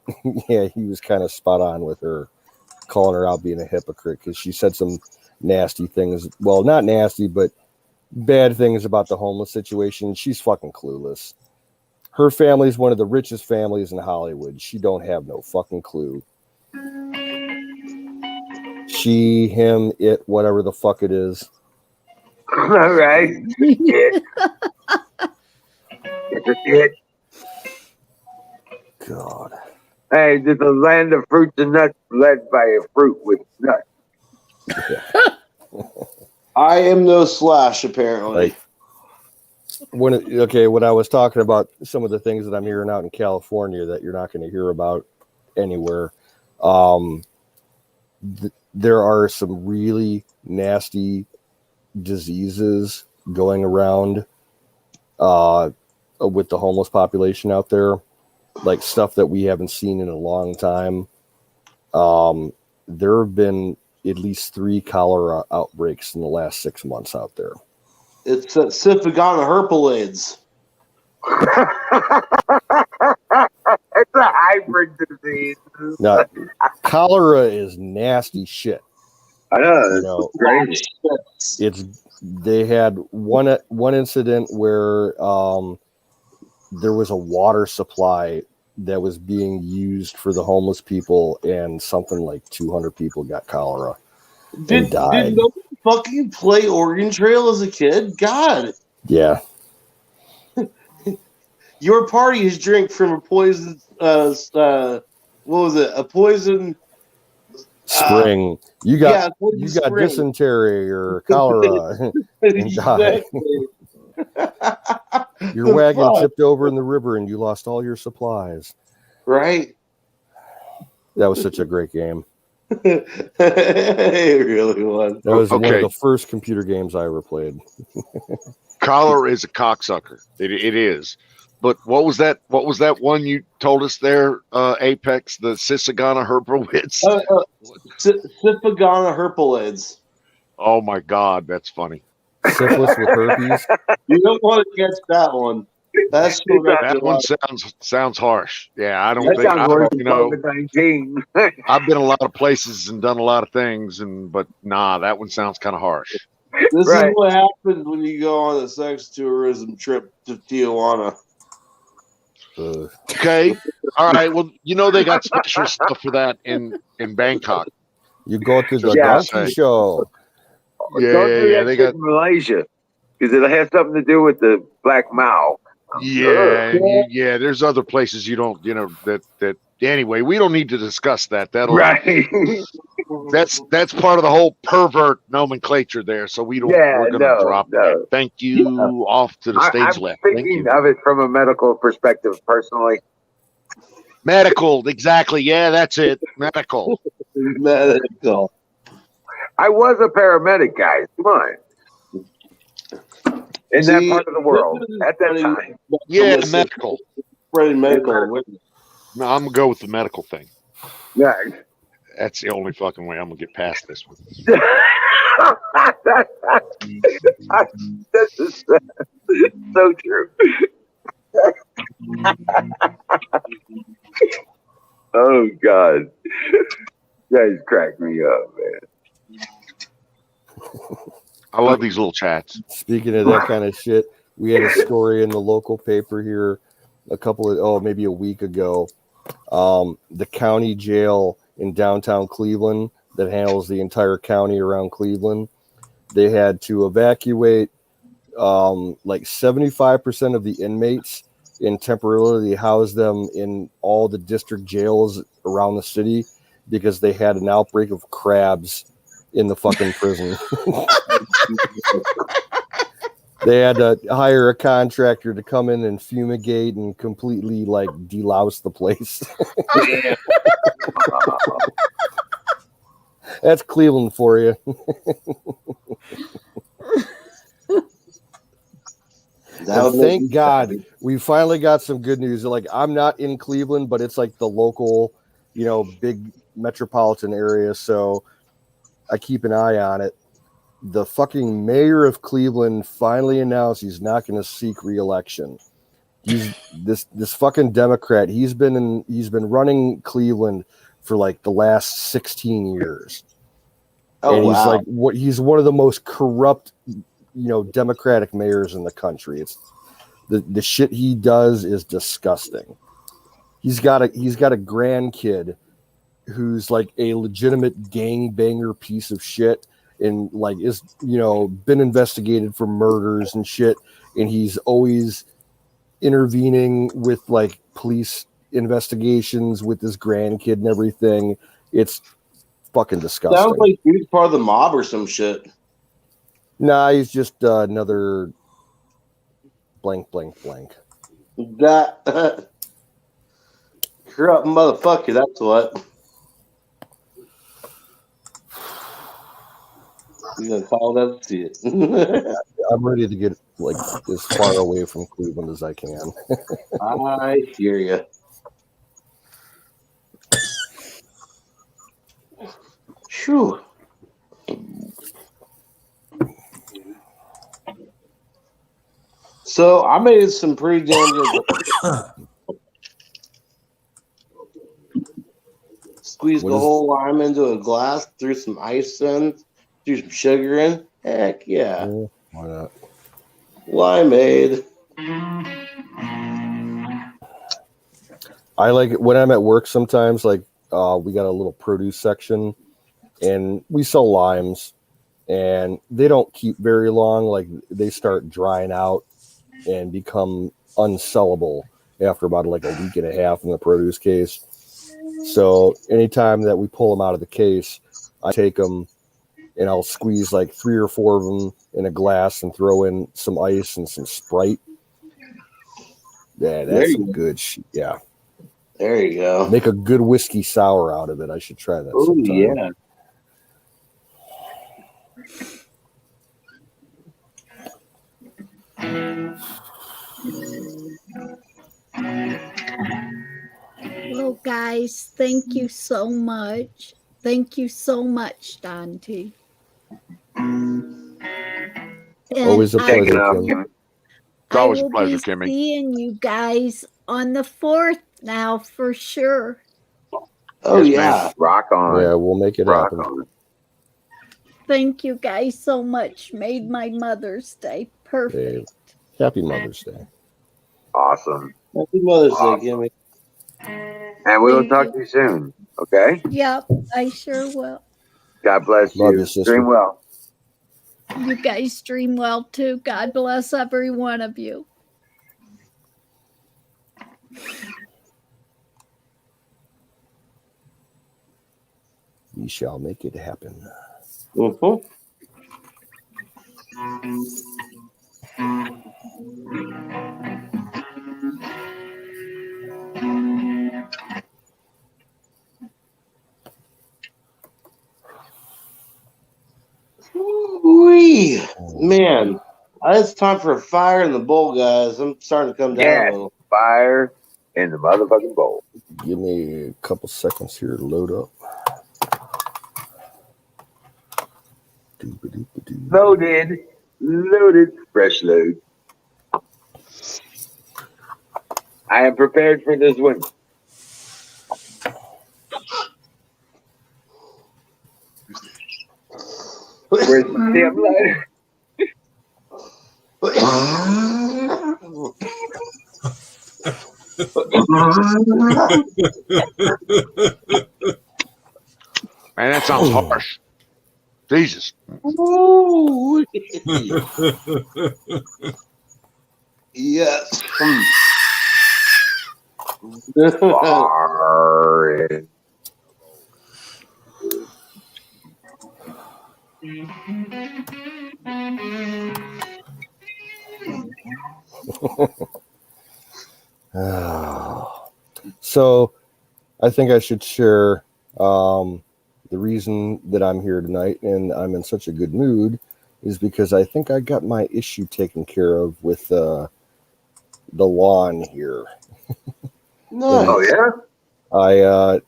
yeah, he was kind of spot on with her, calling her out being a hypocrite because she said some nasty things. Well, not nasty, but bad things about the homeless situation. She's fucking clueless. Her family's one of the richest families in Hollywood. She don't have no fucking clue. She, him, it, whatever the fuck it is. All right. It. It's a it. God. Hey, there's a land of fruits and nuts led by a fruit with nuts. I am no Slash, apparently. Like, when I was talking about some of the things that I'm hearing out in California that you're not going to hear about anywhere, there are some really nasty diseases going around with the homeless population out there, like stuff that we haven't seen in a long time. There have been at least 3 cholera outbreaks in the last 6 months out there. It's Syphagana herpelids. It's a hybrid disease. Now, cholera is nasty shit. I know. You know, Crazy. they had one incident where there was a water supply that was being used for the homeless people, and something like 200 people got cholera and died. Did nobody fucking play Oregon Trail as a kid? God. Yeah. Your party is drink from a poison. What was it? A poison Spring. You got yeah, what you is got spring? dysentery or cholera. and died. Exactly. Your The wagon fuck? tipped over in the river and you lost all your supplies. Right? That was such a great game. It really was. That was one of Okay. the first computer games I ever played. Collar is a cocksucker. It is. But what was that? What was that one you told us there? Apex, the Sisagana Herberwitz. Syphagana herpelids. Oh my God, that's funny. Syphilis with herpes. You don't want to catch that one. That's That one sounds harsh. Yeah, I don't That think. sounds I worse don't, than COVID-19. I've been a lot of places and done a lot of things, but nah, that one sounds kind of harsh. This Right. is what happens when you go on a sex tourism trip to Tijuana. Okay, all right. Well, they got special stuff for that in Bangkok. You go to the Yeah. donkey show. Don't do that They shit got in Malaysia because it'll have something to do with the Black Mao. yeah. There's other places you don't, that. Anyway, we don't need to discuss that. Right. That's part of the whole pervert nomenclature there. So we don't. Yeah, we're gonna drop that. no. Thank you. Off to the stage I'm left. Thank thinking you. of it from a medical perspective, personally. Medical, exactly. Yeah, that's it. Medical. Medical. I was a paramedic, guys. Come on. In that See, part of the world this is at that funny. time. Yeah, Listen, medical. Spreading medical awareness. No, I'm gonna go with the medical thing. Yeah. That's the only fucking way I'm gonna get past this one. This is so true. Oh God, you guys crack me up, man. I love these little chats. Speaking of that kind of shit, we had a story in the local paper here maybe a week ago. The county jail in downtown Cleveland that handles the entire county around Cleveland, they had to evacuate like 75% of the inmates and temporarily house them in all the district jails around the city because they had an outbreak of crabs in the fucking prison. They had to hire a contractor to come in and fumigate and completely like delouse the place. That's Cleveland for you. And thank God we finally got some good news. Like, I'm not in Cleveland, but it's like the local, big metropolitan area. So I keep an eye on it. The fucking mayor of Cleveland finally announced he's not going to seek re-election. He's this fucking Democrat. He's been running Cleveland for like the last 16 years. Oh, and he's wow. He's one of the most corrupt, Democratic mayors in the country. It's the shit he does is disgusting. He's got a grandkid who's like a legitimate gangbanger piece of shit and like is been investigated for murders and shit, and he's always intervening with like police investigations with his grandkid and everything. It's fucking disgusting. Sounds like he's part of the mob or some shit. Nah, he's just another blank, blank, blank. That corrupt motherfucker, that's what. You gonna call that shit. I'm ready to get like as far away from Cleveland as I can. I hear you. Phew. So I made some pretty damn good. Squeeze the whole lime into a glass, threw some ice in, threw some sugar in. Heck yeah. Why not? Limeade. I like it when I'm at work sometimes, like we got a little produce section and we sell limes and they don't keep very long. Like they start drying out and become unsellable after about like a week and a half in the produce case. So anytime that we pull them out of the case, I take them and I'll squeeze like 3 or 4 of them in a glass and throw in some ice and some Sprite. Yeah, There that's you some good shit. Yeah. There you go. Make a good whiskey sour out of it. I should try that Oh sometime. yeah. Well, guys, thank you so much. Thank you so much, Dante. Always a And Taking pleasure, off, Kim. Kim. It's I always a will pleasure, be Kimmy. seeing you guys on the 4th now for sure. Oh Yes, yeah. ma'am. Rock on. Yeah, we'll make it Rock happen. on. Thank you guys so much. Made my Mother's Day perfect. Hey, happy Mother's Day. Awesome. Happy Mother's Day, Awesome. Kimmy. And we will Thank talk you. to you soon. Okay? Yep, I sure will. God bless Love you. you, sister. Dream well. You guys dream well too. God bless every one of you. We shall make it happen. Mm-hmm. Wee, man, it's time for a fire in the bowl, guys. I'm starting to come down Yeah. a little. Fire in the motherfucking bowl. Give me a couple seconds here to load up. Doo-ba-doo-ba-doo. Loaded. Loaded. Fresh load. I am prepared for this one. Where's the damn lighter? Man, that sounds harsh. Jesus. Ooh. Yes. Fire. So I think I should share the reason that I'm here tonight and I'm in such a good mood is because I think I got my issue taken care of with the lawn here. Nice. Oh, yeah?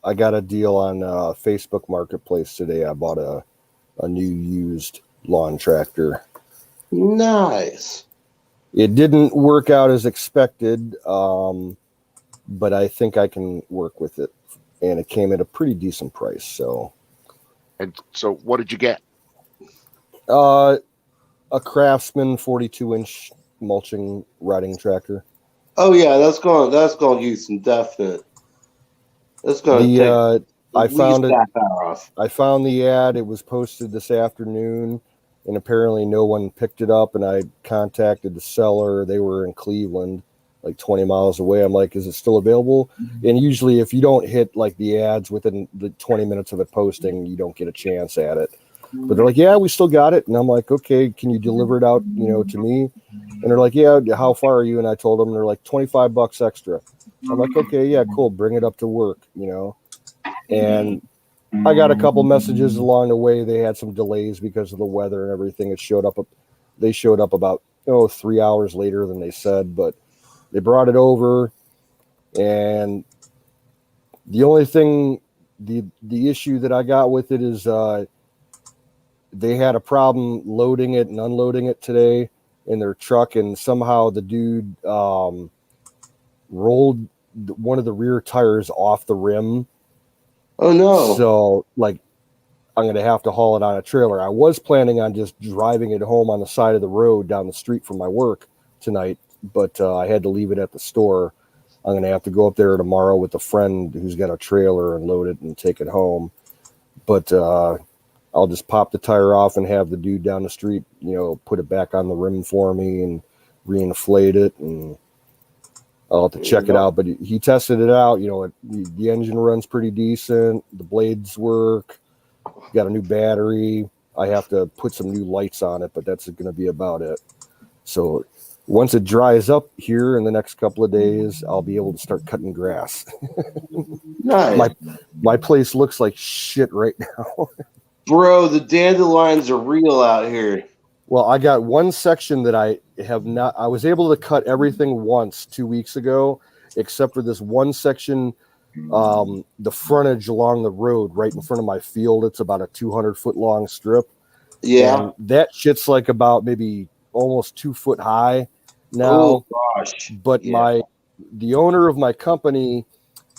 I got a deal on Facebook Marketplace today. I bought a new used lawn tractor. Nice. It didn't work out as expected, but I think I can work with it. And it came at a pretty decent price. So, And so what did you get? a Craftsman 42-inch mulching riding tractor. Oh yeah, that's going to use some definite. That's going to take I at found least it. half hour off. I found the ad. It was posted this afternoon, and apparently no one picked it up. And I contacted the seller. They were in Cleveland, like 20 miles away. I'm like, is it still available? And usually, if you don't hit like the ads within the 20 minutes of it posting, you don't get a chance at it. But they're like, yeah, we still got it. And I'm like, okay, can you deliver it out, to me? And they're like, yeah, how far are you? And I told them, they're like, $25 extra. I'm like, okay, yeah, cool. Bring it up to work, And I got a couple messages along the way. They had some delays because of the weather and everything. They showed up about 3 hours later than they said, but they brought it over. And the only thing, the issue that I got with it is they had a problem loading it and unloading it today in their truck, and somehow the dude rolled one of the rear tires off the rim. Oh no. So like I'm going to have to haul it on a trailer. I was planning on just driving it home on the side of the road down the street from my work tonight, but I had to leave it at the store. I'm going to have to go up there tomorrow with a friend who's got a trailer and load it and take it home. But I'll just pop the tire off and have the dude down the street, put it back on the rim for me and reinflate it. And I'll have to check it out. But he tested it out. You know, the engine runs pretty decent. The blades work. Got a new battery. I have to put some new lights on it, but that's going to be about it. So once it dries up here in the next couple of days, I'll be able to start cutting grass. Nice. My place looks like shit right now. Bro, the dandelions are real out here. Well, I got one section that I was able to cut everything once 2 weeks ago, except for this one section, the frontage along the road right in front of my field. It's about a 200-foot long strip. Yeah. And that shit's like about maybe almost 2 foot high now. Oh, gosh. But Yeah. the owner of my company,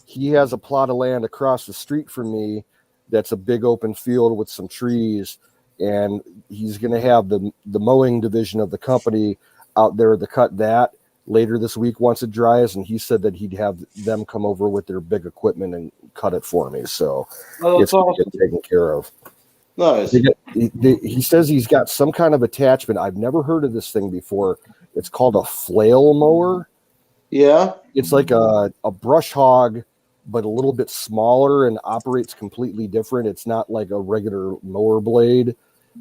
he has a plot of land across the street from me that's a big open field with some trees, and he's going to have the mowing division of the company out there to cut that later this week once it dries, and he said that he'd have them come over with their big equipment and cut it for me. So it's going to get taken care of. Nice. He says he's got some kind of attachment. I've never heard of this thing before. It's called a flail mower. Yeah. It's like a brush hog, but a little bit smaller and operates completely different. It's not like a regular mower blade.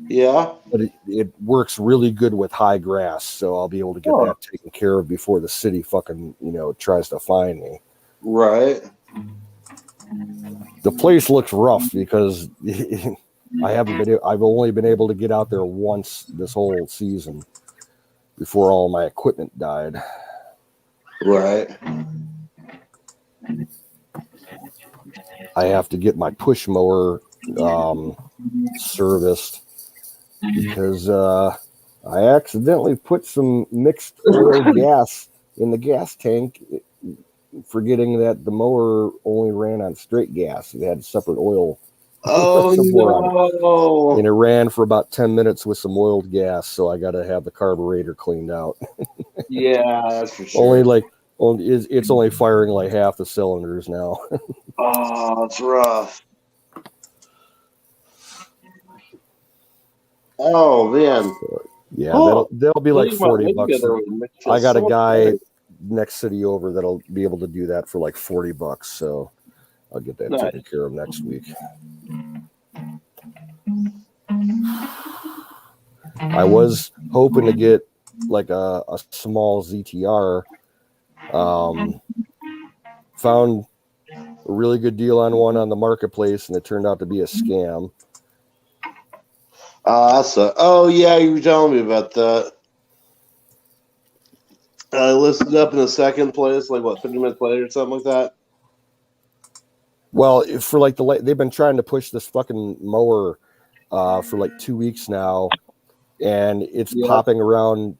Yeah. But it works really good with high grass, so I'll be able to get that taken care of before the city fucking, tries to find me. Right. The place looks rough because I've only been able to get out there once this whole season before all my equipment died. Right. I have to get my push mower serviced because I accidentally put some mixed oil gas in the gas tank, forgetting that the mower only ran on straight gas. It had separate oil. Oh, no. And it ran for about 10 minutes with some oiled gas, so I got to have the carburetor cleaned out. Yeah, that's for sure. It's only firing like half the cylinders now. Oh, it's rough. Oh, man. Yeah, that'll be like $40. I got a guy next city over that'll be able to do that for like $40, so I'll get that taken care of next week. I was hoping to get like a small ZTR. Found a really good deal on one on the marketplace, and it turned out to be a scam. Oh, yeah, you were telling me about that. I listed up in the second place, 50 minutes later or something like that? Well, for like they've been trying to push this fucking mower for like 2 weeks now, and it's popping around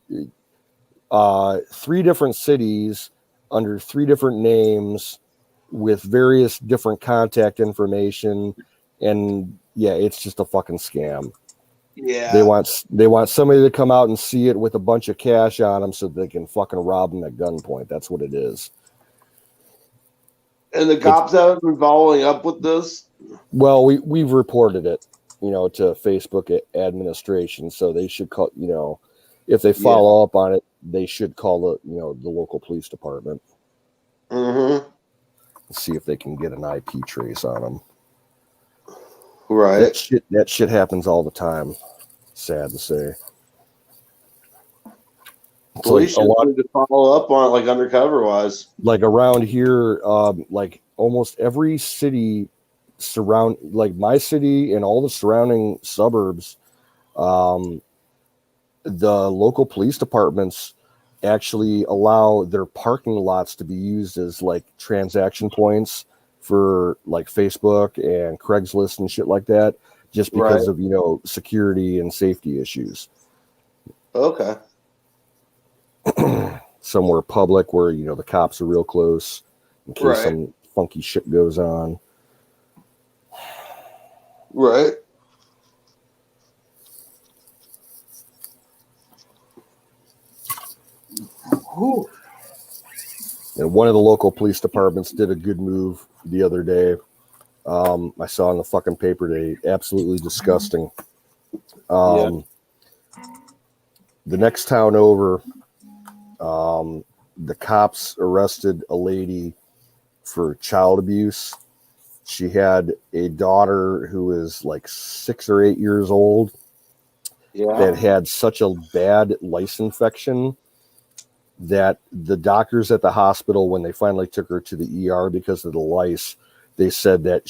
3 different cities under 3 different names with various different contact information, and yeah, it's just a fucking scam. Yeah. They want somebody to come out and see it with a bunch of cash on them so they can fucking rob them at gunpoint. That's what it is. And the cops haven't been following up with this? Well, we've reported it, to Facebook administration, so they should call, if they follow up on it, they should call the local police department. Mm-hmm. See if they can get an IP trace on them. Right. That shit happens all the time. Sad to say. It's We should need to follow up on it, undercover wise. Like around here, like almost every city my city and all the surrounding suburbs, the local police departments actually allow their parking lots to be used as transaction points for Facebook and Craigslist and shit like that, just because of security and safety issues. Okay. Somewhere public where the cops are real close in case some funky shit goes on. Right. Whew. And one of the local police departments did a good move the other day. I saw in the fucking paper today, absolutely disgusting. The next town over, the cops arrested a lady for child abuse. She had a daughter who was like 6 or 8 years old that had such a bad lice infection that the doctors at the hospital, when they finally took her to the ER because of the lice, they said that,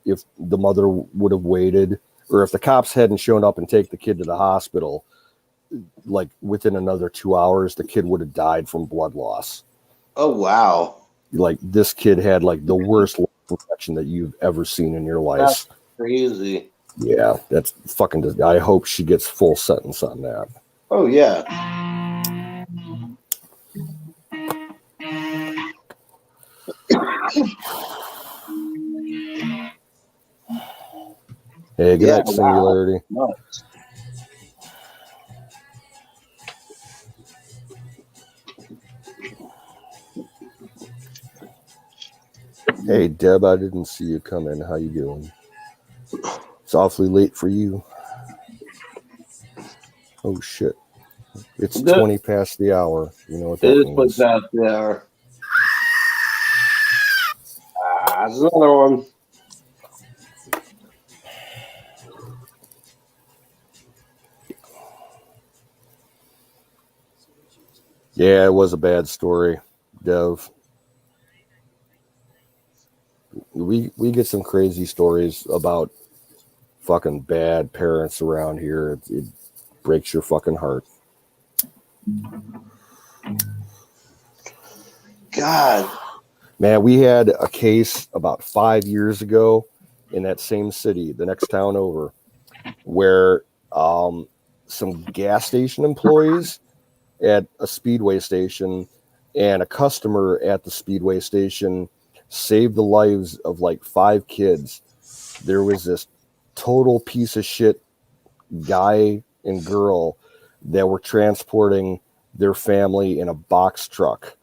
if the mother would have waited, or if the cops hadn't shown up and take the kid to the hospital, like within another 2 hours, the kid would have died from blood loss. Oh, wow. Like this kid had like the worst infection that you've ever seen in your life. That's crazy. Yeah, that's fucking. I hope she gets full sentence on that. Oh, yeah. Hey, good night, wow. Singularity. Nuts. Hey, Deb, I didn't see you come in. How you doing? It's awfully late for you. Oh, shit. It's 20 past the hour. You know what that It is means. past the hour. There's another one. Yeah, it was a bad story, Dev. We get some crazy stories about fucking bad parents around here. It breaks your fucking heart. God. Man, we had a case about 5 years ago in that same city, the next town over, where some gas station employees at a speedway station and a customer at the speedway station saved the lives of like 5 kids. There was this total piece of shit guy and girl that were transporting their family in a box truck.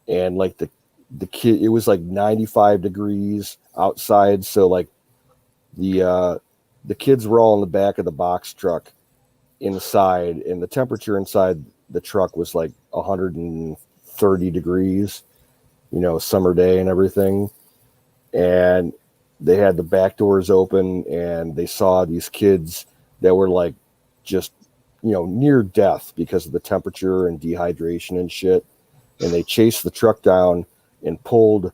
And like the kid, it was like 95 degrees outside. So like the kids were all in the back of the box truck inside, and the temperature inside the truck was like 130 degrees, summer day and everything. And they had the back doors open, and they saw these kids that were like just, near death because of the temperature and dehydration and shit. And they chased the truck down and pulled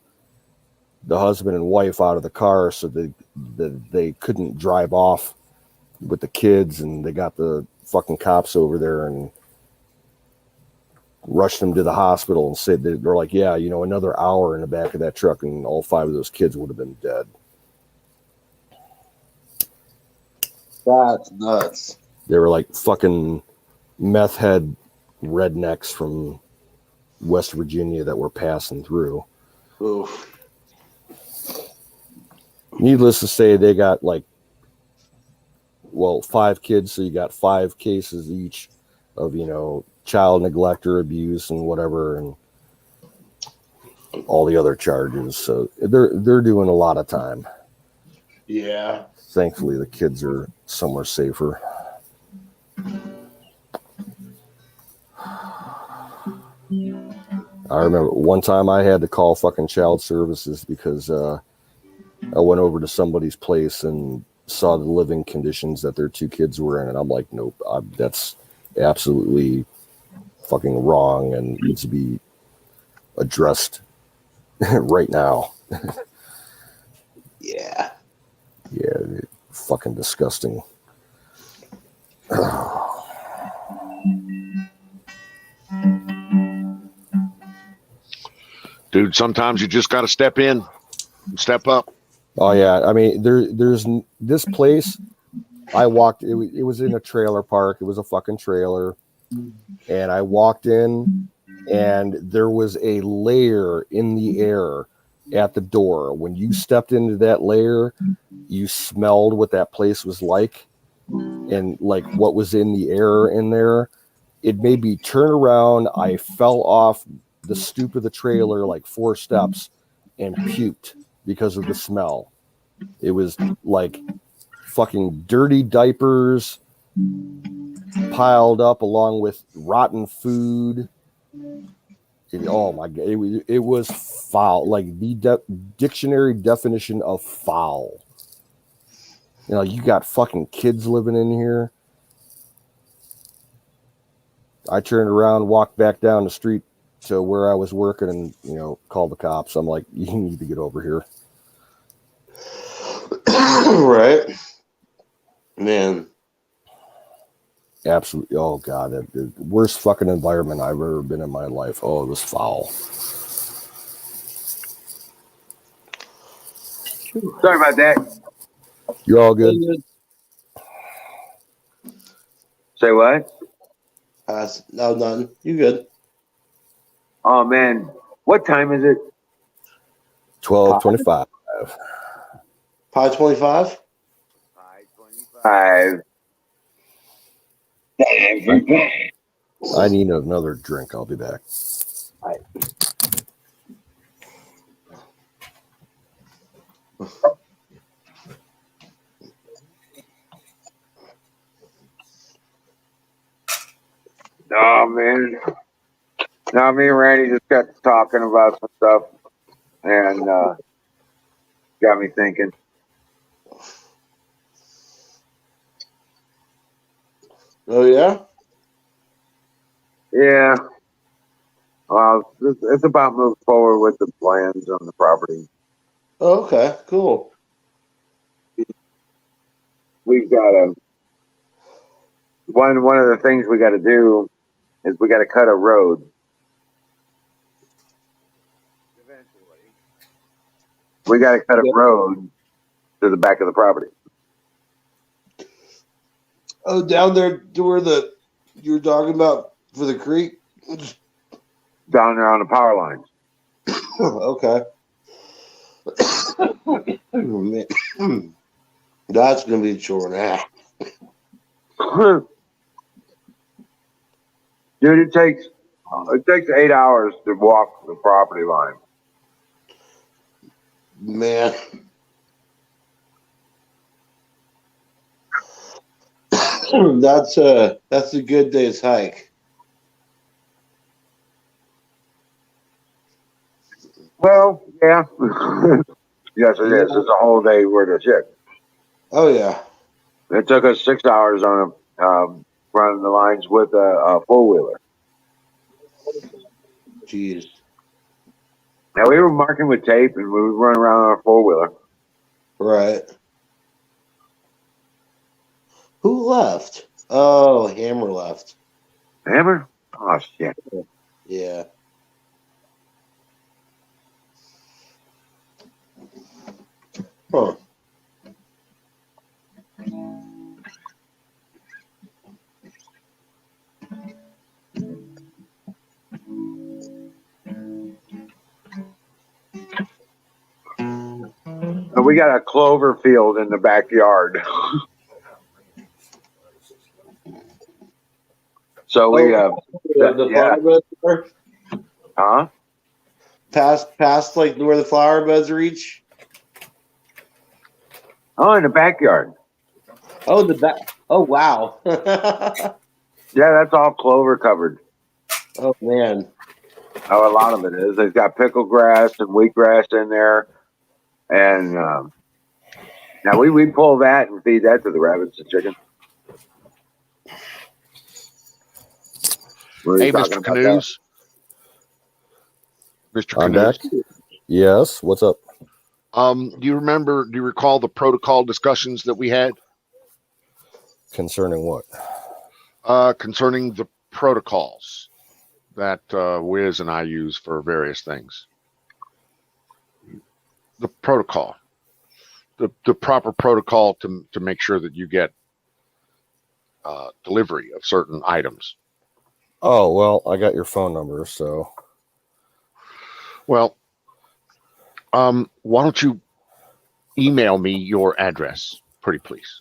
the husband and wife out of the car so that they couldn't drive off with the kids. And they got the fucking cops over there and rushed them to the hospital and said that they're like, yeah, another hour in the back of that truck and all 5 of those kids would have been dead. That's nuts. They were like fucking meth head rednecks from West Virginia that were passing through. Oof. Needless to say, they got 5 kids, so you got 5 cases each of, child neglect or abuse and whatever, and all the other charges. So they're doing a lot of time. Yeah. Thankfully, the kids are somewhere safer. I remember one time I had to call fucking child services because I went over to somebody's place and saw the living conditions that their 2 kids were in, and I'm like, nope, that's absolutely fucking wrong and needs to be addressed right now. Yeah. Yeah, fucking disgusting. Dude, sometimes you just got to step in, step up. Oh yeah, I mean there's this place. I walked. It was in a trailer park. It was a fucking trailer, and I walked in, and there was a layer in the air at the door. When you stepped into that layer, you smelled what that place was like, and like what was in the air in there. It made me turn around. I fell off the stoop of the trailer like 4 steps and puked because of the smell. It was like fucking dirty diapers piled up along with rotten food. Oh my god, it was foul, like the dictionary definition of foul. You know, you got fucking kids living in here. I turned around, walked back down the street to where I was working, and called the cops. I'm like, you need to get over here. Right, man. Absolutely. Oh god, the worst fucking environment I've ever been in my life. Oh, it was foul. Sorry about that. You're all good. Say what? No, nothing. You good? Oh man, what time is it? 12:25. 5:25. 5:25. I need another drink. I'll be back. Oh man. Now me and Randy just got to talking about some stuff and got me thinking. Oh yeah. Yeah. Well, it's about moving forward with the plans on the property. Oh, okay. Cool. We've got to one of the things we got to do is we got to cut a road. Eventually, we got to cut a road to the back of the property. Oh, down there to where you were talking about for the creek. Down there on the power lines. Okay. Oh, man. That's gonna be a chore now. Dude, it takes 8 hours to walk the property line. Man. That's a good day's hike. Well, yeah. Yes, it is. It's a whole day worth of shit. Oh yeah. It took us 6 hours on running the lines with a four-wheeler. Jeez. Now, we were marking with tape, and we would run around on a four-wheeler. Right. Who left? Oh, Hammer left. Hammer? Oh, shit. Yeah. Huh. And we got a clover field in the backyard. So we, The yeah. flower beds are Huh? past like where the flower beds reach. Oh, in the backyard. Oh, the back. Oh, wow. Yeah, that's all clover covered. Oh man. Oh, a lot of it is. They've got pickle grass and wheatgrass in there. And now we pull that and feed that to the rabbits and chickens. Hey, Mr. Canoes. Mr. I'm Canoes. back. Yes. What's up? Do you recall the protocol discussions that we had? Concerning what? Concerning the protocols that Wiz and I use for various things. The protocol, the proper protocol to make sure that you get delivery of certain items. Oh, well, I got your phone number, so. Well, why don't you email me your address, pretty please?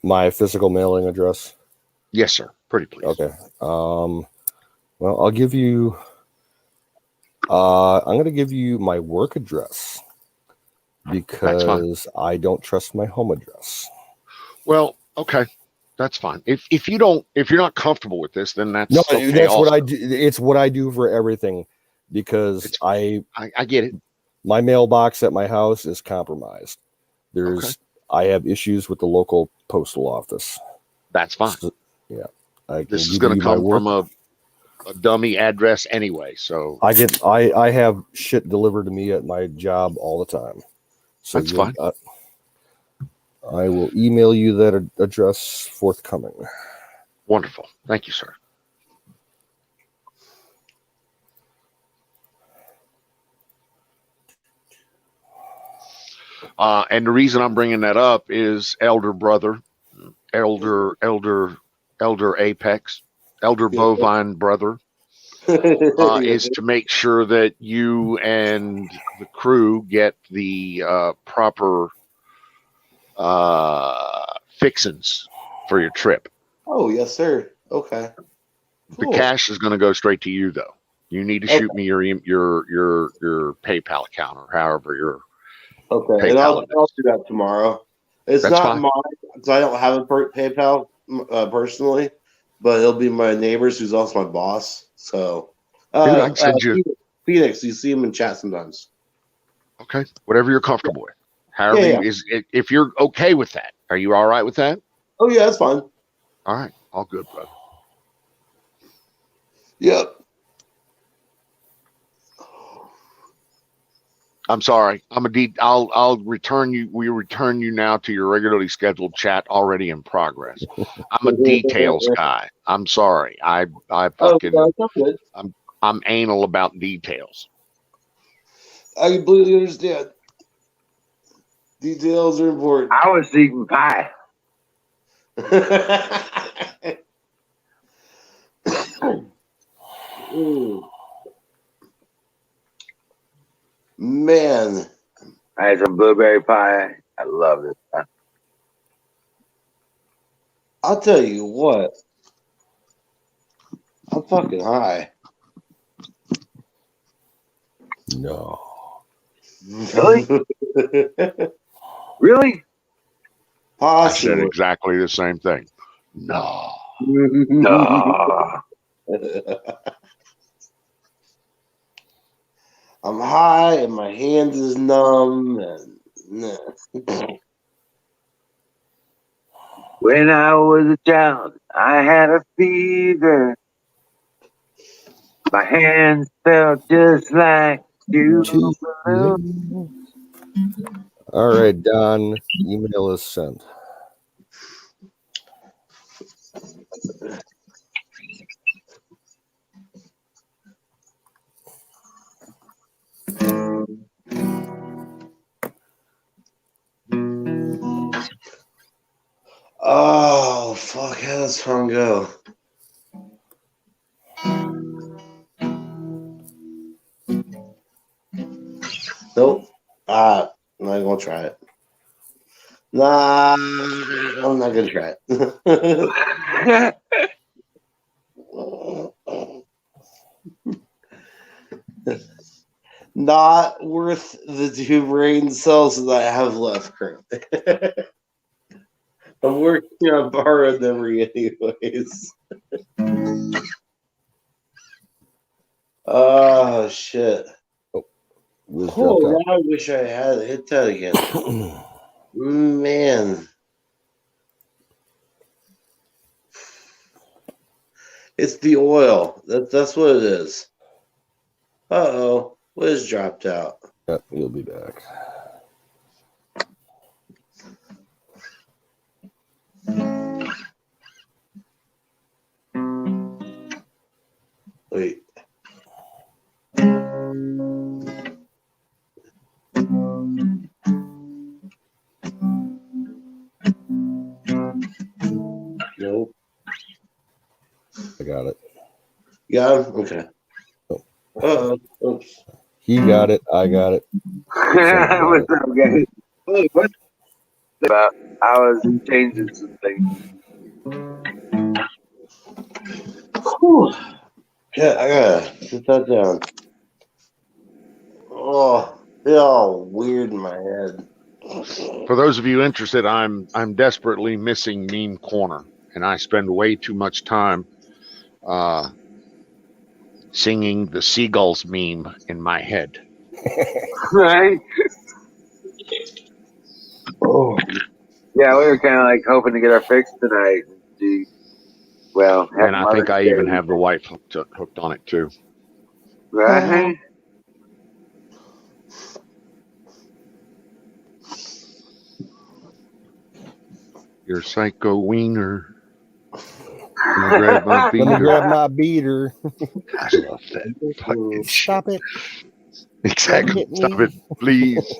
My physical mailing address? Yes, sir. Pretty please. Okay. Well, I'll give you. I'm going to give you my work address because I don't trust my home address. Well, okay. That's fine. If you're not comfortable with this, then that's No, okay that's what also. I do. It's what I do for everything because I get it. my mailbox at my house is compromised. I have issues with the local postal office. That's fine. So, yeah, This is going to come from a dummy address anyway. So I have shit delivered to me at my job all the time. So that's fine. I will email you that address forthcoming. Wonderful. Thank you, sir. And the reason I'm bringing that up is elder brother, elder apex, elder bovine brother, is to make sure that you and the crew get the proper fixins for your trip. Oh, yes, sir. Okay. The cash is going to go straight to you, though. You need to shoot me your PayPal account or however your Okay, and I'll do that tomorrow. It's That's not fine. mine because I don't have a PayPal personally, but it'll be my neighbor's who's also my boss. So, Dude, I can send you. Phoenix. You see him in chat sometimes. Okay, whatever you're comfortable with. However, if you're okay with that, are you all right with that? Oh yeah, that's fine. All right, all good, brother. Yep. I'm sorry. I'll return you. We return you now to your regularly scheduled chat already in progress. I'm a details guy. I'm sorry. I fucking I'm anal about details. I completely understand. Details are important. I was eating pie. Man, I had some blueberry pie. I love it. I'll tell you what. I'm fucking high. No. Really? Really? I said Possibly. exactly the same thing. No. No. I'm high and my hand is numb and When I was a child, I had a fever. My hands felt just like you. All right, Don. Email is sent. oh fuck, how does phone go? Nope. I'm not gonna try it. Nah, I'm not gonna try it. Not worth the 2 brain cells that I have left currently. I'm working on borrowed memory anyways. Oh shit. Oh, I wish I had hit that again. Man. It's the oil. That's what it is. Uh-oh. Liz dropped out. Yep, you'll be back. Wait. Nope. I got it. You got him? Okay. Oh. Uh-oh. Oops. He got it. I got it. What's up, guys? Hey, what about? I was changing some things. Whew. Yeah, I gotta sit that down. Oh, it's all weird in my head. For those of you interested, I'm desperately missing Meme Corner, and I spend way too much time singing the seagulls meme in my head. Right? Oh. Yeah, we were kind of like hoping to get our fix tonight. She, well, And I think I even Day. have the wife hooked on it too. Right? Your psycho wiener. Gonna grab my Let me beater. grab my beater. I love that fucking shit. Stop it. Exactly. Hit me. Stop it, please.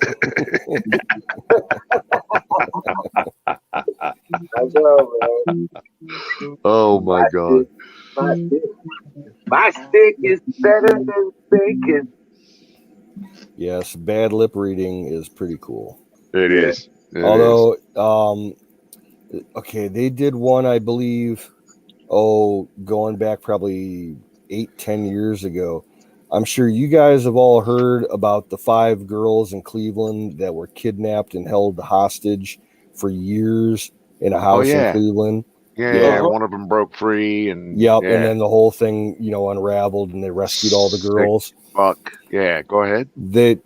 I know, man. Oh my god. My stick is better than bacon. Yes, bad lip reading is pretty cool. It Yeah. is. It is. Although, okay, they did one, I believe, going back probably 8-10 years ago. I'm sure you guys have all heard about the 5 girls in Cleveland that were kidnapped and held hostage for years in a house yeah. in Cleveland. Yeah, one of them broke free and Yep, yeah. and then the whole thing, unraveled and they rescued all the Sick girls. fuck. Yeah, go ahead. That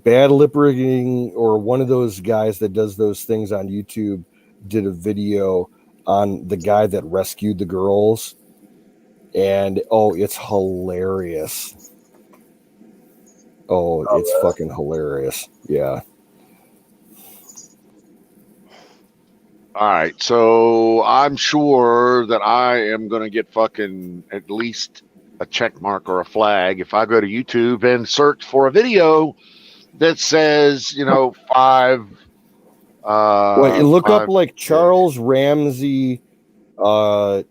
bad lip reading, or one of those guys that does those things on YouTube, did a video on the guy that rescued the girls, and it's hilarious. It's fucking hilarious. Yeah. All right, so I'm sure that I am going to get fucking at least a check mark or a flag if I go to YouTube and search for a video that says, 5. Well, you look 5, up like Charles Ramsey, like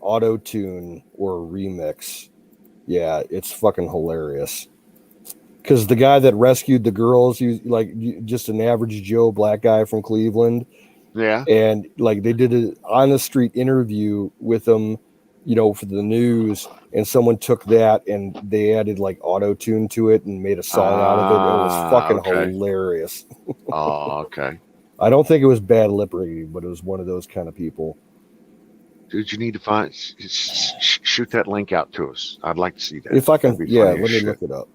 auto tune or remix. Yeah, it's fucking hilarious. Because the guy that rescued the girls, he's like just an average Joe black guy from Cleveland. Yeah. And like they did an on the street interview with him, for the news, and someone took that and they added like auto tune to it and made a song out of it. It was fucking hilarious. Oh, okay. I don't think it was bad lip reading, but it was one of those kind of people. Dude, you need to shoot that link out to us. I'd like to see that. If I can, That'd be yeah, funny let as me shit. look it up.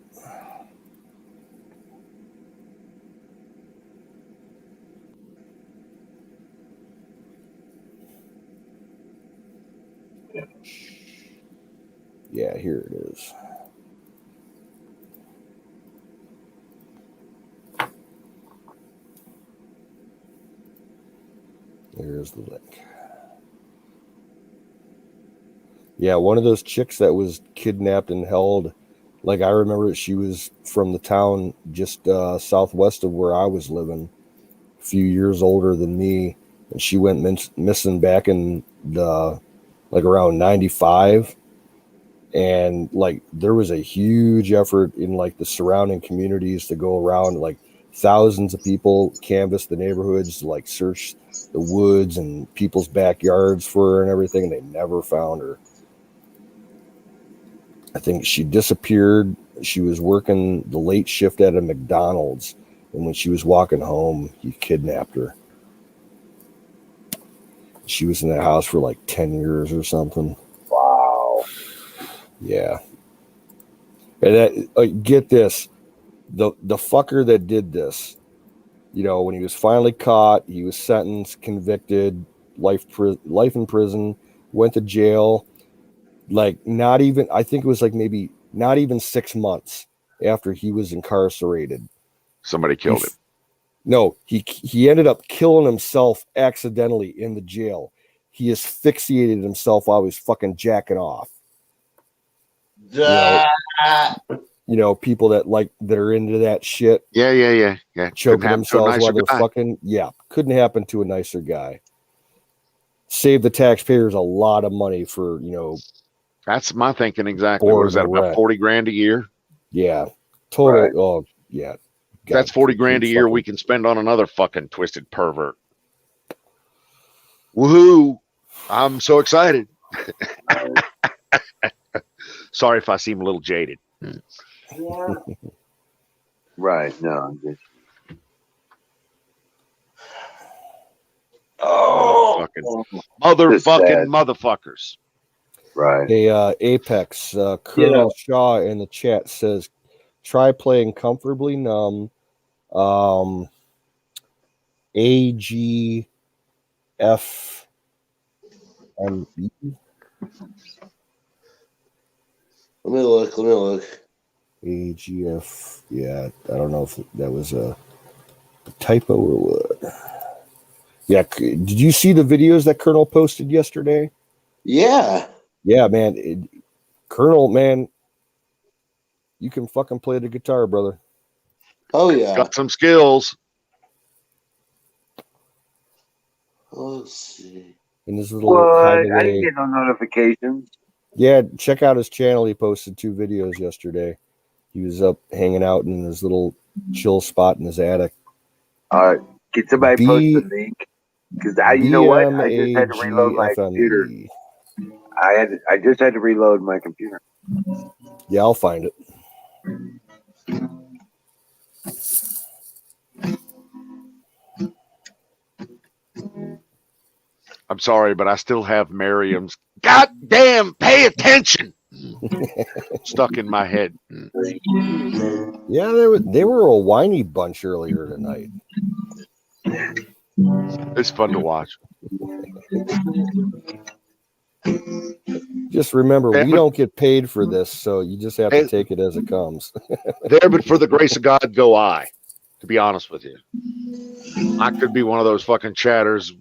Yeah, here it is. There's the link. Yeah, one of those chicks that was kidnapped and held. Like, I remember she was from the town just southwest of where I was living, a few years older than me. And she went missing back in around 95. And like, there was a huge effort in like the surrounding communities to go around, like thousands of people canvassed the neighborhoods, like search the woods and people's backyards for her and everything. And they never found her. I think she disappeared. She was working the late shift at a McDonald's. And when she was walking home, he kidnapped her. She was in that house for like 10 years or something. Wow. Yeah. And that, get this. The fucker that did this, when he was finally caught, he was sentenced, convicted, life in prison, went to jail. Like not even, I think it was like maybe not even 6 months after he was incarcerated. Somebody killed him. No, he ended up killing himself accidentally in the jail. He asphyxiated himself while he was fucking jacking off. People that are into that shit. Yeah. Choking themselves while they're fucking. Yeah, couldn't happen to a nicer guy. Save the taxpayers a lot of money for, That's my thinking exactly. What was that, about 40 grand a year? Yeah. Total. Right. Oh, yeah. That's 40 grand a year we can spend on another fucking twisted pervert. Woohoo! I'm so excited. Sorry if I seem a little jaded. Right. No. Oh, Fucking Just sad. motherfuckers. right. Hey, Apex, Colonel Shaw in the chat says, try playing Comfortably Numb, AGF, and Let me look. AGF. Yeah, I don't know if that was a typo or what. Yeah, did you see the videos that Colonel posted yesterday? Yeah. Yeah, man. Colonel, man, you can fucking play the guitar, brother. Oh yeah. Got some skills. Let's see. In his little What? I hideaway. didn't get no notifications. Yeah, check out his channel. He posted 2 videos yesterday. He was up hanging out in his little chill spot in his attic. All right. Can somebody post the link? Because you know what? I just had to reload my computer. BMAGFME. I just had to reload my computer. Yeah, I'll find it. I'm sorry, but I still have Miriam's goddamn pay attention stuck in my head. Yeah, they were a whiny bunch earlier tonight. It's fun to watch. Just remember, we don't get paid for this, so you just have to take it as it comes. There, but for the grace of God, go I. To be honest with you, I could be one of those fucking chatters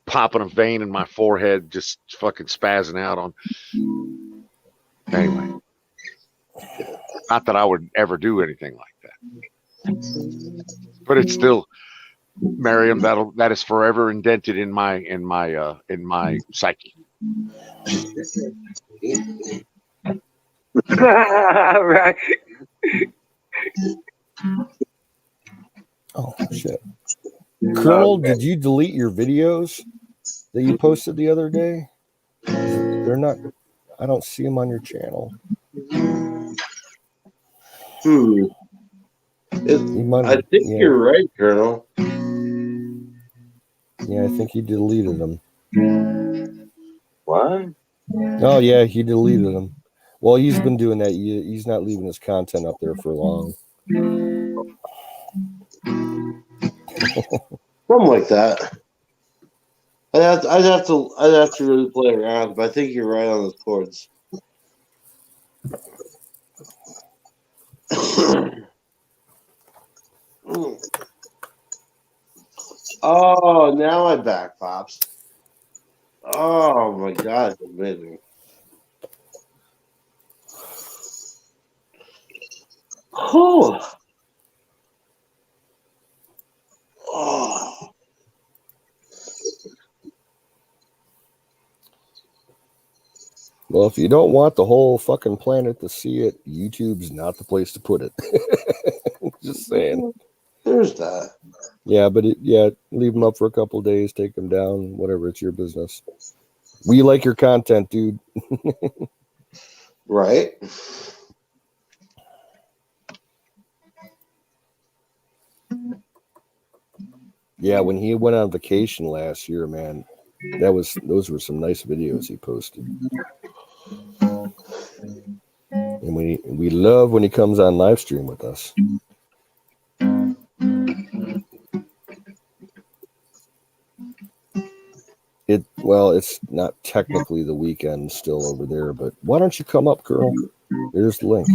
popping a vein in my forehead, just fucking spazzing out on. Anyway, not that I would ever do anything like that, but it's still, Miriam, that is forever indented in my psyche. Right. Oh shit. Colonel, did you delete your videos that you posted the other day? They're not, I don't see them on your channel. I think you're right, Colonel. Yeah, I think he deleted them. What? Oh yeah, he deleted them. Well, he's been doing that. He's not leaving his content up there for long. Something like that. I'd have to really play around, but I think you're right on the chords. Oh, now my back pops. Oh my God, it's amazing. Oh. Oh. Well, if you don't want the whole fucking planet to see it, YouTube's not the place to put it. Just saying. There's that. Yeah, but leave them up for a couple of days, take them down, whatever. It's your business. We like your content, dude. Right. Yeah, when he went on vacation last year, man, those were some nice videos he posted. And we love when he comes on live stream with us. It's not technically the weekend still over there, but why don't you come up, girl? There's the link.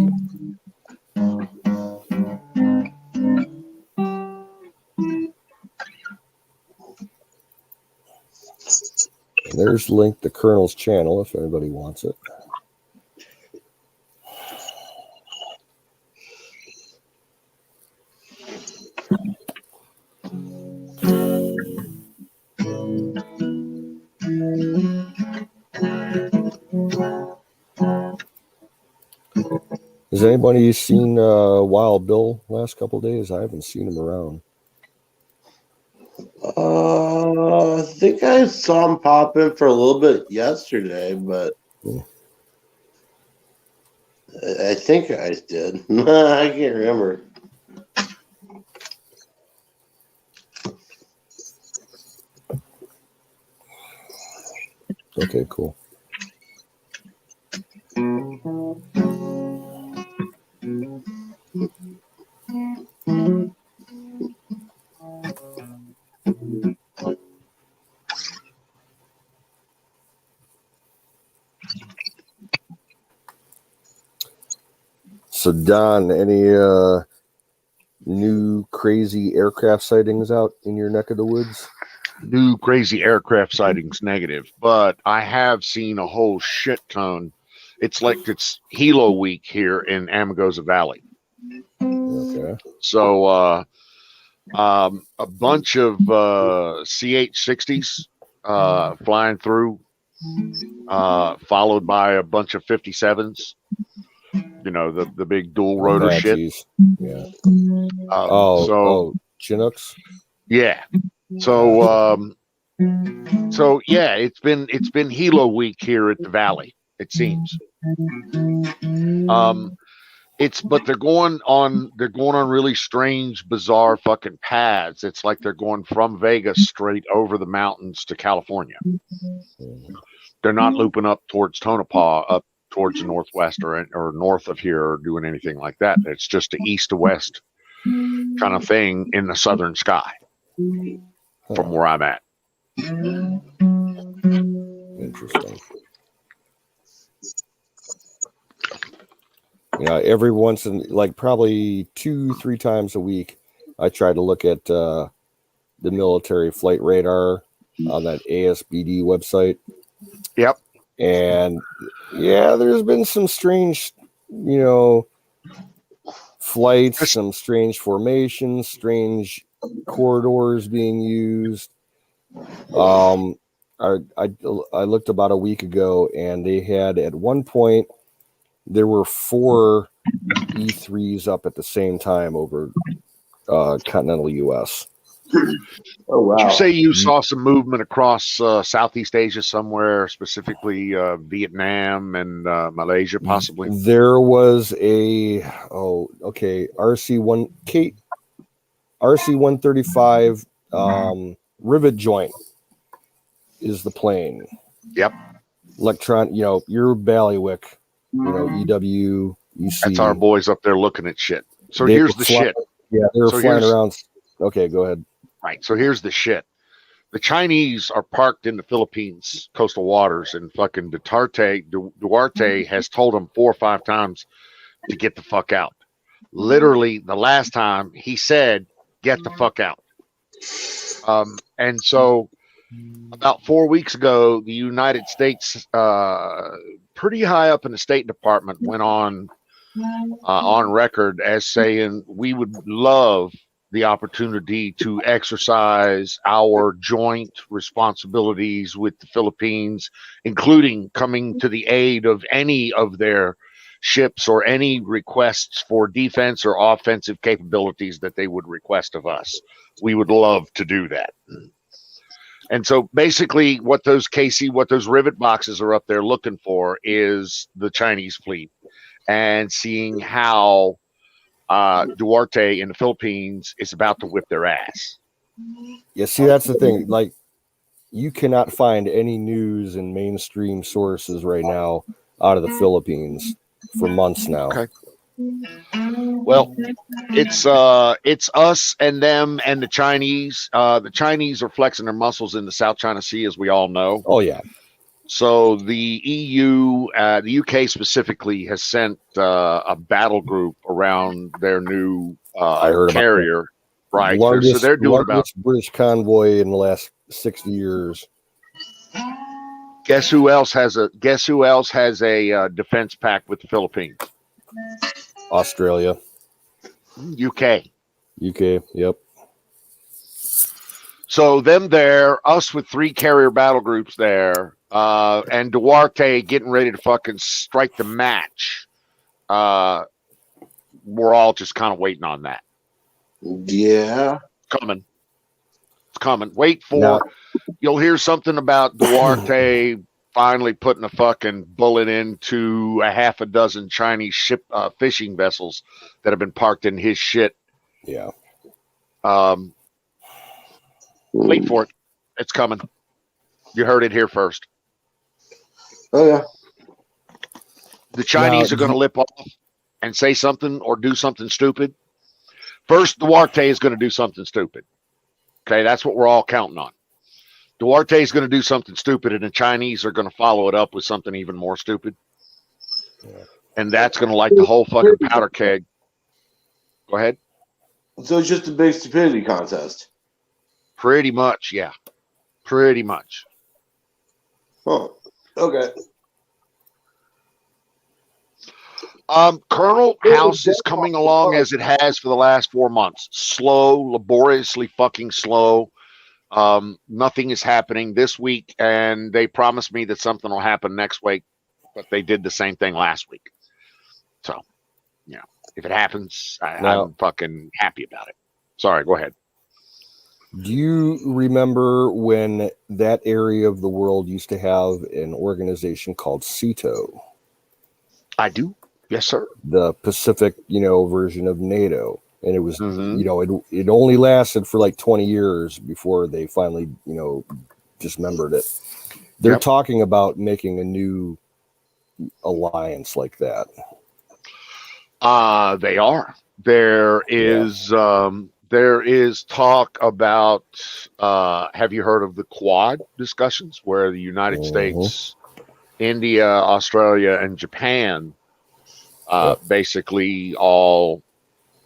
And there's the link to Colonel's channel if anybody wants it. Has anybody seen Wild Bill last couple of days? I haven't seen him around. I think I saw him pop in for a little bit yesterday, but I think I did. I can't remember. Okay, cool. So Don, any new crazy aircraft sightings out in your neck of the woods? New crazy aircraft sightings negative, but I have seen a whole shit ton. It's like it's Hilo week here in Amargosa Valley. Okay. So a bunch of CH-60s flying through, followed by a bunch of 57s. You know, the big dual rotor shit. Apaches. Yeah. So Chinooks. yeah. So yeah, it's been Hilo week here at the Valley, it seems. But they're going on really strange, bizarre fucking paths. It's like they're going from Vegas straight over the mountains to California. They're not looping up towards Tonopah, up towards the northwest or north of here, or doing anything like that. It's just an east to west kind of thing in the southern sky from where I'm at. Interesting. Yeah, every once in like probably 2-3 times a week, I try to look at the military flight radar on that ASBD website. Yep. And yeah, there's been some strange, flights, some strange formations, strange corridors being used. I looked about a week ago, and they had at one point there were 4 E3s up at the same time over continental U.S. Oh wow! Did you say you saw some movement across Southeast Asia somewhere, specifically Vietnam and Malaysia, possibly? There was a RC-135 rivet joint is the plane. Yep. Electron, your Ballywick, EW, UC. That's our boys up there looking at shit. So here's the shit. Yeah, they were flying around. Okay, go ahead. Right. So here's the shit. The Chinese are parked in the Philippines coastal waters, and fucking Duarte has told them 4 or 5 times to get the fuck out. Literally, the last time he said, "Get the fuck out." And so about 4 weeks ago, the United States, pretty high up in the State Department, went on record as saying we would love the opportunity to exercise our joint responsibilities with the Philippines, including coming to the aid of any of their ships or any requests for defense or offensive capabilities that they would request of us. We would love to do that. And so basically what those rivet boxes are up there looking for is the Chinese fleet, and seeing how Duarte in the Philippines is about to whip their ass. Yeah, see, that's the thing. Like, you cannot find any news in mainstream sources right now out of the Philippines for months now. Okay. Well, it's us and them and the Chinese. The Chinese are flexing their muscles in the South China Sea, as we all know. Oh yeah. So the EU, the UK specifically, has sent a battle group around their new carrier. Right. So they're doing about British convoy in the last 60 years. Guess who else has a defense pact with the Philippines? Australia. UK. Yep. So them there, us with 3 carrier battle groups there, and Duarte getting ready to fucking strike the match. We're all just kind of waiting on that. Yeah. It's coming. Wait for you'll hear something about Duarte finally putting a fucking bullet into a half a dozen Chinese ship fishing vessels that have been parked in his shit. Yeah. Wait for it. It's coming. You heard it here first. Oh yeah. The Chinese Now, are going to lip off and say something or do something stupid. First, Duarte is going to do something stupid. Okay, that's what we're all counting on. Duarte is going to do something stupid, and the Chinese are going to follow it up with something even more stupid. And that's going to light the whole fucking powder keg. Go ahead. So it's just a big stupidity contest. Pretty much, yeah. Pretty much. Oh, okay. Colonel House is coming along as it has for the last 4 months. Slow, laboriously fucking slow. Nothing is happening this week, and they promised me that something will happen next week, but they did the same thing last week. So, yeah, if it happens, I'm fucking happy about it. Sorry, go ahead. do you remember when that area of the world used to have an organization called CETO? I do. Yes, sir. The Pacific, version of NATO. And it was, Mhm. it only lasted for like 20 years before they finally, dismembered it. They're Yep. talking about making a new alliance like that. They are. There is talk about. Have you heard of the Quad discussions, where the United Mhm. States, India, Australia, and Japan basically all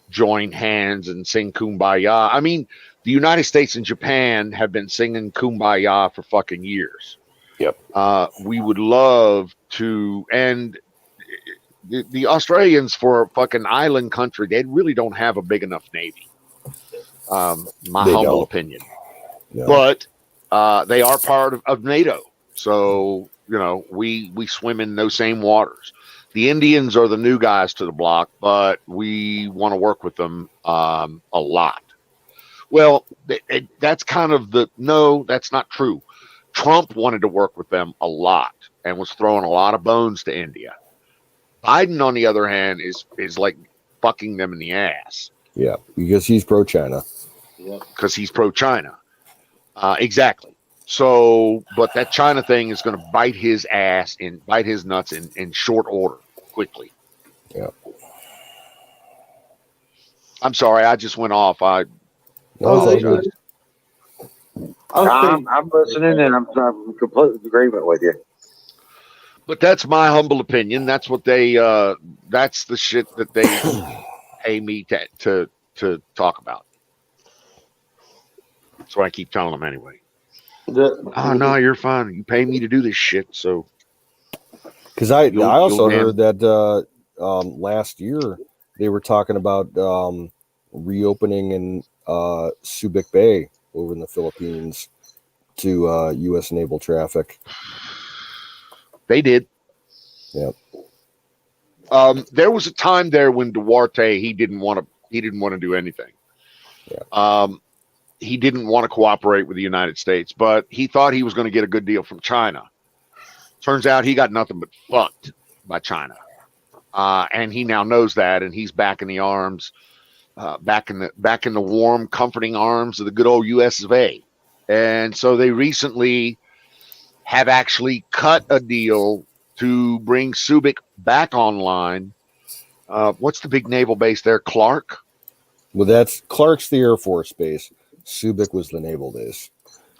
join hands and sing Kumbaya? I mean, the United States and Japan have been singing Kumbaya for fucking years. Yep. We would love to, and the Australians, for a fucking island country, they really don't have a big enough navy. My They humble don't. opinion. No. But they are part of NATO, so we swim in those same waters. The Indians are the new guys to the block, but we want to work with them a lot. Well, that's kind of no, that's not true. Trump wanted to work with them a lot and was throwing a lot of bones to India. Biden, on the other hand, is like fucking them in the ass. Yeah, because he's pro-China. Because he's pro-China. Exactly. So, but that China thing is going to bite his ass and bite his nuts in short order, quickly. Yeah. I'm sorry, I just went off. I No, it's all apologize. good. I'm listening, and I'm completely in agreement with you. But that's my humble opinion. That's what they. That's the shit that they pay me to talk about. That's what I keep telling them anyway. Oh no, you're fine. You pay me to do this shit, so. Because I also you'll heard that last year they were talking about reopening in Subic Bay over in the Philippines to U.S. naval traffic. They did. Yep. There was a time there when Duarte he didn't want to do anything. Yeah. He didn't want to cooperate with the United States, but he thought he was going to get a good deal from China. Turns out he got nothing but fucked by China, and he now knows that, and he's back in the arms, back in the warm, comforting arms of the good old U.S. of A. And so they recently have actually cut a deal to bring Subic back online. What's the big naval base there? Clark? Well, Clark's the Air Force base. Subic was the naval base.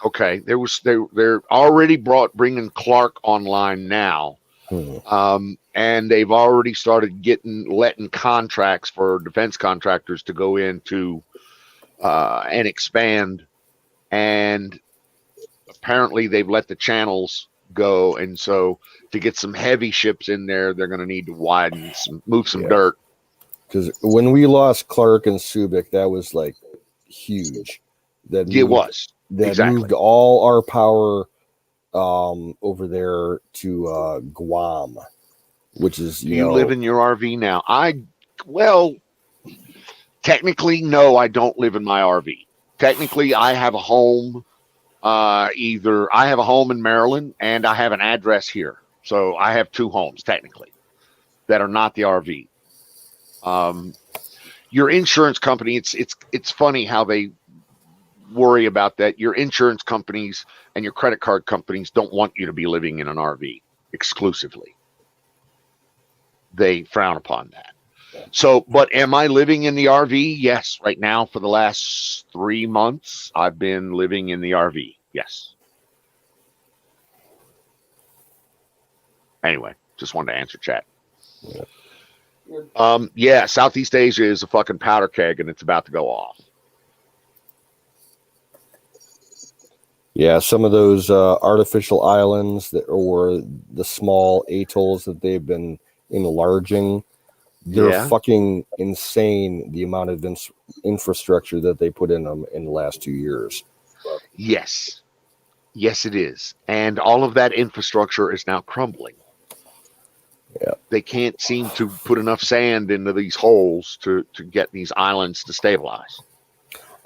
Okay, they're already bringing Clark online now, and they've already started letting contracts for defense contractors to go into and expand, and apparently they've let the channels go, and so to get some heavy ships in there, they're going to need to move some dirt. Because when we lost Clark and Subic, that was like huge. That moved all our power over there to Guam, which is you live in your RV now. Technically, no, I don't live in my RV. Technically, I have a home. Either I have a home in Maryland and I have an address here, so I have two homes technically that are not the RV. Your insurance company, it's funny how they worry about that. Your insurance companies and your credit card companies don't want you to be living in an RV. exclusively. They frown upon that. So, but am I living in the RV? Yes. Right now, for the last 3 months, I've been living in the RV. Yes. Anyway, just wanted to answer chat. Yeah, Southeast Asia is a fucking powder keg and it's about to go off. Yeah, some of those artificial islands or the small atolls that they've been enlarging, they're fucking insane, the amount of infrastructure that they put in them in the last 2 years. Yes. Yes, it is. And all of that infrastructure is now crumbling. Yeah. They can't seem to put enough sand into these holes to get these islands to stabilize.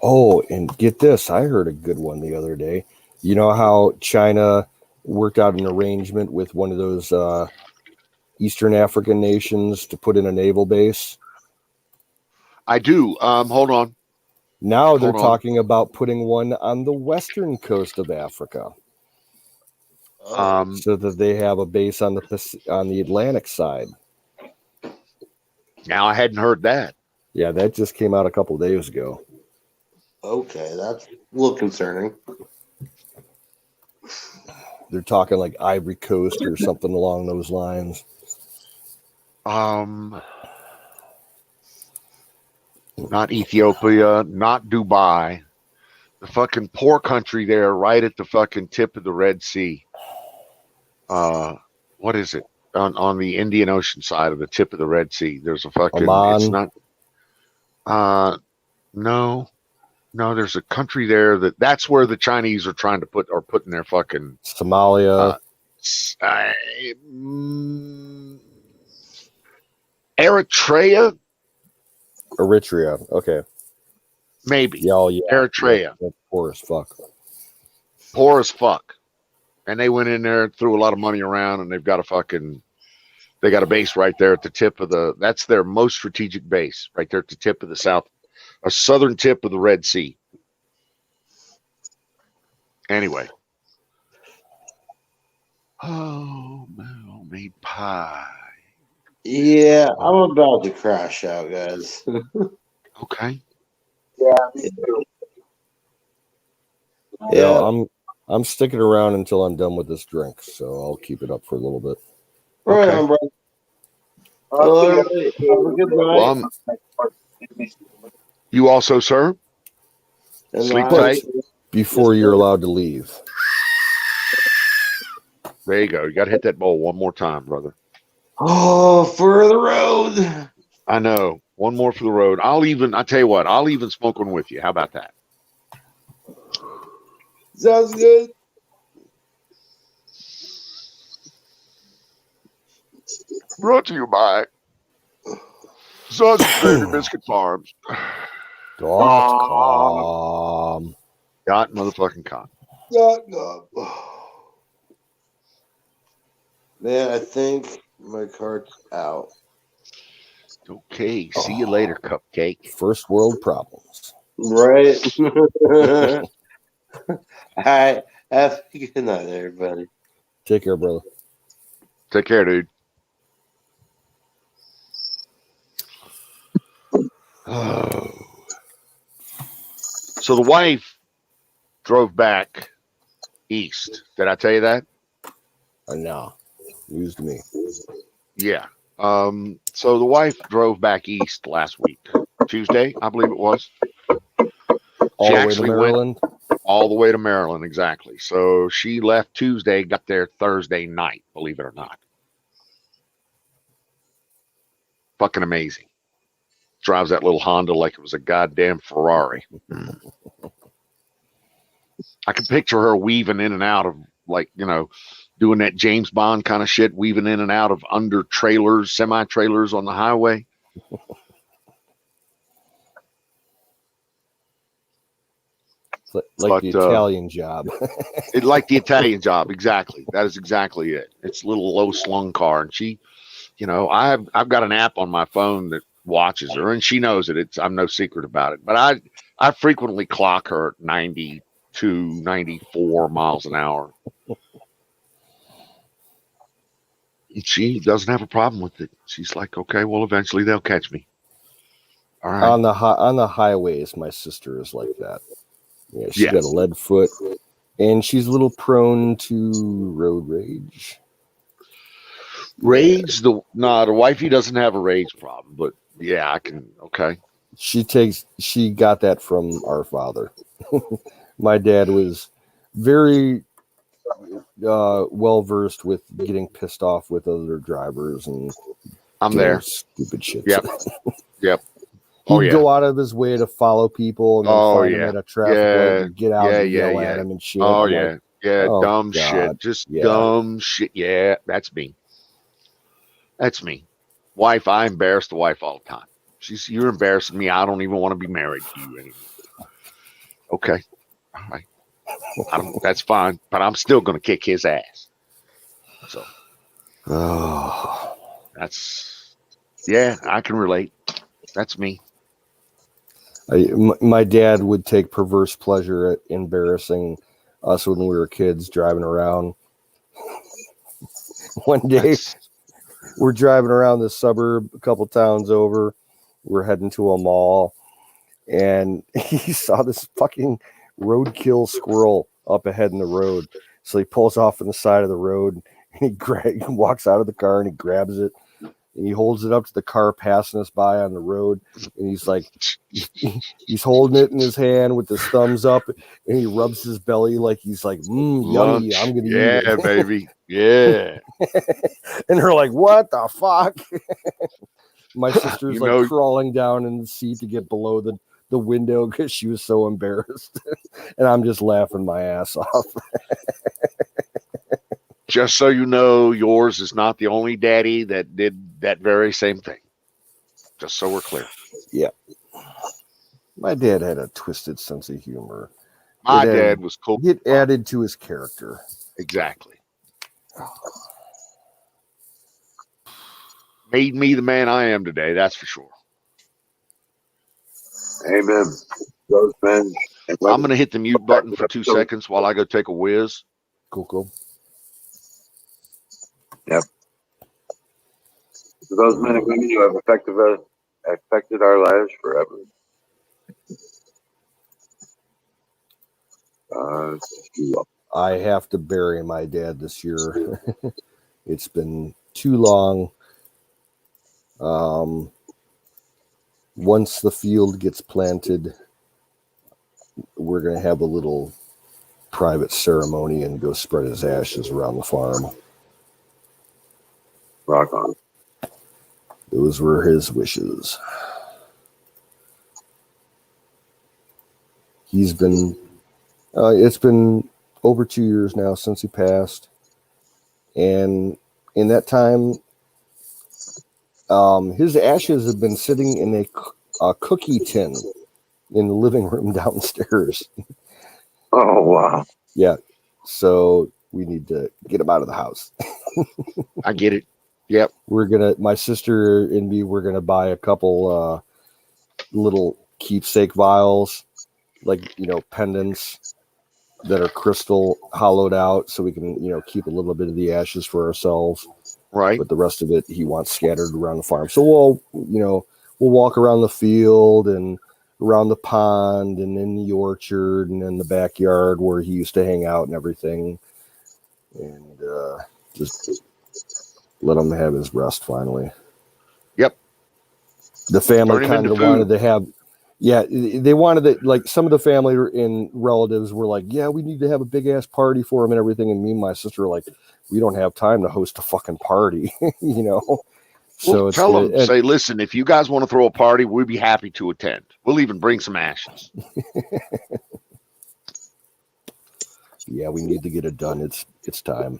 Oh, and get this. I heard a good one the other day. You know how China worked out an arrangement with one of those Eastern African nations to put in a naval base? I do. Hold on. Now they're Hold on. talking about putting one on the western coast of Africa, so that they have a base on the Atlantic side. Now I hadn't heard that. Yeah, that just came out a couple of days ago. Okay, that's a little concerning. They're talking like Ivory Coast or something along those lines. Not Ethiopia, not Dubai. The fucking poor country there, right at the fucking tip of the Red Sea. What is it? On the Indian Ocean side of the tip of the Red Sea. There's a fucking Oman? It's not no. No, there's a country there that's where the Chinese are trying to putting their fucking Somalia. Eritrea? Eritrea. Okay. Maybe. Yeah, Eritrea. That's poor as fuck. Poor as fuck. And they went in there, threw a lot of money around, and they got a base right there at the tip of that's their most strategic base, right there at the tip of the southern tip of the Red Sea. Anyway. Oh, homemade pie. Yeah, I'm about to crash out, guys. Okay. Yeah, I'm sticking around until I'm done with this drink, so I'll keep it up for a little bit. Right Okay. on, bro. Well, everybody, have a good night. You also, sir? And sleep I- tight. Before you're allowed to leave. There you go. You got to hit that bowl one more time, brother. Oh, for the road. I know. One more for the road. I tell you what, I'll even smoke one with you. How about that? Sounds good. Brought to you by Sausage Gravy Biscuit Farms. .com. Got motherfucking con. Man, I think my card's out. Okay. See you later, cupcake. First world problems. Right. All right. Have a good night, everybody. Take care, brother. Take care, dude. Oh. So the wife drove back east. Did I tell you that? No. News to me. Yeah. So the wife drove back east last week, Tuesday, I believe it was. All the way to actually went- Maryland. All the way to Maryland, exactly. So she left Tuesday, got there Thursday night, believe it or not. Fucking amazing. Drives that little Honda like it was a goddamn Ferrari. I can picture her weaving in and out of, like, doing that James Bond kind of shit, weaving in and out of under trailers, semi-trailers on the highway. Like the Italian job. It like the Italian job, exactly. That is exactly it. It's a little low slung car, and she, I've got an app on my phone that watches her, and she knows it. I'm no secret about it. But I frequently clock her at 92, 94 miles an hour. She doesn't have a problem with it. She's like, okay, well, eventually they'll catch me. All right. On the highways, my sister is like that. Yeah, she's Yes. got a lead foot, and she's a little prone to road rage. Rage, the wifey doesn't have a rage problem, but yeah, I can. Okay. She got that from our father. My dad was very well versed with getting pissed off with other drivers and I'm doing there. stupid shit. Yep. Yep. He'd Oh, yeah. go out of his way to follow people and then Oh, find them yeah. at a traffic Yeah. light and get out Yeah, and yeah, yell yeah. at him and shit. Oh, I'm yeah. like, Yeah. oh, Dumb God. shit. Just Yeah. dumb shit. Yeah. That's me. That's me. Wife, I embarrass the wife all the time. You're embarrassing me. I don't even want to be married to you anymore. Okay. All right. That's fine, but I'm still going to kick his ass. So Oh. yeah, I can relate. That's me. My dad would take perverse pleasure at embarrassing us when we were kids driving around. One day, we're driving around the suburb a couple towns over. We're heading to a mall, and he saw this fucking roadkill squirrel up ahead in the road. So he pulls off on the side of the road, and he walks out of the car and he grabs it, and he holds it up to the car passing us by on the road, and he's like, he's holding it in his hand with his thumbs up, and he rubs his belly like he's like, yummy, Lunch. I'm gonna eat Yeah, it. baby. Yeah. And they're like, what the fuck? My sister's You like know- crawling down in the seat to get below the window because she was so embarrassed. And I'm just laughing my ass off. Just so you know, yours is not the only daddy that did that very same thing. Just so we're clear. My dad had a twisted sense of humor. My It added- dad was cool. It added to his character. Exactly. Made me the man I am today, that's for sure. Amen. Those men. and I'm going to hit the mute button for 2 seconds while I go take a whiz. Cool. those men and women who have affected our lives forever. I have to bury my dad this year. It's been too long. Once the field gets planted, we're going to have a little private ceremony and go spread his ashes around the farm. Rock on. Those were his wishes. He's been, it's been over 2 years now since he passed. And in that time, his ashes have been sitting in a cookie tin in the living room downstairs. Oh, wow. Yeah. So we need to get him out of the house. I get it. Yep. My sister and me, we're going to buy a couple little keepsake vials, like, pendants that are crystal hollowed out so we can, keep a little bit of the ashes for ourselves. Right. But the rest of it he wants scattered around the farm. So we'll walk around the field and around the pond and in the orchard and in the backyard where he used to hang out and everything. And just let him have his rest finally. Yep. The family Turn him kind into of food. wanted to have, they wanted it. Like some of the family and relatives were like, yeah, we need to have a big ass party for him and everything. And me and my sister were like, we don't have time to host a fucking party, So Well, it's tell them, and- say, listen, if you guys want to throw a party, we'd be happy to attend. We'll even bring some ashes. yeah, we need to get it done. It's time.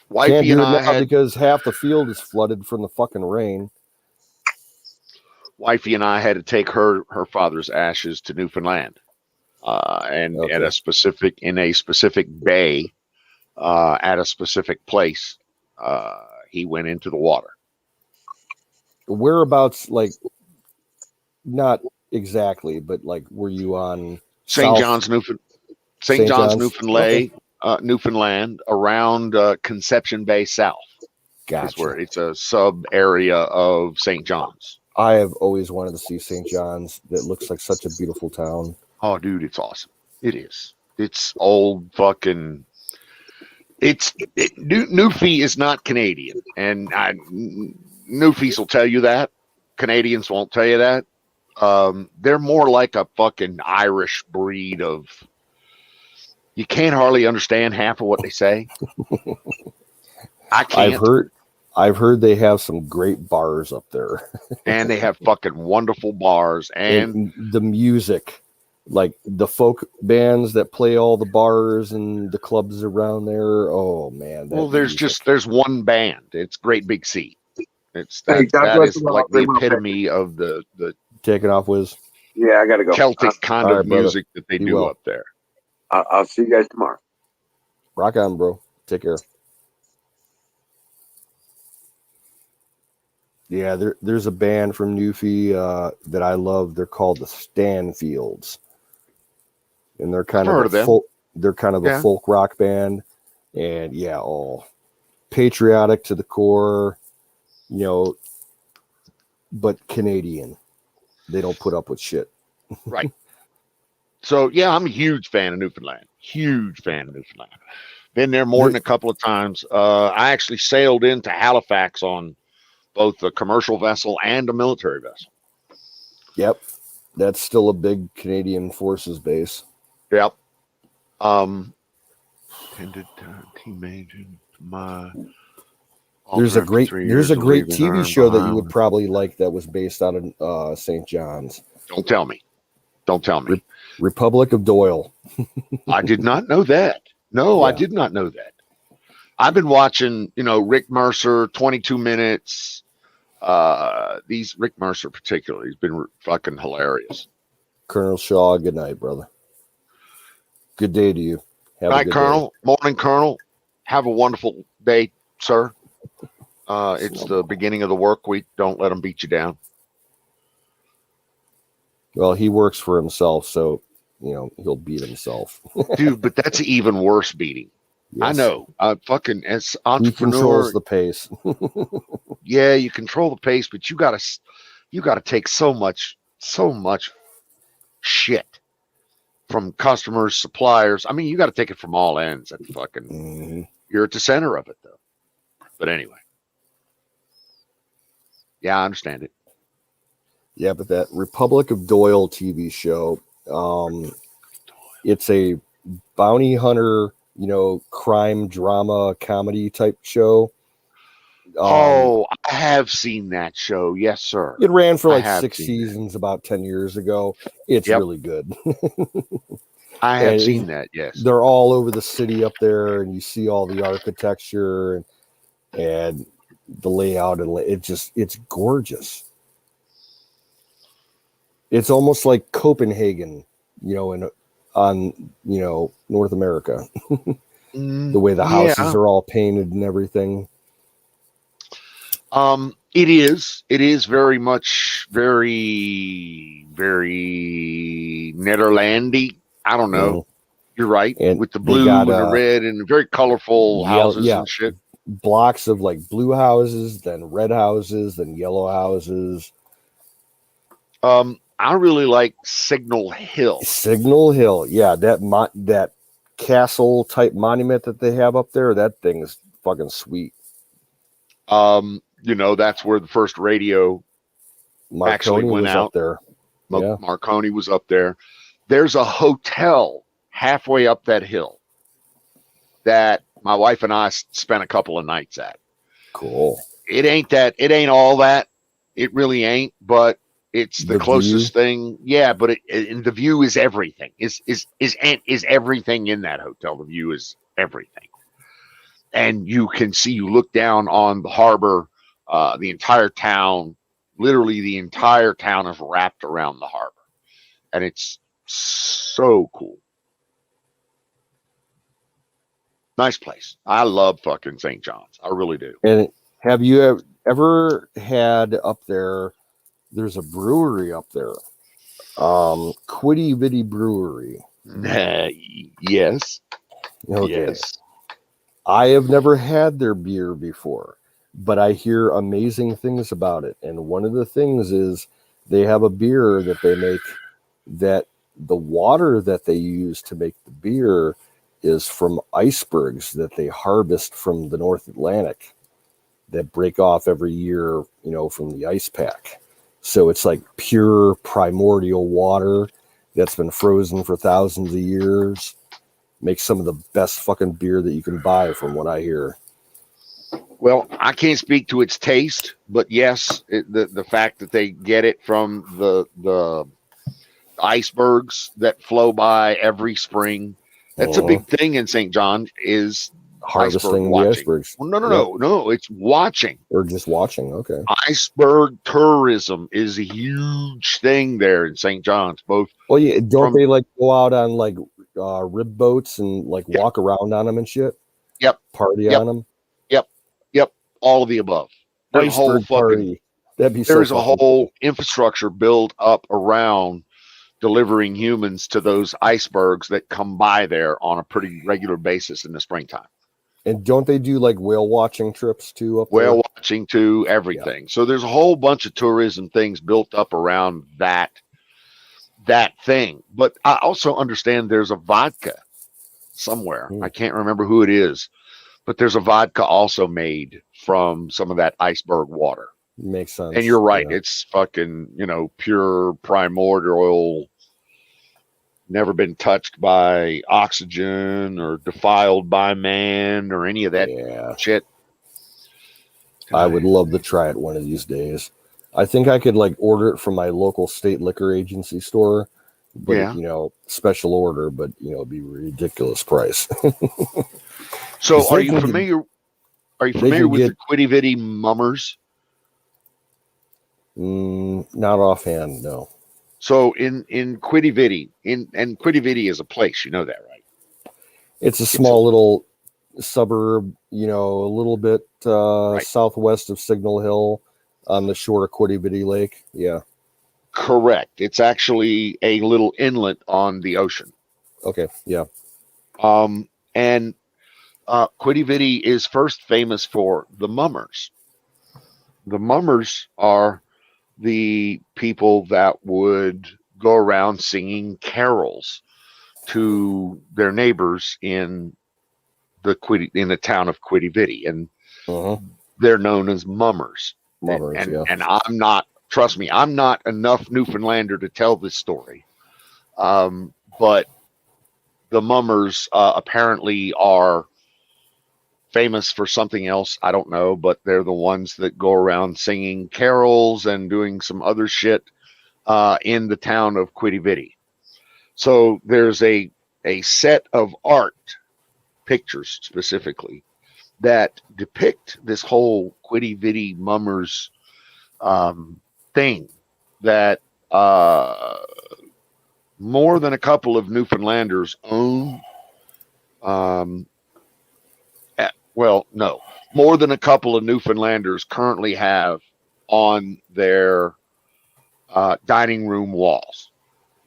Can't Wifey do and it I now had because half the field is flooded from the fucking rain. Wifey and I had to take her father's ashes to Newfoundland, and Okay. in a specific bay, at a specific place. He went into the water. Whereabouts, like, not exactly, but like, were you on St. South- John's, Newfoundland. St. John's, Newfoundland, around Conception Bay South. Gotcha. Is where it's a sub area of St. John's. I have always wanted to see St. John's. That looks like such a beautiful town. Oh, dude, it's awesome. It is. It's old fucking. Newfie is not Canadian, and Newfies will tell you that. Canadians won't tell you that. They're more like a fucking Irish breed of. You can't hardly understand half of what they say. I can't. I've heard they have some great bars up there. And they have fucking wonderful bars and the music, like the folk bands that play all the bars and the clubs around there. Oh man. Well, there's one band. It's Great Big Sea. That is like the epitome of the taking off Wiz. Yeah, I gotta go. Celtic kind of music that they do up there. I'll see you guys tomorrow. Rock on, bro. Take care. Yeah, there's a band from Newfie that I love. They're called the Stanfields, and they're kind of a folk rock band, and patriotic to the core, but Canadian. They don't put up with shit. Right. So yeah, I'm a huge fan of Newfoundland. Been there more than a couple of times. I actually sailed into Halifax on both a commercial vessel and a military vessel. Yep. That's still a big Canadian Forces base. Yep. There's a great TV show that you would probably like that was based out of St. John's. Don't tell me. Republic of Doyle. I did not know that. No, I did not know that. I've been watching, Rick Mercer, 22 Minutes. Rick Mercer particularly has been fucking hilarious. Colonel Shaw, good night, brother. Good day to you. Have a good Colonel. Day. Morning, Colonel. Have a wonderful day, sir. It's the beginning of the work week. Don't let them beat you down. Well, he works for himself, so he'll beat himself. Dude, but that's an even worse beating. Yes. I know. Fucking as entrepreneur, he controls the pace. Yeah, you control the pace, but you gotta take so much shit from customers, suppliers. I mean, you got to take it from all ends. And fucking, you're at the center of it, though. But anyway, yeah, I understand it. Yeah, but that Republic of Doyle TV show, it's a bounty hunter, crime drama comedy type show. I have seen that show. Yes, sir. It ran for like 6 seasons about 10 years ago. It's really good. I have seen that. Yes. They're all over the city up there, and you see all the architecture and the layout, and it's gorgeous. It's almost like Copenhagen, on North America. The way the houses are all painted and everything. It is very much very, very Netherlandy. I don't know. You're right. And with the blue and the red and very colorful houses and shit. Blocks of like blue houses, then red houses, then yellow houses. I really like Signal Hill. Signal Hill. Yeah. That castle type monument that they have up there. That thing is fucking sweet. That's where the first radio actually went out there. Yeah. Marconi was up there. There's a hotel halfway up that hill that my wife and I spent a couple of nights at. Cool. It ain't all that. It really ain't, but it's the closest thing. Yeah, but and the view is everything. Is everything in that hotel. The view is everything. And you look down on the harbor, the entire town, literally the entire town is wrapped around the harbor. And it's so cool. Nice place. I love fucking St. John's. I really do. And have you ever had up there, there's a brewery up there, Quiddy Bitty Brewery. Yes. Okay. Yes. I have never had their beer before, but I hear amazing things about it. And one of the things is they have a beer that they make that the water that they use to make the beer is from icebergs that they harvest from the North Atlantic that break off every year, from the ice pack. So it's like pure primordial water that's been frozen for thousands of years. Makes some of the best fucking beer that you can buy, from what I hear. Well, I can't speak to its taste, but yes, the fact that they get it from the icebergs that flow by every spring, that's a big thing in St. John, is Harvesting iceberg the watching. icebergs. Well, no, it's watching. Or just watching. Okay. Iceberg tourism is a huge thing there in St. John's. Both. Well, yeah. Don't they like go out on like rib boats and like walk around on them and shit? Yep. Party on them. Yep. All of the above. There's a whole Iceberg party. That'd be there's so a whole infrastructure built up around delivering humans to those icebergs that come by there on a pretty regular basis in the springtime. And don't they do like whale watching trips too up there? Whale watching too, everything. Yeah. So there's a whole bunch of tourism things built up around that thing. But I also understand there's a vodka somewhere. I can't remember who it is, but there's a vodka also made from some of that iceberg water. Makes sense. And you're right. Yeah. It's fucking, pure primordial, never been touched by oxygen or defiled by man or any of that shit. I would love to try it one of these days. I think I could like order it from my local state liquor agency store, but special order, but it'd be a ridiculous price. So are you familiar with the Quidi Vidi mummers? Not offhand, no. So in Quidi Vidi, and Quidi Vidi is a place, you know that, right? It's a small little suburb, a little bit southwest of Signal Hill on the shore of Quidi Vidi Lake. Yeah. Correct. It's actually a little inlet on the ocean. Okay. Yeah. And Quidi Vidi is first famous for the mummers. The mummers are the people that would go around singing carols to their neighbors in the town of Quidi Vidi, and they're known as mummers. And I'm not, trust me, I'm not enough Newfoundlander to tell this story, but the mummers apparently are famous for something else. I don't know, but they're the ones that go around singing carols and doing some other shit in the town of Quidi Vidi. So there's a set of art pictures specifically that depict this whole Quidi Vidi mummers thing that more than a couple of Newfoundlanders own. More than a couple of Newfoundlanders currently have on their dining room walls,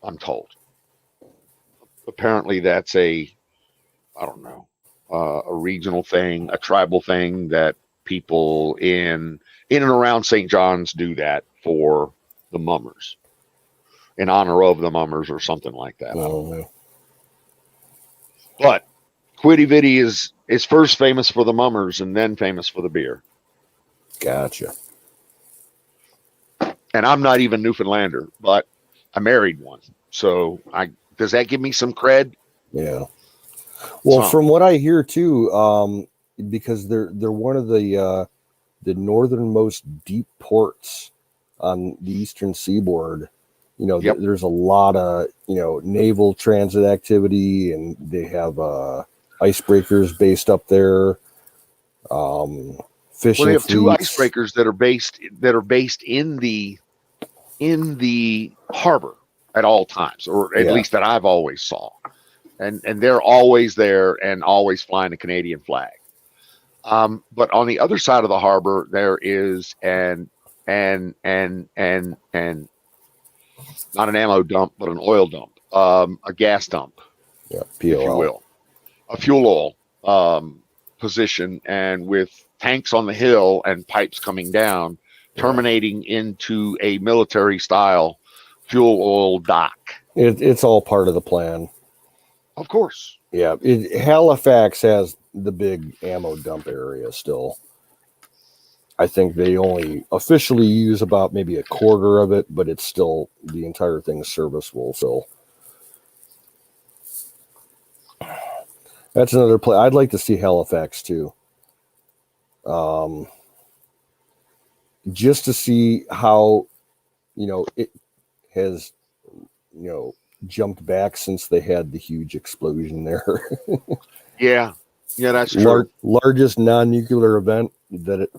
I'm told. Apparently that's a regional thing, a tribal thing that people in and around St. John's do that for the mummers, in honor of the mummers or something like that. I don't know. But Quidi Vidi is first famous for the mummers and then famous for the beer. Gotcha. And I'm not even Newfoundlander, but I married one. So does that give me some cred? Yeah. Well, from what I hear too, because they're one of the northernmost deep ports on the eastern seaboard. There's a lot of naval transit activity, and they have icebreakers based up there. Fishing. Well, they have two icebreakers that are based in the harbor at all times, or at least that I've always saw, and they're always there and always flying the Canadian flag. But on the other side of the harbor, there is an not an ammo dump, but an oil dump, a gas dump, Yeah, if you POL. will, a fuel oil position, and with tanks on the hill and pipes coming down, terminating into a military style fuel oil dock. It's all part of the plan. Of course. Yeah, Halifax has the big ammo dump area still. I think they only officially use about maybe a quarter of it, but it's still, the entire thing is serviceable. So that's another play. I'd like to see Halifax too. Just to see how, it has, jumped back since they had the huge explosion there. Yeah, that's true. Largest non-nuclear event that it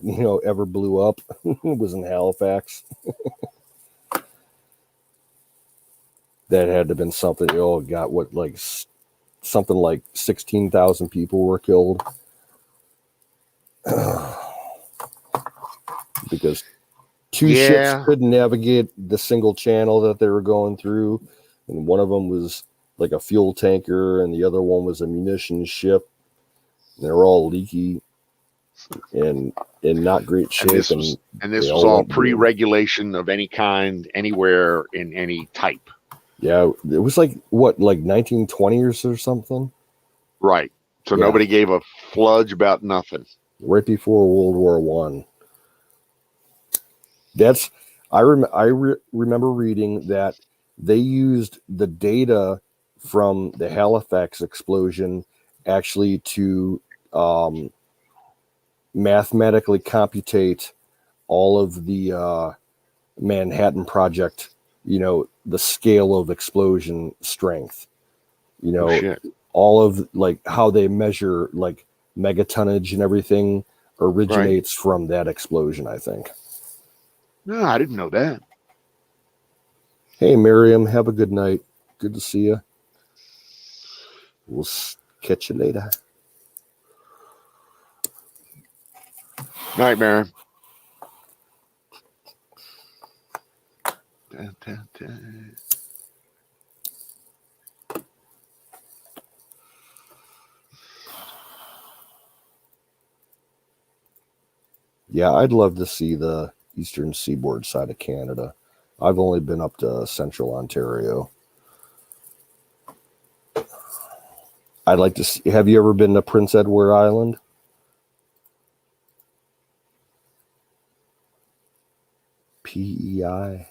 ever blew up was in Halifax. That had to have been something. Oh God, what, like something like 16,000 people were killed because two ships couldn't navigate the single channel that they were going through, and one of them was like a fuel tanker, and the other one was a munitions ship. And they were all leaky and in not great shape. And this was all pre-regulation of any kind, anywhere, in any type. Yeah, it was like 1920s or something. Right. So nobody gave a fludge about nothing. Right before World War One. I remember reading that they used the data from the Halifax explosion actually to mathematically computate all of the Manhattan Project, the scale of explosion strength, all of like how they measure like megatonnage and everything originates from that explosion, I think. No, I didn't know that. Hey, Miriam, have a good night. Good to see you. We'll catch you later. Night, Miriam. Yeah, I'd love to see the eastern seaboard side of Canada. I've only been up to central Ontario. I'd like to see. Have you ever been to Prince Edward Island? PEI.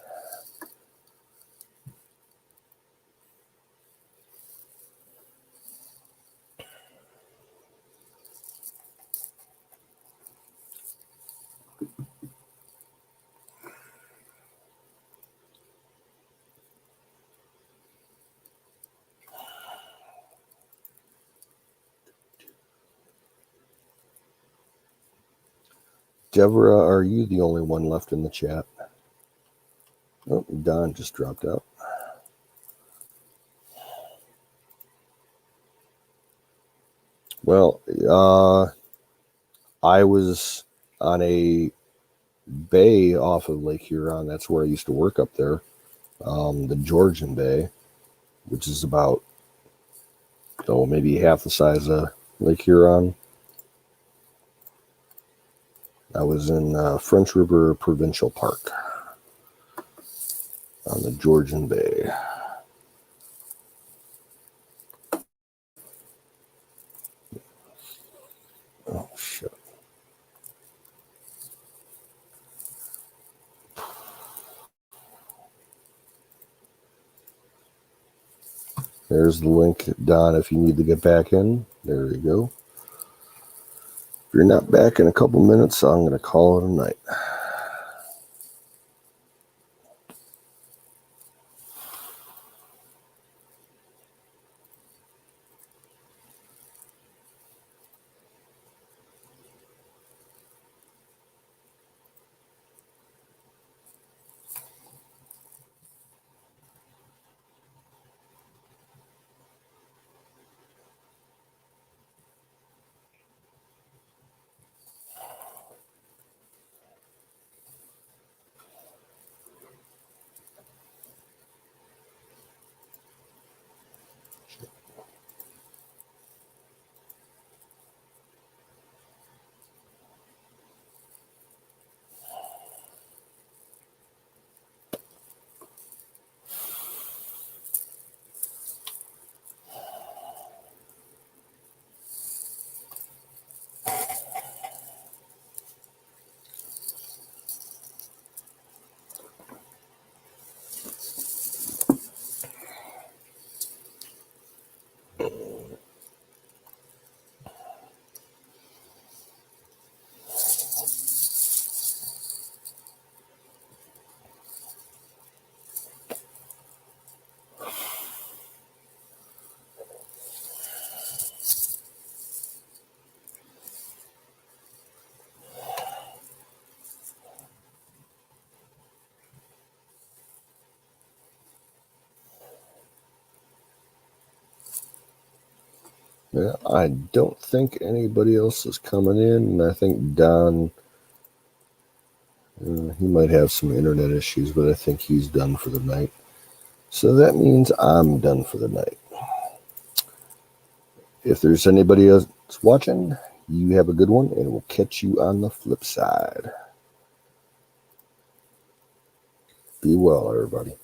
Deborah, are you the only one left in the chat? Oh, Don just dropped out. Well, I was on a bay off of Lake Huron. That's where I used to work up there. The Georgian Bay, which is about, maybe half the size of Lake Huron. I was in French River Provincial Park on the Georgian Bay. Oh, shit. There's the link, Don, if you need to get back in. There you go. If you're not back in a couple minutes, I'm going to call it a night. Yeah, I don't think anybody else is coming in. And I think Don, he might have some internet issues, but I think he's done for the night. So that means I'm done for the night. If there's anybody else watching, you have a good one, and we'll catch you on the flip side. Be well, everybody.